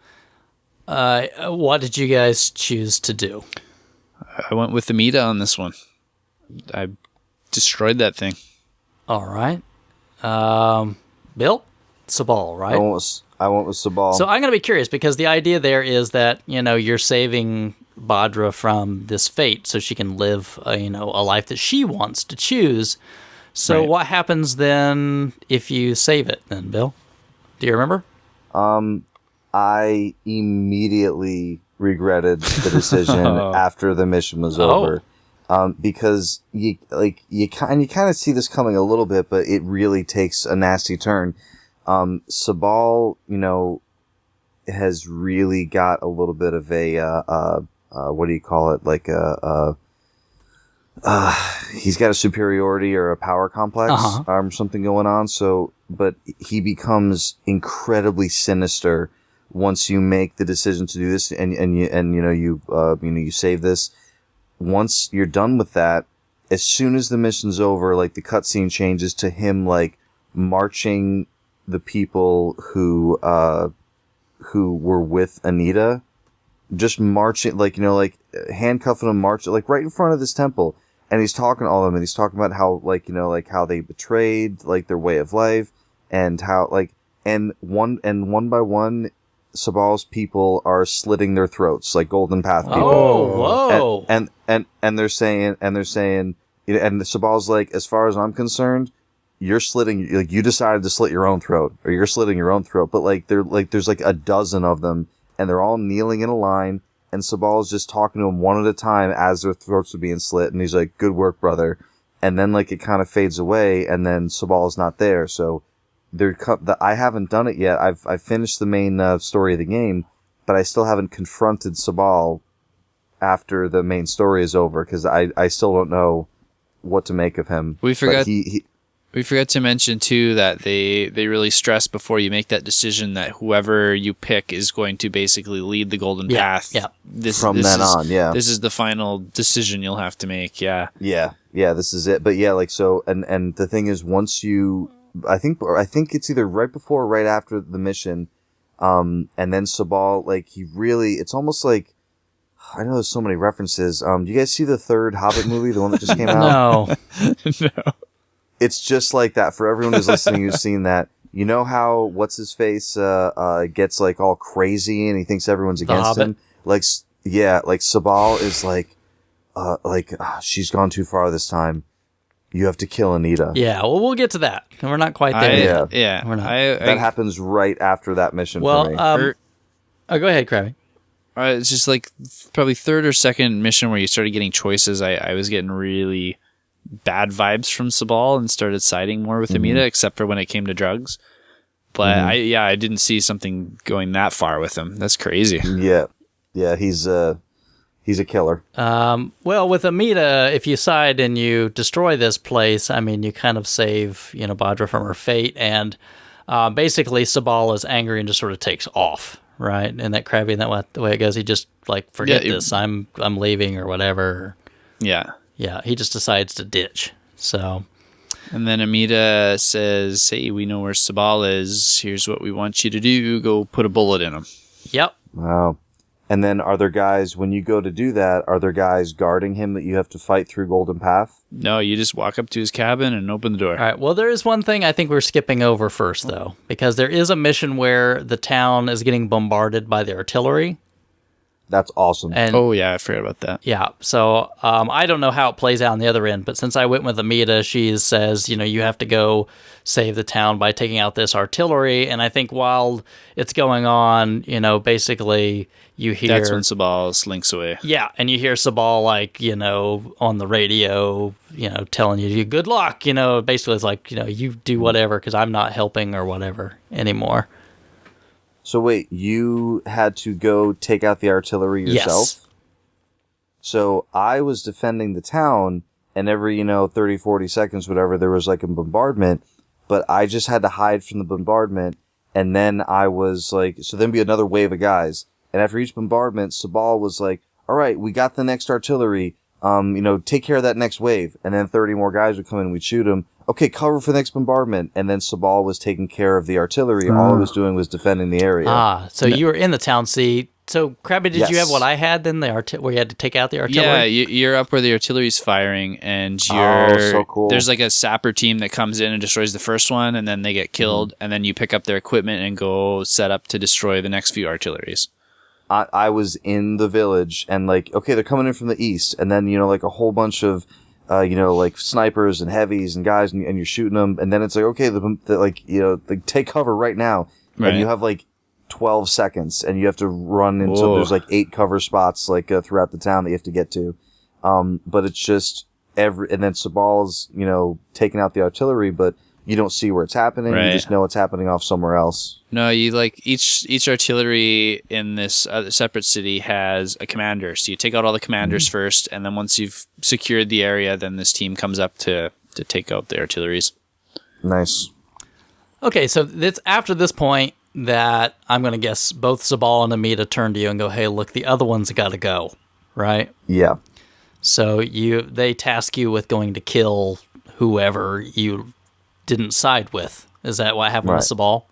what did you guys choose to do? I went with Amita on this one. I destroyed that thing. All right. Bill? Sabal, right? I went with Sabal. So I'm going to be curious, because the idea there is that, you're saving Badra from this fate so she can live, a life that she wants to choose. So Right. what happens then if you save it then, Bill? Do you remember? I immediately regretted the decision after the mission was over. Because you kind of see this coming a little bit, but it really takes a nasty turn. Sabal, has really got a little bit of a, what do you call it? Like he's got a superiority or a power complex, something going on. So, but he becomes incredibly sinister once you make the decision to do this, and you save this. Once you're done with that, as soon as the mission's over, like the cutscene changes to him like marching the people who were with Anita, just marching, like handcuffing them, marching like right in front of this temple, and he's talking to all of them, and he's talking about how how they betrayed like their way of life, and how and one by one, Sabal's people are slitting their throats, like Golden Path people. Oh, whoa! And they're saying, and Sabal's like, as far as I'm concerned, you're slitting, like you decided to slit your own throat, or you're slitting your own throat. But there's like a dozen of them, and they're all kneeling in a line, and Sabal's just talking to them one at a time as their throats are being slit, and he's like, "Good work, brother." And then it kind of fades away, and then Sabal's not there, so. I haven't done it yet. I've finished the main story of the game, but I still haven't confronted Sabal after the main story is over, because I still don't know what to make of him. We forgot to mention too that they really stress before you make that decision that whoever you pick is going to basically lead the golden path. Yeah. This is the final decision you'll have to make. Yeah. Yeah. This is it. But yeah, so and the thing is, once you. I think it's either right before or right after the mission, and then Sabal, it's almost like, I know there's so many references. Do you guys see the third Hobbit movie, the one that just came out? No. It's just like that. For everyone who's listening who's seen that, you know how what's his face gets all crazy and he thinks everyone's against him. Sabal is she's gone too far this time. You have to kill Anita. Yeah, well, we'll get to that. We're not quite there yet. Yeah. We're not. That happens right after that mission for me. Go ahead, Crabby. It's just probably third or second mission where you started getting choices. I was getting really bad vibes from Sabal and started siding more with Amita, except for when it came to drugs. But I didn't see something going that far with him. That's crazy. Yeah, he's a killer. Well, with Amita, if you side and you destroy this place, you kind of save, Badra from her fate, and basically Sabal is angry and just sort of takes off, right? And that Crabby, and the way it goes, he just forget this, I'm leaving or whatever. Yeah. Yeah, he just decides to ditch. So. And then Amita says, "Hey, we know where Sabal is. Here's what we want you to do. Go put a bullet in him." Yep. Wow. And then are there guys, when you go to do that, are there guys guarding him that you have to fight through Golden Path? No, you just walk up to his cabin and open the door. All right. Well, there is one thing I think we're skipping over first, though, because there is a mission where the town is getting bombarded by the artillery. That's awesome. And Oh yeah, I forgot about that. yeah, so I don't know how it plays out on the other end, but since I went with Amita, she says, you have to go save the town by taking out this artillery. And I think while it's going on, basically you hear... That's when Sabal slinks away. Yeah, and you hear Sabal, on the radio, telling you, good luck, basically it's like, you do whatever because I'm not helping or whatever anymore. So wait, you had to go take out the artillery yourself? Yes. So I was defending the town, and every, 30, 40 seconds, whatever, there was like a bombardment, but I just had to hide from the bombardment, and then I was like, so then be another wave of guys. And after each bombardment, Sabal was like, all right, we got the next artillery, take care of that next wave. And then 30 more guys would come in and we'd shoot them. Okay, cover for the next bombardment. And then Sabal was taking care of the artillery. All I was doing was defending the area. So you were in the town. See, so Crabby, did you have what I had then, where you had to take out the artillery? Yeah, you're up where the artillery's firing, and so cool. There's like a sapper team that comes in and destroys the first one, and then they get killed, and then you pick up their equipment and go set up to destroy the next few artilleries. I was in the village, and okay, they're coming in from the east, and then, a whole bunch of, snipers and heavies and guys, and you're shooting them, and then it's like, okay, take cover right now. Right. And you have 12 seconds, and you have to run into, there's 8 cover spots, throughout the town that you have to get to. But it's just and then Sabal's, taking out the artillery, but you don't see where it's happening. Right. You just know it's happening off somewhere else. No, you each artillery in this separate city has a commander. So you take out all the commanders first, and then once you've secured the area, then this team comes up to take out the artilleries. Nice. Okay, so it's after this point that I'm going to guess both Sabal and Amita turn to you and go, hey, look, the other one's got to go, right? Yeah. So they task you with going to kill whoever you didn't side with. Is that what happened with Sabal?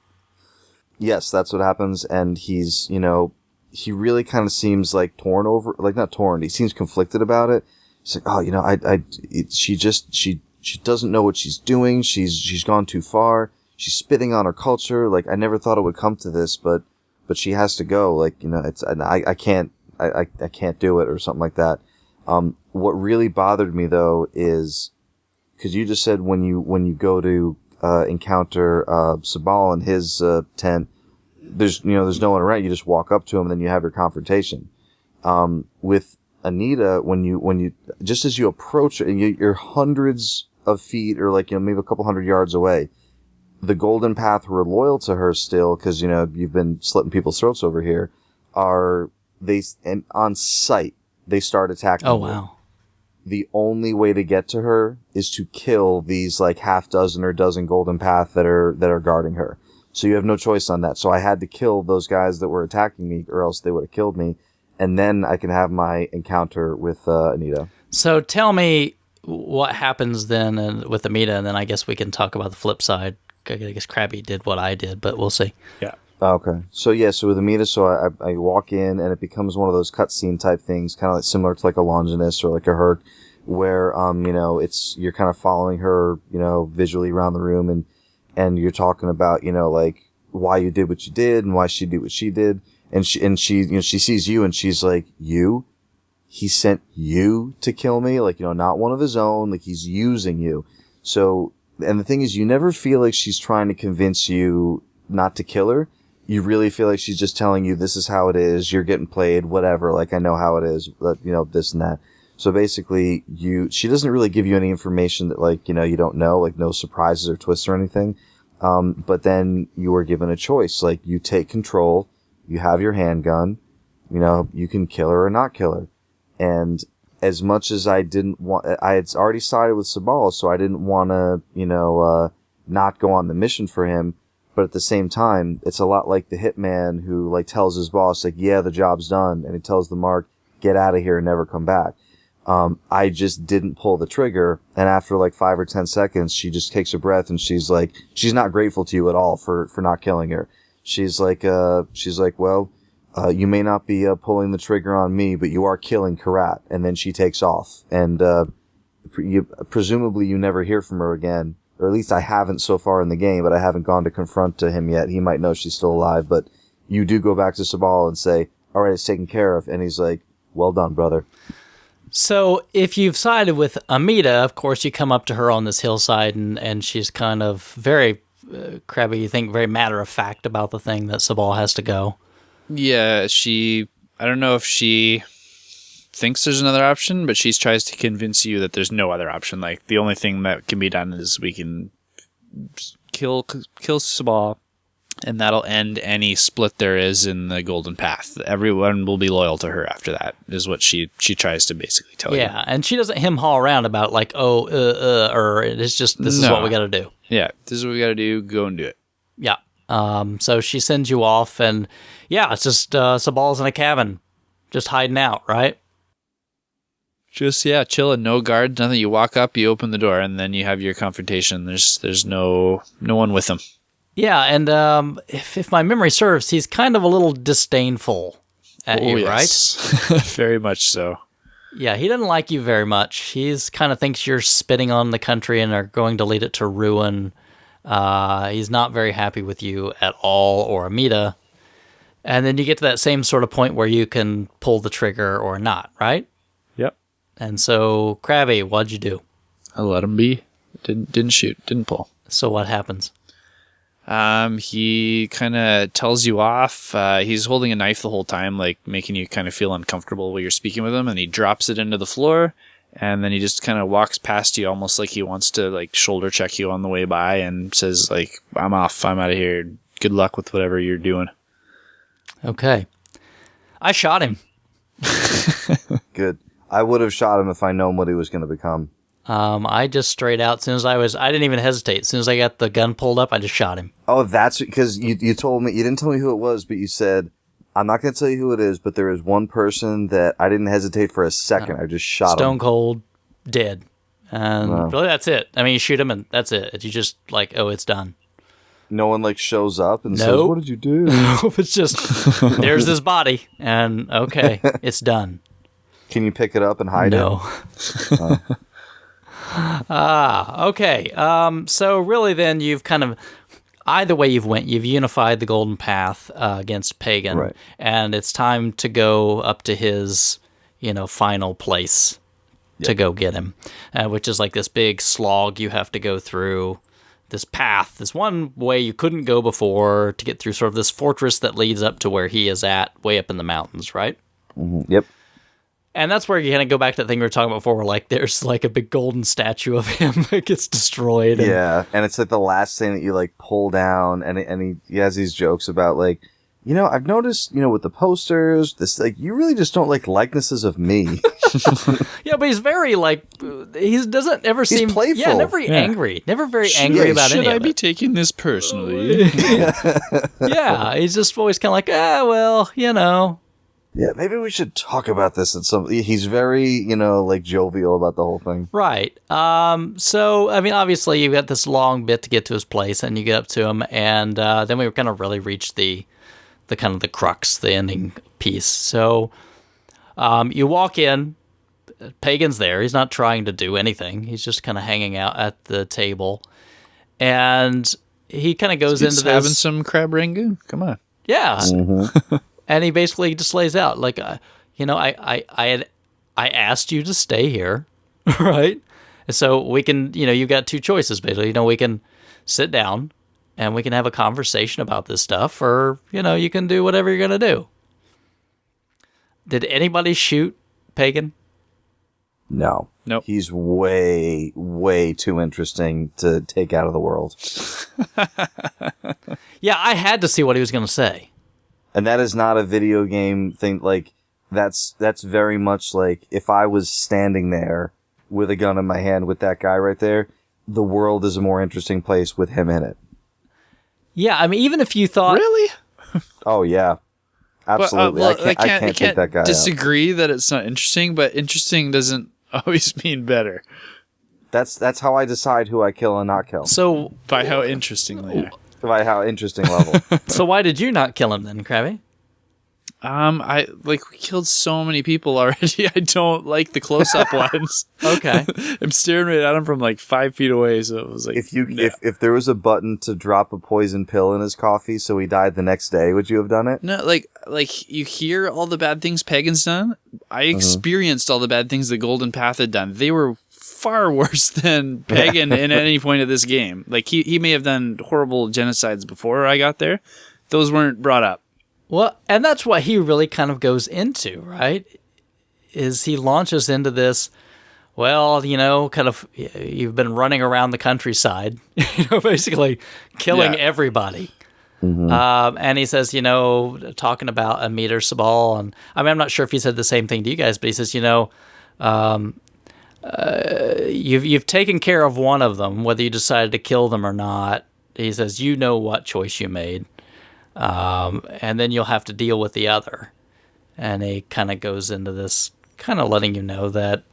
Yes, that's what happens, and he's, he really kind of seems torn over, not torn, he seems conflicted about it. He's like, oh, she doesn't know what she's doing, she's gone too far, she's spitting on her culture, I never thought it would come to this, but she has to go, I can't do it, or something like that. What really bothered me, though, is, because you just said when you go to encounter Sabal in his tent, there's no one around. You just walk up to him, and then you have your confrontation. With Anita, when you just as you approach it, you're hundreds of feet, or maybe a couple hundred yards away. The Golden Path, who are loyal to her still, because you've been slitting people's throats over here, and on sight they start attacking. Oh, you. wow. The only way to get to her is to kill these half dozen or dozen Golden Path that are guarding her. So you have no choice on that. So I had to kill those guys that were attacking me, or else they would have killed me. And then I can have my encounter with Anita. So tell me what happens then with Anita, and then I guess we can talk about the flip side. I guess Crabby did what I did, but we'll see. Yeah. Okay. So with Amita, I walk in, and it becomes one of those cutscene type things, kind of similar to a Longinus or a Herc, where you're kind of following her, visually around the room, and you're talking about, why you did what you did and why she did what she did, and she she sees you, and she's like, you? He sent you to kill me? Not one of his own, he's using you. So, and the thing is, you never feel like she's trying to convince you not to kill her. You really feel like she's just telling you, this is how it is, you're getting played, whatever, I know how it is, this and that. So basically, she doesn't really give you any information that, you don't know, no surprises or twists or anything. But then you are given a choice. You take control, you have your handgun, you can kill her or not kill her. And as much as I didn't want, I had already sided with Sabal, so I didn't want to, not go on the mission for him. But at the same time, it's a lot like the hitman who, tells his boss, yeah, the job's done. And he tells the mark, get out of here and never come back. I just didn't pull the trigger. And after 5 or 10 seconds, she just takes a breath, and she's not grateful to you at all for not killing her. She's like, well, you may not be pulling the trigger on me, but you are killing Karat. And then she takes off. And presumably you never hear from her again. Or at least I haven't so far in the game, but I haven't gone to confront him yet. He might know she's still alive, but you do go back to Sabal and say, all right, it's taken care of. And he's like, well done, brother. So if you've sided with Amita, of course, you come up to her on this hillside, and she's kind of very Crabby, you think, very matter-of-fact about the thing that Sabal has to go. Yeah, I don't know if she thinks there's another option, but she tries to convince you that there's no other option. Like, the only thing that can be done is we can kill Sabal, and that'll end any split there is in the Golden Path. Everyone will be loyal to her after that, is what she tries to basically tell you. Yeah, and she doesn't hem-haw around about, like, or it's just, this is what we got to do. Yeah, this is what we got to do. Go and do it. Yeah. So she sends you off, and yeah, it's just Sabal's in a cabin, just hiding out, right? Just, yeah, chilling, no guard, nothing. You walk up, you open the door, and then you have your confrontation. There's no one with him. Yeah, and if my memory serves, he's kind of a little disdainful at you, yes. Right? Very much so. Yeah, he doesn't like you very much. He's kind of thinks you're spitting on the country and are going to lead it to ruin. He's not very happy with you at all, or Amita. And then you get to that same sort of point where you can pull the trigger or not, right? Yep. And so, Crabby, what'd you do? I let him be. Didn't shoot. Didn't pull. So what happens? He kind of tells you off. He's holding a knife the whole time, like making you kind of feel uncomfortable while you're speaking with him, and he drops it into the floor, and then he just kind of walks past you almost like he wants to like shoulder check you on the way by and says like, I'm off. I'm out of here. Good luck with whatever you're doing. Okay. I shot him. Good. I would have shot him if I known what he was going to become. I just straight out, as soon as I didn't even hesitate. As soon as I got the gun pulled up, I just shot him. Oh, that's because you told me, you didn't tell me who it was, but you said, I'm not going to tell you who it is, but there is one person that I didn't hesitate for a second. I just shot him. Stone cold, dead. And really, that's it. I mean, you shoot him and that's it. You just like, oh, it's done. No one like shows up and says, what did you do? It's just, there's this body and okay, it's done. Can you pick it up and hide it? No. Okay. So really then you've kind of, either way you've unified the Golden Path against Pagan, right. And it's time to go up to his, final place to go get him, which is like this big slog you have to go through, this path, this one way you couldn't go before to get through sort of this fortress that leads up to where he is at, way up in the mountains, right? Mm-hmm. Yep. And that's where you kind of go back to that thing we were talking about before, where like there's like a big golden statue of him that gets destroyed. Yeah, and it's like the last thing that you like pull down, and he has these jokes about like, I've noticed, with the posters, this like you really just don't like likenesses of me. Yeah, but he's very like he doesn't ever seem playful. Yeah, never angry, never very angry about any of it. Should I be taking this personally? Yeah, he's just always kind of like, well, Yeah, maybe we should talk about this at some. He's very, like jovial about the whole thing. Right. So, I mean, obviously, you've got this long bit to get to his place, and you get up to him, and then we kind of really reach the kind of the crux, the ending piece. So, you walk in. Pagan's there. He's not trying to do anything. He's just kind of hanging out at the table, and he kind of goes into this, having some crab rangoon. Come on. Yeah. Mm-hmm. And he basically just lays out like, I asked you to stay here, right? So we can, you've got two choices basically. We can sit down and we can have a conversation about this stuff, or you can do whatever you're gonna do. Did anybody shoot Pagan? No. Nope. He's way, way too interesting to take out of the world. Yeah, I had to see what he was gonna say. And that is not a video game thing. Like, that's very much like if I was standing there with a gun in my hand with that guy right there, the world is a more interesting place with him in it. Yeah, I mean, even if you thought... Really? Oh, yeah. Absolutely. But, I can't take that guy disagree that it's not interesting, but interesting doesn't always mean better. That's how I decide who I kill and not kill. So... By how interesting they are. By how interesting level. So why did you not kill him then, Crabby? We killed so many people already. I don't like the close-up ones. Okay. I'm staring right at him from like 5 feet away, so it was like, if there was a button to drop a poison pill in his coffee so he died the next day, would you have done it? no, like you hear all the bad things Pagan's done. I experienced all the bad things the Golden Path had done. They were far worse than Pagan in any point of this game. Like he may have done horrible genocides before I got there. Those weren't brought up. Well, and that's what he really kind of goes into, right? Is he launches into this, well, kind of, you've been running around the countryside, basically killing everybody. And he says, talking about Amir Sabal, and I mean, I'm not sure if he said the same thing to you guys, but he says, you've taken care of one of them, whether you decided to kill them or not. He says, you know what choice you made. And then you'll have to deal with the other. And he kind of goes into this, kind of letting you know that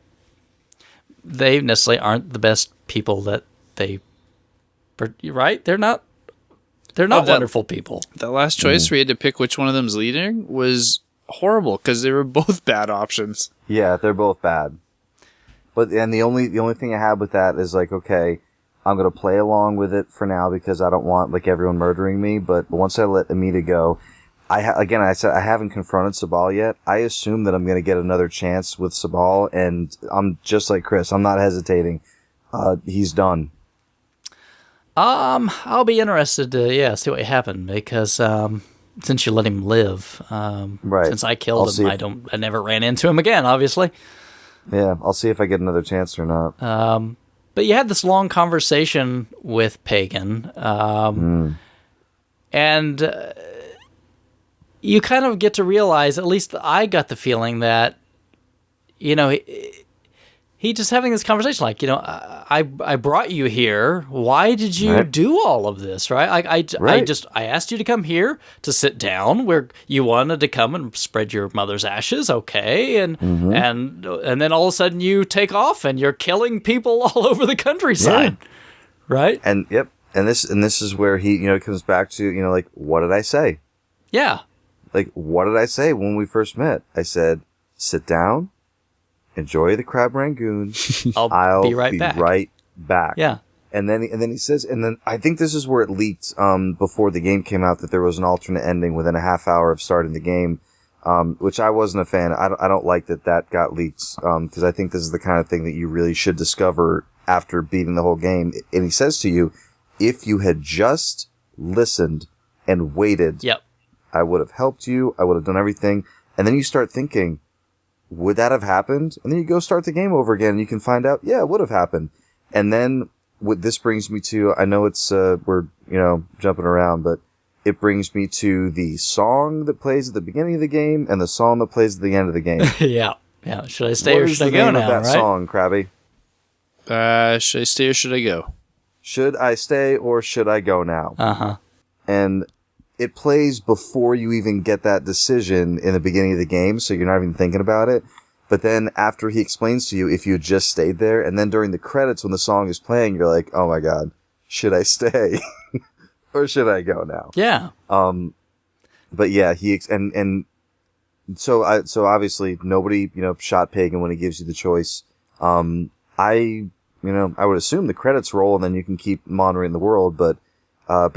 they necessarily aren't the best people that right? They're not wonderful people. That last choice where you had to pick which one of them's leading was horrible because they were both bad options. Yeah, they're both bad. And the only thing I have with that is like, okay, I'm going to play along with it for now because I don't want like everyone murdering me. But once I let Amita go, I said I haven't confronted Sabal yet. I assume that I'm going to get another chance with Sabal, and I'm just like Chris. I'm not hesitating. He's done. I'll be interested to see what happened because since you let him live, right? Since I killed him, I never ran into him again. Obviously. Yeah, I'll see if I get another chance or not. But you had this long conversation with Pagan, and you kind of get to realize, at least I got the feeling that, he just having this conversation like, I brought you here. Why did you do all of this, right? I asked you to come here to sit down where you wanted to come and spread your mother's ashes, okay? And then all of a sudden you take off and you're killing people all over the countryside, right? And this is where he comes back to like, what did I say? Yeah, like what did I say when we first met? I said, sit down. Enjoy the crab rangoon. I'll be right back. Yeah. And then he says, and then I think this is where it leaked before the game came out that there was an alternate ending within a half hour of starting the game, which I wasn't a fan. I don't like that got leaked because I think this is the kind of thing that you really should discover after beating the whole game. And he says to you, if you had just listened and waited, I would have helped you. I would have done everything. And then you start thinking, would that have happened? And then you go start the game over again and you can find out, it would have happened. And then what this brings me to, I know it's, we're, jumping around, but it brings me to the song that plays at the beginning of the game and the song that plays at the end of the game. Yeah. Should I stay or should I go now, right? What is the name of that song, Crabby? Should I stay or should I go? Should I stay or should I go now? Uh-huh. And it plays before you even get that decision in the beginning of the game, so you're not even thinking about it. But then after he explains to you, if you had just stayed there, and then during the credits when the song is playing, you're like, oh my god, should I stay? Or should I go now? Yeah. But yeah, so obviously nobody, shot Pagan when he gives you the choice. I would assume the credits roll and then you can keep monitoring the world, but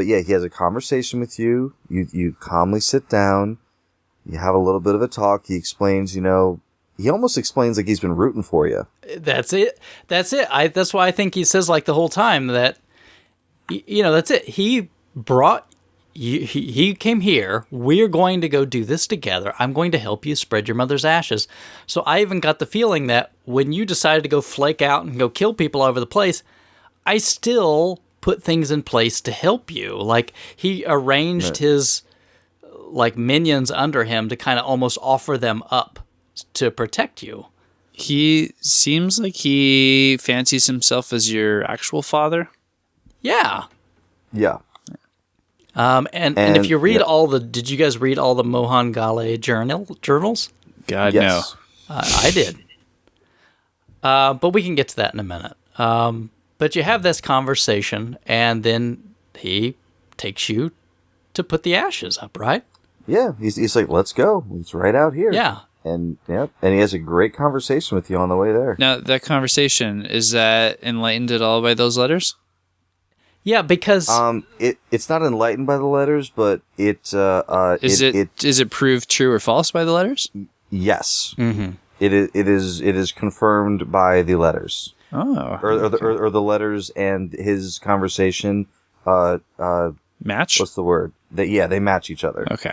yeah, he has a conversation with you. You calmly sit down. You have a little bit of a talk. He explains, he almost explains like he's been rooting for you. That's it. That's why I think he says like the whole time that, that's it. He brought you, he came here. We're going to go do this together. I'm going to help you spread your mother's ashes. So I even got the feeling that when you decided to go flake out and go kill people all over the place, I still put things in place to help you. Like he arranged his like minions under him to kind of almost offer them up to protect you. He seems like he fancies himself as your actual father. Yeah. Yeah. And if you read did you guys read all the Mohan Ghale journals? God, yes. no. I did. But we can get to that in a minute. But you have this conversation, and then he takes you to put the ashes up, right? Yeah, he's like, let's go. It's right out here. Yeah. And he has a great conversation with you on the way there. Now, that conversation, is that enlightened at all by those letters? Yeah, because it's not enlightened by the letters, but Is it proved true or false by the letters? Yes. Mm-hmm. It is confirmed by the letters. Oh. Or the letters and his conversation Match? what's the word? They match each other. Okay.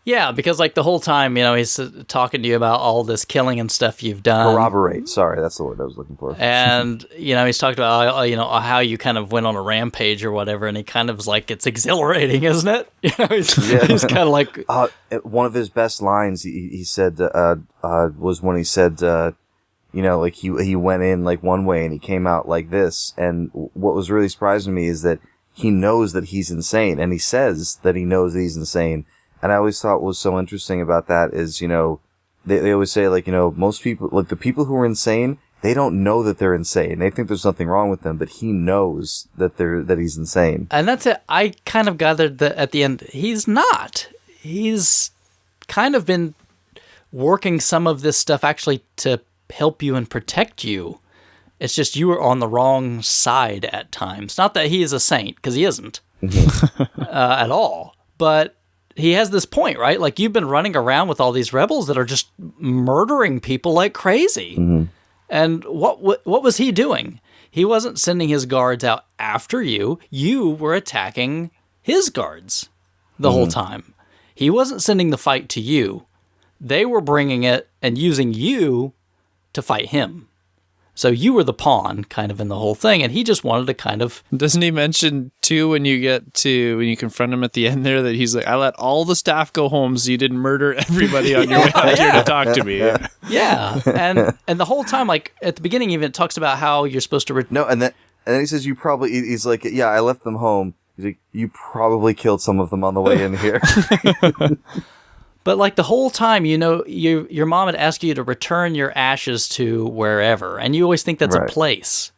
Yeah, because like the whole time, he's talking to you about all this killing and stuff you've done. Corroborate. Sorry, that's the word I was looking for. And, he's talked about, how you kind of went on a rampage or whatever, and he kind of was like, it's exhilarating, isn't it? He's kind of like... one of his best lines, he said, was when he said, like he went in like one way and he came out like this. And what was really surprising to me is that he knows that he's insane, and he says that he knows that he's insane. And I always thought what was so interesting about that is, they always say, like, most people, like the people who are insane, they don't know that they're insane. They think there's something wrong with them, but he knows that he's insane. And that's it. I kind of gathered that at the end, he's not. He's kind of been working some of this stuff actually to help you and protect you. It's just you were on the wrong side at times. Not that he is a saint, because he isn't at all. But he has this point, right? Like, you've been running around with all these rebels that are just murdering people like crazy. Mm-hmm. And what was he doing? He wasn't sending his guards out after you. You were attacking his guards the whole time. He wasn't sending the fight to you. They were bringing it and using you to fight him. So you were the pawn kind of in the whole thing, and he just wanted to kind of... Doesn't he mention, too, when you confront him at the end there, that he's like, I let all the staff go home so you didn't murder everybody on your way out here to talk to me. Yeah, and the whole time, like, at the beginning even, it talks about how you're supposed to... No, and then he says, he's like, yeah, I left them home. He's like, you probably killed some of them on the way in here. But like the whole time, your mom had asked you to return your ashes to wherever, and you always think that's a place.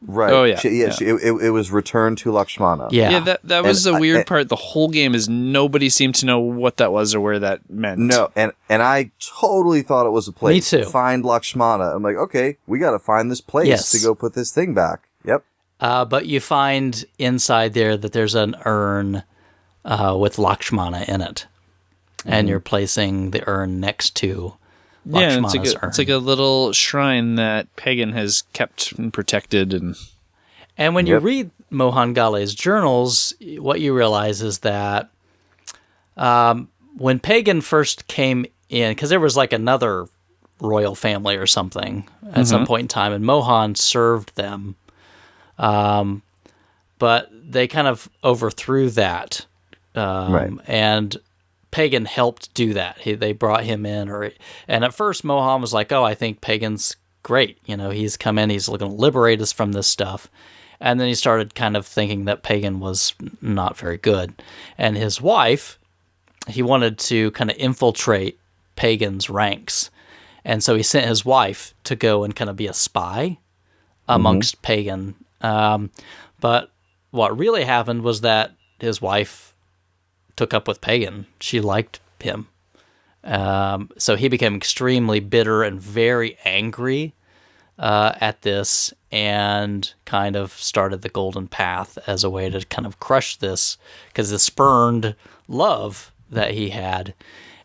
Right. Oh, yeah. It was returned to Lakshmana. Yeah, that was the weird part. The whole game is nobody seemed to know what that was or where that meant. No, and I totally thought it was a place. Me too. Find Lakshmana. I'm like, okay, we got to find this place to go put this thing back. Yep. But you find inside there that there's an urn with Lakshmana in it. And you're placing the urn next to Lakshmana's urn. It's like a little shrine that Pagan has kept and protected. And when you read Mohan Gale's journals, what you realize is that when Pagan first came in, because there was like another royal family or something at some point in time, and Mohan served them, but they kind of overthrew that. And Pagan helped do that. They brought him in, and at first Mohan was like, "Oh, I think Pagan's great. He's come in. He's going to liberate us from this stuff." And then he started kind of thinking that Pagan was not very good. And his wife, he wanted to kind of infiltrate Pagan's ranks, and so he sent his wife to go and kind of be a spy amongst Pagan. But what really happened was that his wife took up with Pagan. She liked him. So he became extremely bitter and very angry at this, and kind of started the Golden Path as a way to kind of crush this, because the spurned love that he had.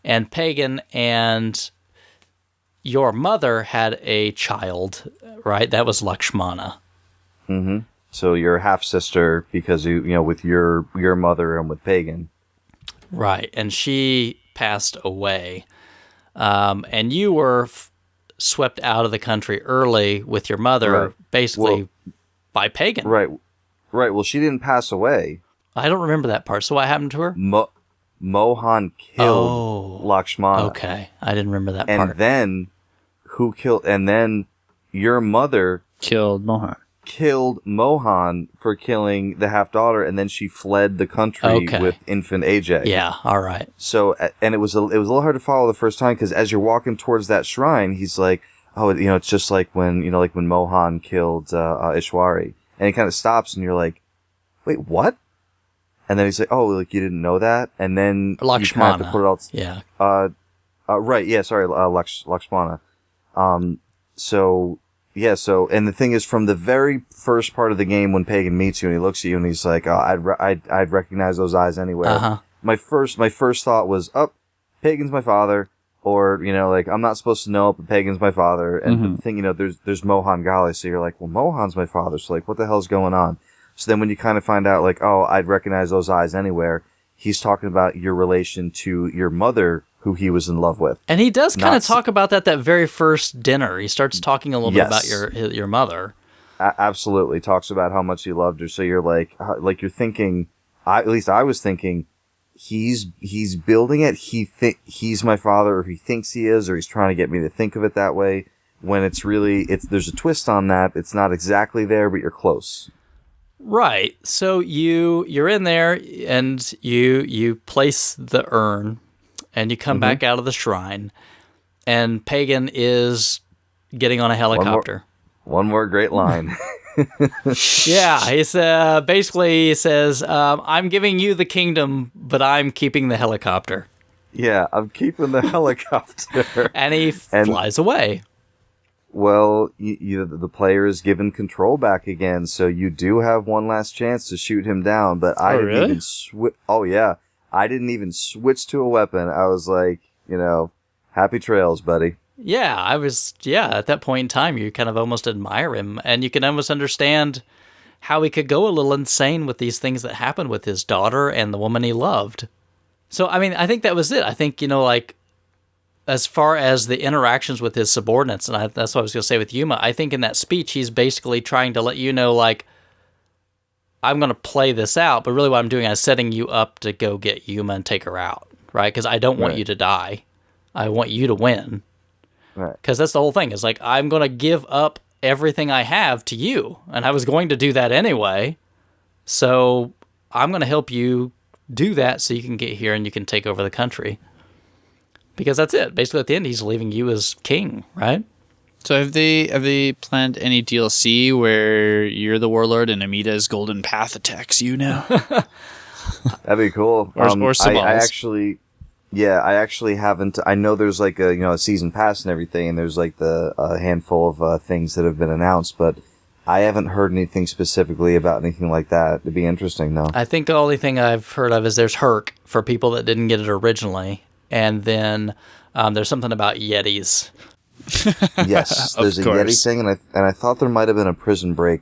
And Pagan and your mother had a child, right? That was Lakshmana. Mm-hmm. So your half-sister, because with your mother and with Pagan. Right, and she passed away, and you were swept out of the country early with your mother, basically by Pagan. Right. Well, she didn't pass away. I don't remember that part. So what happened to her? Mohan killed Lakshmana. Okay, I didn't remember that and part. Then And then your mother killed Mohan. Killed Mohan for killing the half-daughter, and then she fled the country with infant AJ. Yeah, all right. So, and it was a little hard to follow the first time, because as you're walking towards that shrine, he's like, oh, it's just like when Mohan killed Ishwari. And he kind of stops, and you're like, wait, what? And then he's like, "Oh, like you didn't know that?" And then you kind of have to Lakshmana. put it all. Yeah. Right. Yeah. Sorry, Lakshmana. So yeah. So and the thing is, from the very first part of the game, when Pagan meets you and he looks at you and he's like, "Oh, I'd recognize those eyes anywhere." Uh-huh. My first thought was, "Oh, Pagan's my father," or like I'm not supposed to know it, but Pagan's my father. And the thing, there's Mohan Gali, so you're like, "Well, Mohan's my father," so like, what the hell's going on? So then when you kind of find out, like, oh, I'd recognize those eyes anywhere, he's talking about your relation to your mother, who he was in love with. And he does kind of talk about that very first dinner. He starts talking a little bit about your mother. Absolutely. Talks about how much he loved her. So you're like you're thinking, at least I was thinking, he's building it. He's my father, or he thinks he is, or he's trying to get me to think of it that way. When there's a twist on that. It's not exactly there, but you're close. Right. So you're in there and you place the urn and you come back out of the shrine and Pagan is getting on a helicopter. One more great line. Yeah, he basically says, I'm giving you the kingdom, but I'm keeping the helicopter. Yeah, I'm keeping the helicopter. And he flies away. Well, the player is given control back again, so you do have one last chance to shoot him down. But I didn't even switch. Oh yeah, I didn't even switch to a weapon. I was like, happy trails, buddy. Yeah, at that point in time, you kind of almost admire him, and you can almost understand how he could go a little insane with these things that happened with his daughter and the woman he loved. So, I mean, I think that was it. I think, as far as the interactions with his subordinates, and that's what I was going to say with Yuma, I think in that speech, he's basically trying to let you know, like, I'm going to play this out, but really what I'm doing is setting you up to go get Yuma and take her out, right? Because I don't want you to die. I want you to win. Right. Because that's the whole thing. It's like, I'm going to give up everything I have to you, and I was going to do that anyway, so I'm going to help you do that so you can get here and you can take over the country. Because that's it. Basically, at the end, he's leaving you as king, right? So have they planned any DLC where you're the warlord and Amita's golden path attacks you now? That'd be cool. Or I actually haven't. I know there's like a season pass and everything, and there's like a handful of things that have been announced, but I haven't heard anything specifically about anything like that. It'd be interesting though. I think the only thing I've heard of is there's Herc for people that didn't get it originally. And then there's something about Yetis. Yes, there's a Yeti thing, and I thought there might have been a Prison Break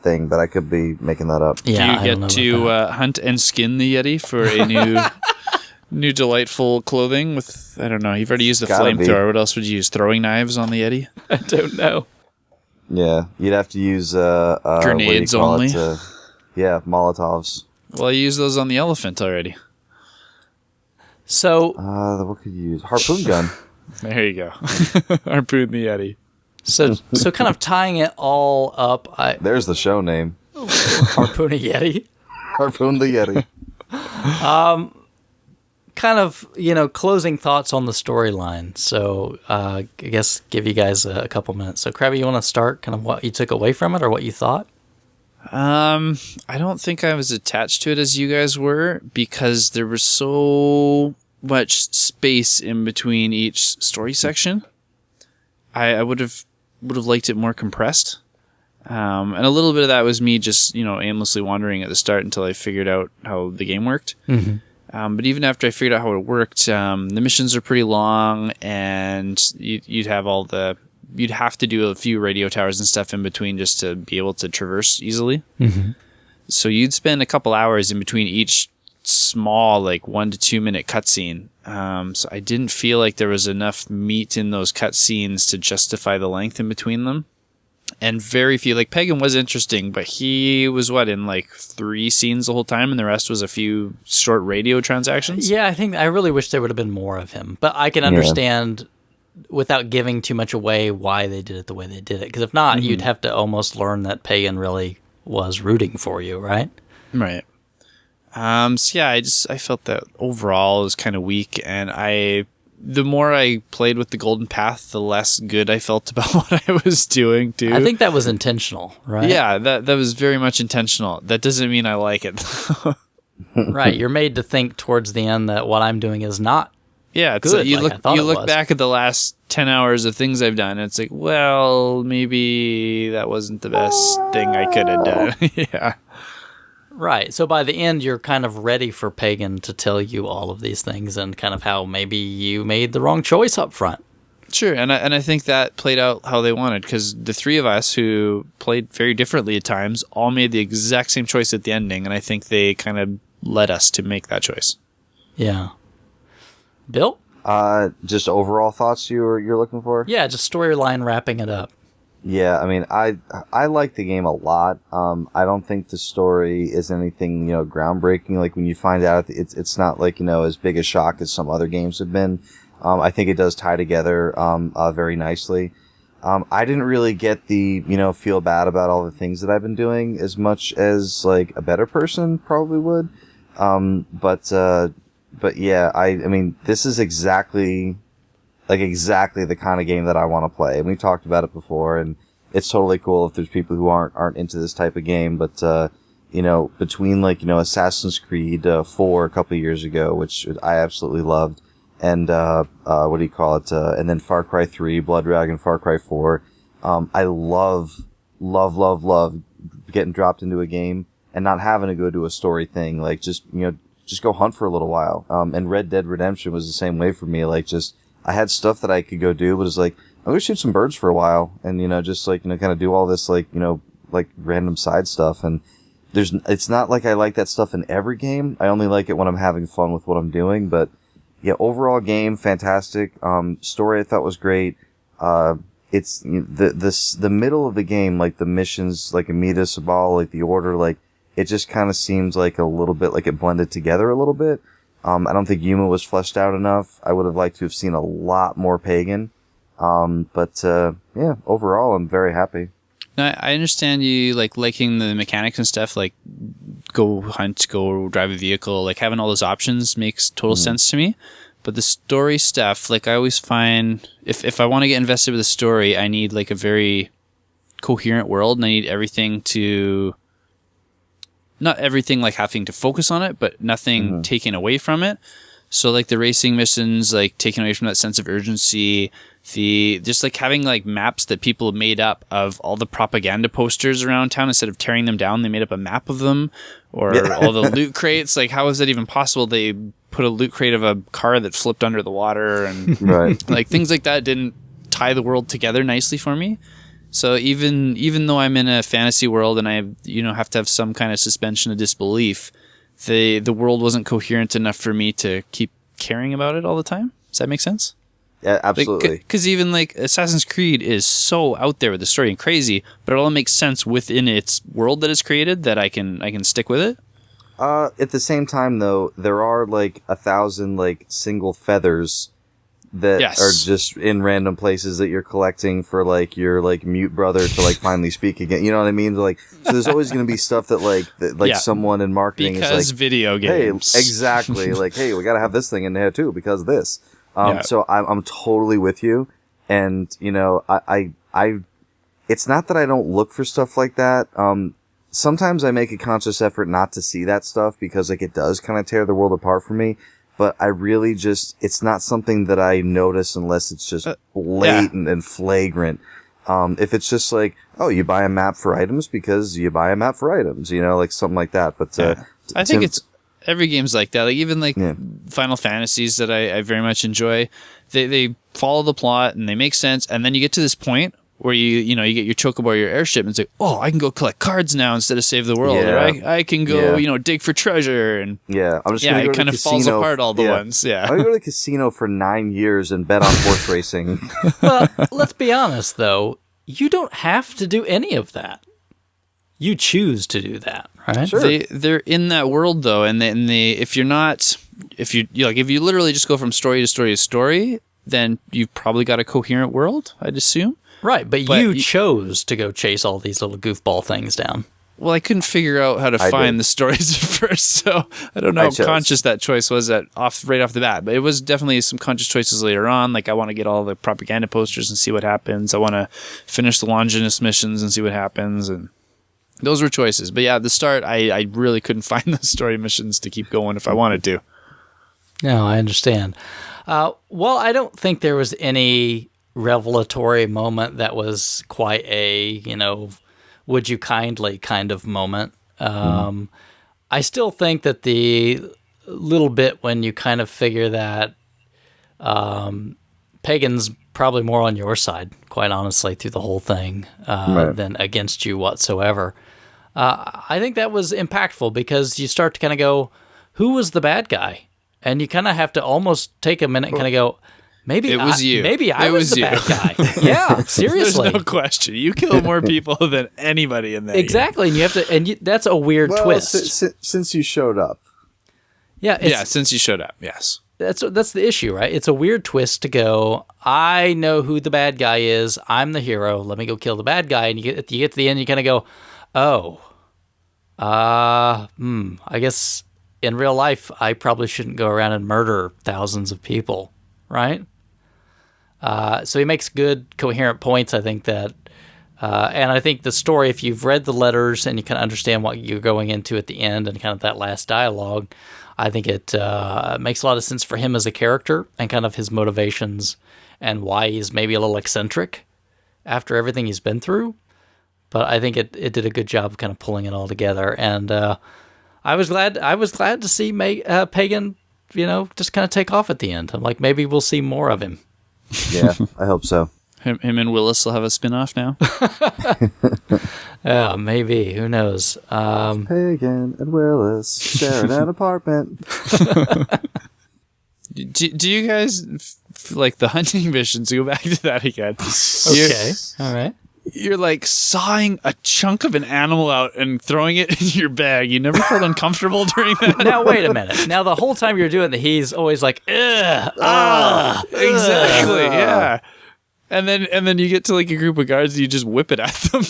thing, but I could be making that up. Yeah, do you get to hunt and skin the Yeti for a new delightful clothing with, I don't know, you've already used the flamethrower. What else would you use? Throwing knives on the Yeti? I don't know. Yeah, you'd have to use grenades only. Yeah, Molotovs. Well, you use those on the elephant already. So, what could you use? Harpoon gun. There you go. Harpoon the Yeti. So kind of tying it all up. There's the show name. Harpoon a Yeti. Harpoon the Yeti. Kind of, closing thoughts on the storyline. So, I guess give you guys a couple minutes. So, Crabby, you want to start kind of what you took away from it or what you thought? I don't think I was attached to it as you guys were, because there was so much space in between each story section. I would have liked it more compressed. And a little bit of that was me just, aimlessly wandering at the start until I figured out how the game worked. Mm-hmm. But even after I figured out how it worked, the missions are pretty long, and you'd have to do a few radio towers and stuff in between just to be able to traverse easily. Mm-hmm. So you'd spend a couple hours in between each small, 1 to 2 minute cutscene. So I didn't feel like there was enough meat in those cutscenes to justify the length in between them. And very few, Pagan was interesting, but he was in 3 scenes the whole time, and the rest was a few short radio transactions. Yeah, I really wish there would have been more of him, but I can understand without giving too much away why they did it the way they did it. Because if not, you'd have to almost learn that Pagan really was rooting for you, right? Right. So yeah, I felt that overall it was kind of weak, and the more I played with the Golden Path, the less good I felt about what I was doing too. I think that was intentional, right? Yeah, that was very much intentional. That doesn't mean I like it. Right, you're made to think towards the end that what I'm doing is not Yeah, it's good. you like I thought you it look was. back at the last 10 hours of things I've done, and it's like, well, maybe that wasn't the best thing I could have done. Yeah. Right. So by the end, you're kind of ready for Pagan to tell you all of these things and kind of how maybe you made the wrong choice up front. Sure, and I think that played out how they wanted, because the three of us who played very differently at times all made the exact same choice at the ending, and I think they kind of led us to make that choice. Yeah. Bill? Just overall thoughts you're looking for? Yeah, just storyline wrapping it up. Yeah, I mean, I like the game a lot. I don't think the story is anything, groundbreaking. Like when you find out it's not like, as big a shock as some other games have been. I think it does tie together, very nicely. I didn't really get the, feel bad about all the things that I've been doing as much as like a better person probably would. But yeah, I mean, this is exactly the kind of game that I want to play. And we talked about it before, and it's totally cool if there's people who aren't into this type of game. But, between Assassin's Creed 4 a couple of years ago, which I absolutely loved, and, and then Far Cry 3, Blood Dragon, Far Cry 4. I love getting dropped into a game and not having to go do a story thing. Like, just go hunt for a little while. And Red Dead Redemption was the same way for me. Like, I had stuff that I could go do, but it's like, I'm gonna shoot some birds for a while and, kind of do all this, random side stuff. And it's not like I like that stuff in every game. I only like it when I'm having fun with what I'm doing. But yeah, overall game, fantastic. Story I thought was great. It's the middle of the game, like the missions, like Amida Sabal, like the order, like it just kind of seems like a little bit like it blended together a little bit. I don't think Yuma was fleshed out enough. I would have liked to have seen a lot more Pagan. Yeah, overall, I'm very happy. Now, I understand you liking the mechanics and stuff, like go hunt, go drive a vehicle, like having all those options makes total sense to me. But the story stuff, like I always find, if I want to get invested with a story, I need like a very coherent world, and I need everything to, not everything like having to focus on it, but nothing taken away from it. So like the racing missions, like taking away from that sense of urgency, just like having like maps that people have made up of all the propaganda posters around town, instead of tearing them down, they made up a map of them, or all the loot crates. Like, how is that even possible? They put a loot crate of a car that flipped under the water, and like things like that didn't tie the world together nicely for me. So even though I'm in a fantasy world and I have to have some kind of suspension of disbelief, the world wasn't coherent enough for me to keep caring about it all the time. Does that make sense? Yeah, absolutely. Because even like Assassin's Creed is so out there with the story and crazy, but it all makes sense within its world that it's created, that I can stick with it. At the same time, though, there are like 1,000 like single feathers that are just in random places that you're collecting for like your like mute brother to like finally speak again. You know what I mean? Like, so there's always going to be stuff that someone in marketing because is like, video games. Hey, exactly. Like, hey, we got to have this thing in there too because of this. So I'm totally with you. And, I it's not that I don't look for stuff like that. Sometimes I make a conscious effort not to see that stuff because like it does kind of tear the world apart for me. But I really it's not something that I notice unless it's just blatant and flagrant. If it's just like, oh, you buy a map for items because you buy a map for items, like something like that. But, I think it's every game's like that. Like even like Final Fantasies that I very much enjoy, they follow the plot and they make sense. And then you get to this point where you get your chocobo or your airship and it's like, oh, I can go collect cards now instead of save the world. Or I can go, dig for treasure. And I'm just gonna go it kind of falls apart all the ones. Yeah. I'm going to go to the casino for 9 years and bet on horse racing. Well, let's be honest though. You don't have to do any of that. You choose to do that, right? Sure. They're in that world though, and if you literally just go from story to story to story, then you've probably got a coherent world, I'd assume. Right, but you chose to go chase all these little goofball things down. Well, I couldn't figure out how to find the stories at first, so I don't know how conscious that choice was right off the bat. But it was definitely some conscious choices later on. Like, I want to get all the propaganda posters and see what happens. I want to finish the Longinus missions and see what happens. And those were choices. But yeah, at the start, I really couldn't find the story missions to keep going if I wanted to. No, I understand. Well, I don't think there was any revelatory moment that was quite a, would you kindly kind of moment. I still think that the little bit when you kind of figure that Pagan's probably more on your side, quite honestly, through the whole thing than against you whatsoever. I think that was impactful because you start to kind of go, who was the bad guy? And you kind of have to almost take a minute and kind of go, maybe it was you. Maybe I was the bad guy. Yeah, seriously. There's no question. You kill more people than anybody in that. Exactly, and you have to, that's a weird twist. Since you showed up. Yeah, since you showed up, yes. That's the issue, right? It's a weird twist to go, I know who the bad guy is. I'm the hero. Let me go kill the bad guy. And you get to the end, you kind of go, I guess in real life, I probably shouldn't go around and murder thousands of people, right? So he makes good, coherent points, I think, that... and I think the story, if you've read the letters and you kind of understand what you're going into at the end and kind of that last dialogue, I think it makes a lot of sense for him as a character and kind of his motivations and why he's maybe a little eccentric after everything he's been through. But I think it did a good job of kind of pulling it all together. And I was glad to see Pagan, just kind of take off at the end. I'm like, maybe we'll see more of him. Yeah, I hope so. Him and Willis will have a spin-off now. Yeah, maybe. Who knows? Pagan and Willis sharing an apartment. Do you guys like the hunting missions? Go back to that again. Okay, all right. You're like sawing a chunk of an animal out and throwing it in your bag. You never felt uncomfortable during that? Now, wait a minute. Now, the whole time you're doing he's always like, ugh, exactly, yeah. And then you get to like a group of guards and you just whip it at them.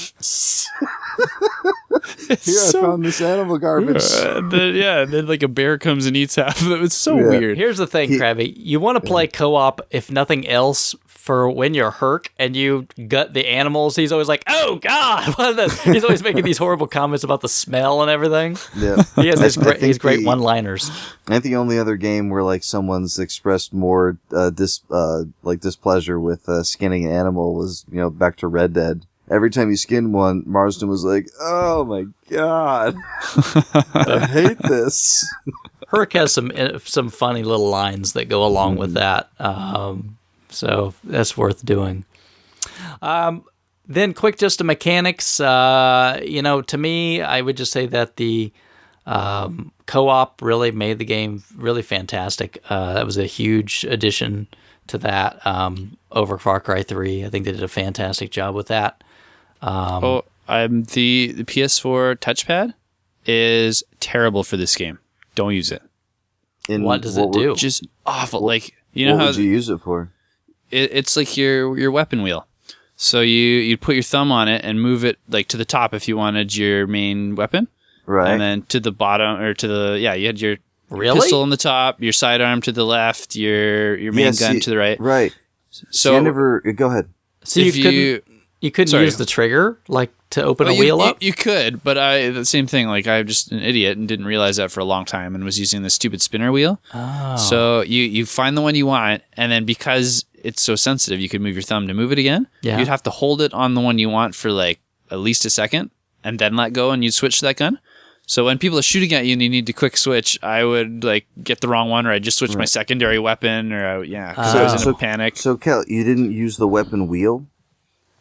I found this animal garbage. And then like a bear comes and eats half of it. It's so weird. Here's the thing, Crabby. You want to play co-op, if nothing else, for when you're Herc and you gut the animals. He's always like, oh, God. He's always making these horrible comments about the smell and everything. Yeah. He has these great one-liners. I think the only other game where like someone's expressed more displeasure with skinning an animal was, back to Red Dead. Every time you skinned one, Marsden was like, oh my God, I hate this. Herc has some funny little lines that go along with that. So that's worth doing. Then quick, just the mechanics. To me, I would just say that the co-op really made the game really fantastic. That was a huge addition to that over Far Cry 3. I think they did a fantastic job with that. The PS4 touchpad is terrible for this game. Don't use it. What does it do? Just awful. What would you use it for? It's like your weapon wheel. So you put your thumb on it and move it like to the top if you wanted your main weapon. Right. And then to the bottom or you had your pistol on the top, your sidearm to the left, your main gun to the right. Right. So go ahead. So you couldn't use the trigger to open a wheel up? You could, but the same thing. Like I'm just an idiot and didn't realize that for a long time and was using the stupid spinner wheel. Oh. So you find the one you want, and then because it's so sensitive, you could move your thumb to move it again. Yeah. You'd have to hold it on the one you want for like at least a second, and then let go, and you'd switch to that gun. So when people are shooting at you and you need to quick switch, I would like get the wrong one, or I'd just switch my secondary weapon, or because I was in a panic. So Kel, you didn't use the weapon wheel?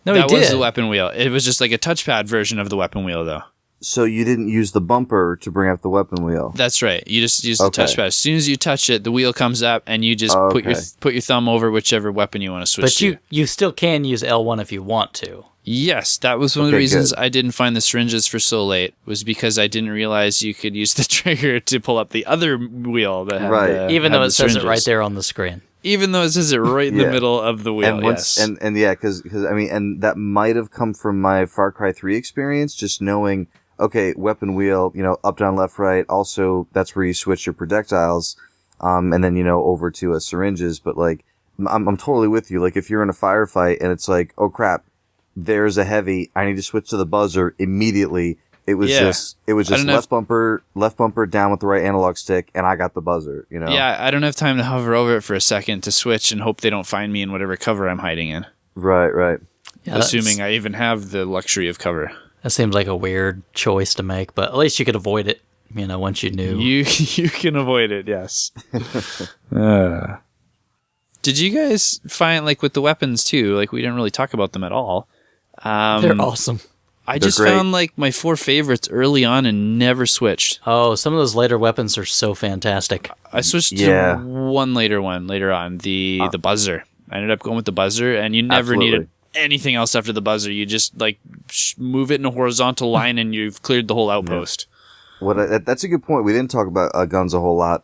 No, that he did. was the weapon wheel. It was just like a touchpad version of the weapon wheel, though. So you didn't use the bumper to bring up the weapon wheel? That's right. You just use the touchpad. As soon as you touch it, the wheel comes up, and you just put your thumb over whichever weapon you want to switch to. But you still can use L1 if you want to. Yes, that was one of the reasons I didn't find the syringes for so late, was because I didn't realize you could use the trigger to pull up the other wheel that had even though it says syringes. it right there on the screen. Even though it says it right in the middle of the wheel, because and that might have come from my Far Cry 3 experience, just knowing, okay, weapon wheel, up, down, left, right. Also, that's where you switch your projectiles, and then over to syringes. But like, I'm totally with you. Like, if you're in a firefight and it's like, oh crap, there's a heavy, I need to switch to the buzzer immediately. It was Yeah. just left bumper down with the right analog stick, and I got the buzzer. You know. Yeah, I don't have time to hover over it for a second to switch and hope they don't find me in whatever cover I'm hiding in. Right. Yeah, Assuming I even have the luxury of cover. that seems like a weird choice to make, but at least you could avoid it. Once you knew. You can avoid it, yes. Did you guys find, like, with the weapons, too, like, we didn't really talk about them at all. They're awesome. I They're just great. found, like, my 4 favorites early on and never switched. Oh, some of those later weapons are so fantastic. I switched Yeah. to one later on, the buzzer. I ended up going with the buzzer, and you never Absolutely. needed anything else after the buzzer. You just, like, move it in a horizontal line, and you've cleared the whole outpost. That's a good point. We didn't talk about guns a whole lot.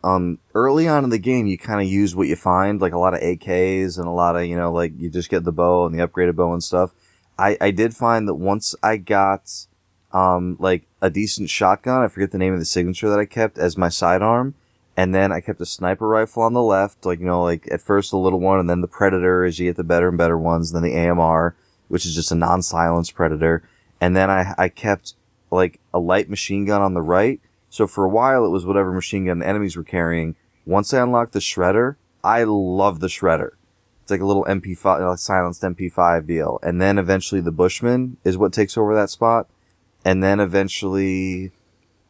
Early on in the game, you kind of use what you find, like a lot of AKs and a lot of, like you just get the bow and the upgraded bow and stuff. I did find that once I got, like a decent shotgun, I forget the name of the signature that I kept as my sidearm. And then I kept a sniper rifle on the left, like, like at first the little one and then the Predator as you get the better and better ones, then the AMR, which is just a non-silenced Predator. And then I kept like a light machine gun on the right. So for a while it was whatever machine gun the enemies were carrying. Once I unlocked the Shredder, I love the Shredder. It's like a little MP5, silenced MP5 deal. And then eventually the Bushman is what takes over that spot. And then eventually,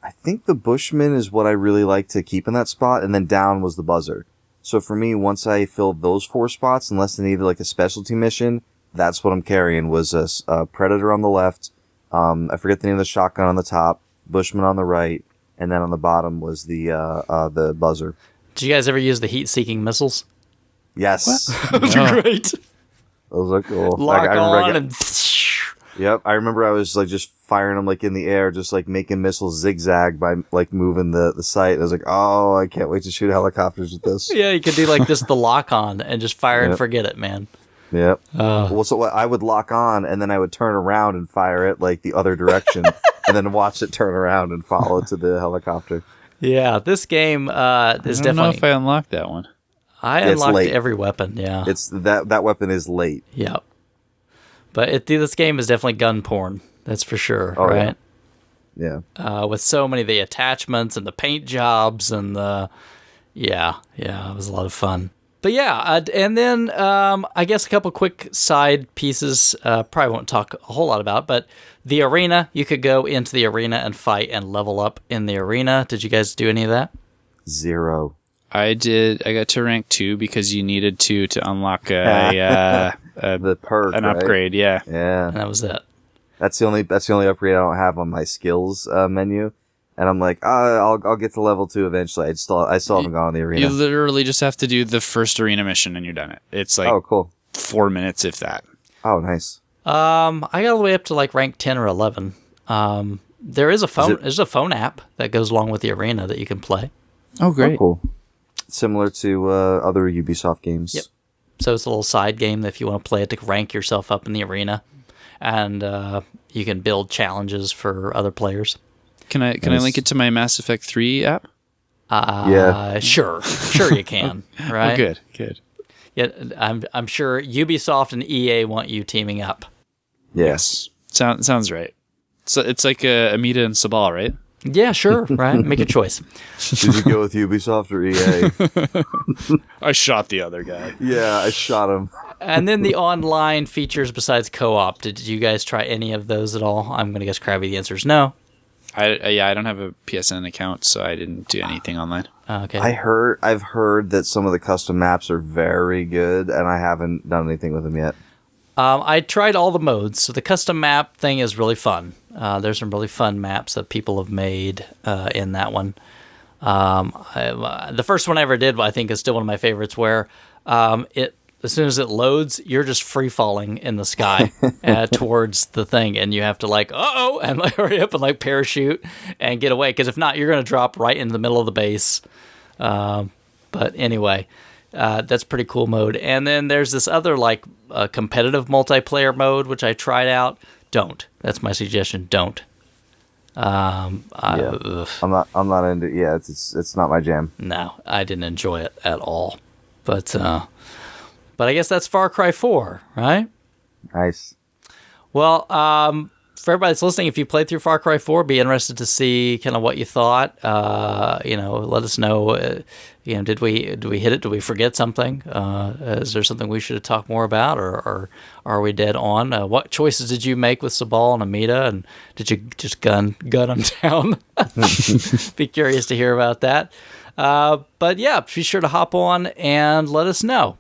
I think the Bushman is what I really like to keep in that spot. And then down was the buzzer. So for me, once I filled those 4 spots, unless they needed like a specialty mission, that's what I'm carrying was a Predator on the left. I forget the name of the shotgun on the top, Bushman on the right, and then on the bottom was the buzzer. Did you guys ever use the heat-seeking missiles? Yes. Those are great. Those are cool. Lock on and... Yep. I remember I was like just firing them like in the air, just like making missiles zigzag by like moving the sight. I was like, oh, I can't wait to shoot helicopters with this. Yeah, you could do like just the lock on and just fire and forget it, man. Yep. Well, so I would lock on and then I would turn around and fire it like the other direction and then watch it turn around and follow to the helicopter. Yeah, this game is I don't definitely... know if I unlocked that one. I It's unlocked late. every weapon, yeah. It's that weapon is late. Yeah. But this game is definitely gun porn, that's for sure, Oh, right? Yeah. With so many of the attachments and the paint jobs and the... Yeah, it was a lot of fun. But yeah, and then I guess a couple quick side pieces, probably won't talk a whole lot about, but the arena, you could go into the arena and fight and level up in the arena. Did you guys do any of that? 0. I did. I got to rank 2 because you needed to unlock a The perk, an right? upgrade. Yeah. Yeah. And that was it. That's the only upgrade I don't have on my skills menu. And I'm like, I'll get to level 2 eventually. I still haven't gone on the arena. You literally just have to do the first arena mission and you're done it. It's like Oh, cool. 4 minutes, if that. Oh, nice. I got all the way up to like rank 10 or 11. There is a phone. There's a phone app that goes along with the arena that you can play. Oh, great. Oh, cool. Similar to other Ubisoft games. Yep. So it's a little side game that if you want to play it to rank yourself up in the arena, and you can build challenges for other players. Can I link it to my Mass Effect 3 app? Yeah. Sure you can. Right. Oh, good. Yeah, I'm sure Ubisoft and EA want you teaming up. Yes. Sounds right. So it's like Amita and Sabal, right? Yeah, sure. Right. Make a choice. Did you go with Ubisoft or EA? I shot the other guy. Yeah, I shot him. And then the online features besides co-op. Did you guys try any of those at all? I'm going to guess, Crabby, the answer is no. I don't have a PSN account, so I didn't do anything online. Okay. I've heard that some of the custom maps are very good, and I haven't done anything with them yet. I tried all the modes, so the custom map thing is really fun. There's some really fun maps that people have made in that one. The first one I ever did, I think, is still one of my favorites, where as soon as it loads, you're just free falling in the sky towards the thing, and you have to and hurry up and parachute and get away, because if not, you're going to drop right into the middle of the base. But anyway. That's a pretty cool mode. And then there's this other competitive multiplayer mode, which I tried out. Don't. That's my suggestion. Don't. I'm not into it. Yeah, it's not my jam. No, I didn't enjoy it at all. But I guess that's Far Cry 4, right? Nice. Well, for everybody that's listening, if you played through Far Cry 4, be interested to see kind of what you thought. Let us know. Did we hit it? Did we forget something? Is there something we should have talked more about, or are we dead on? What choices did you make with Sabal and Amita, and did you just gun them down? Be curious to hear about that. But yeah, be sure to hop on and let us know.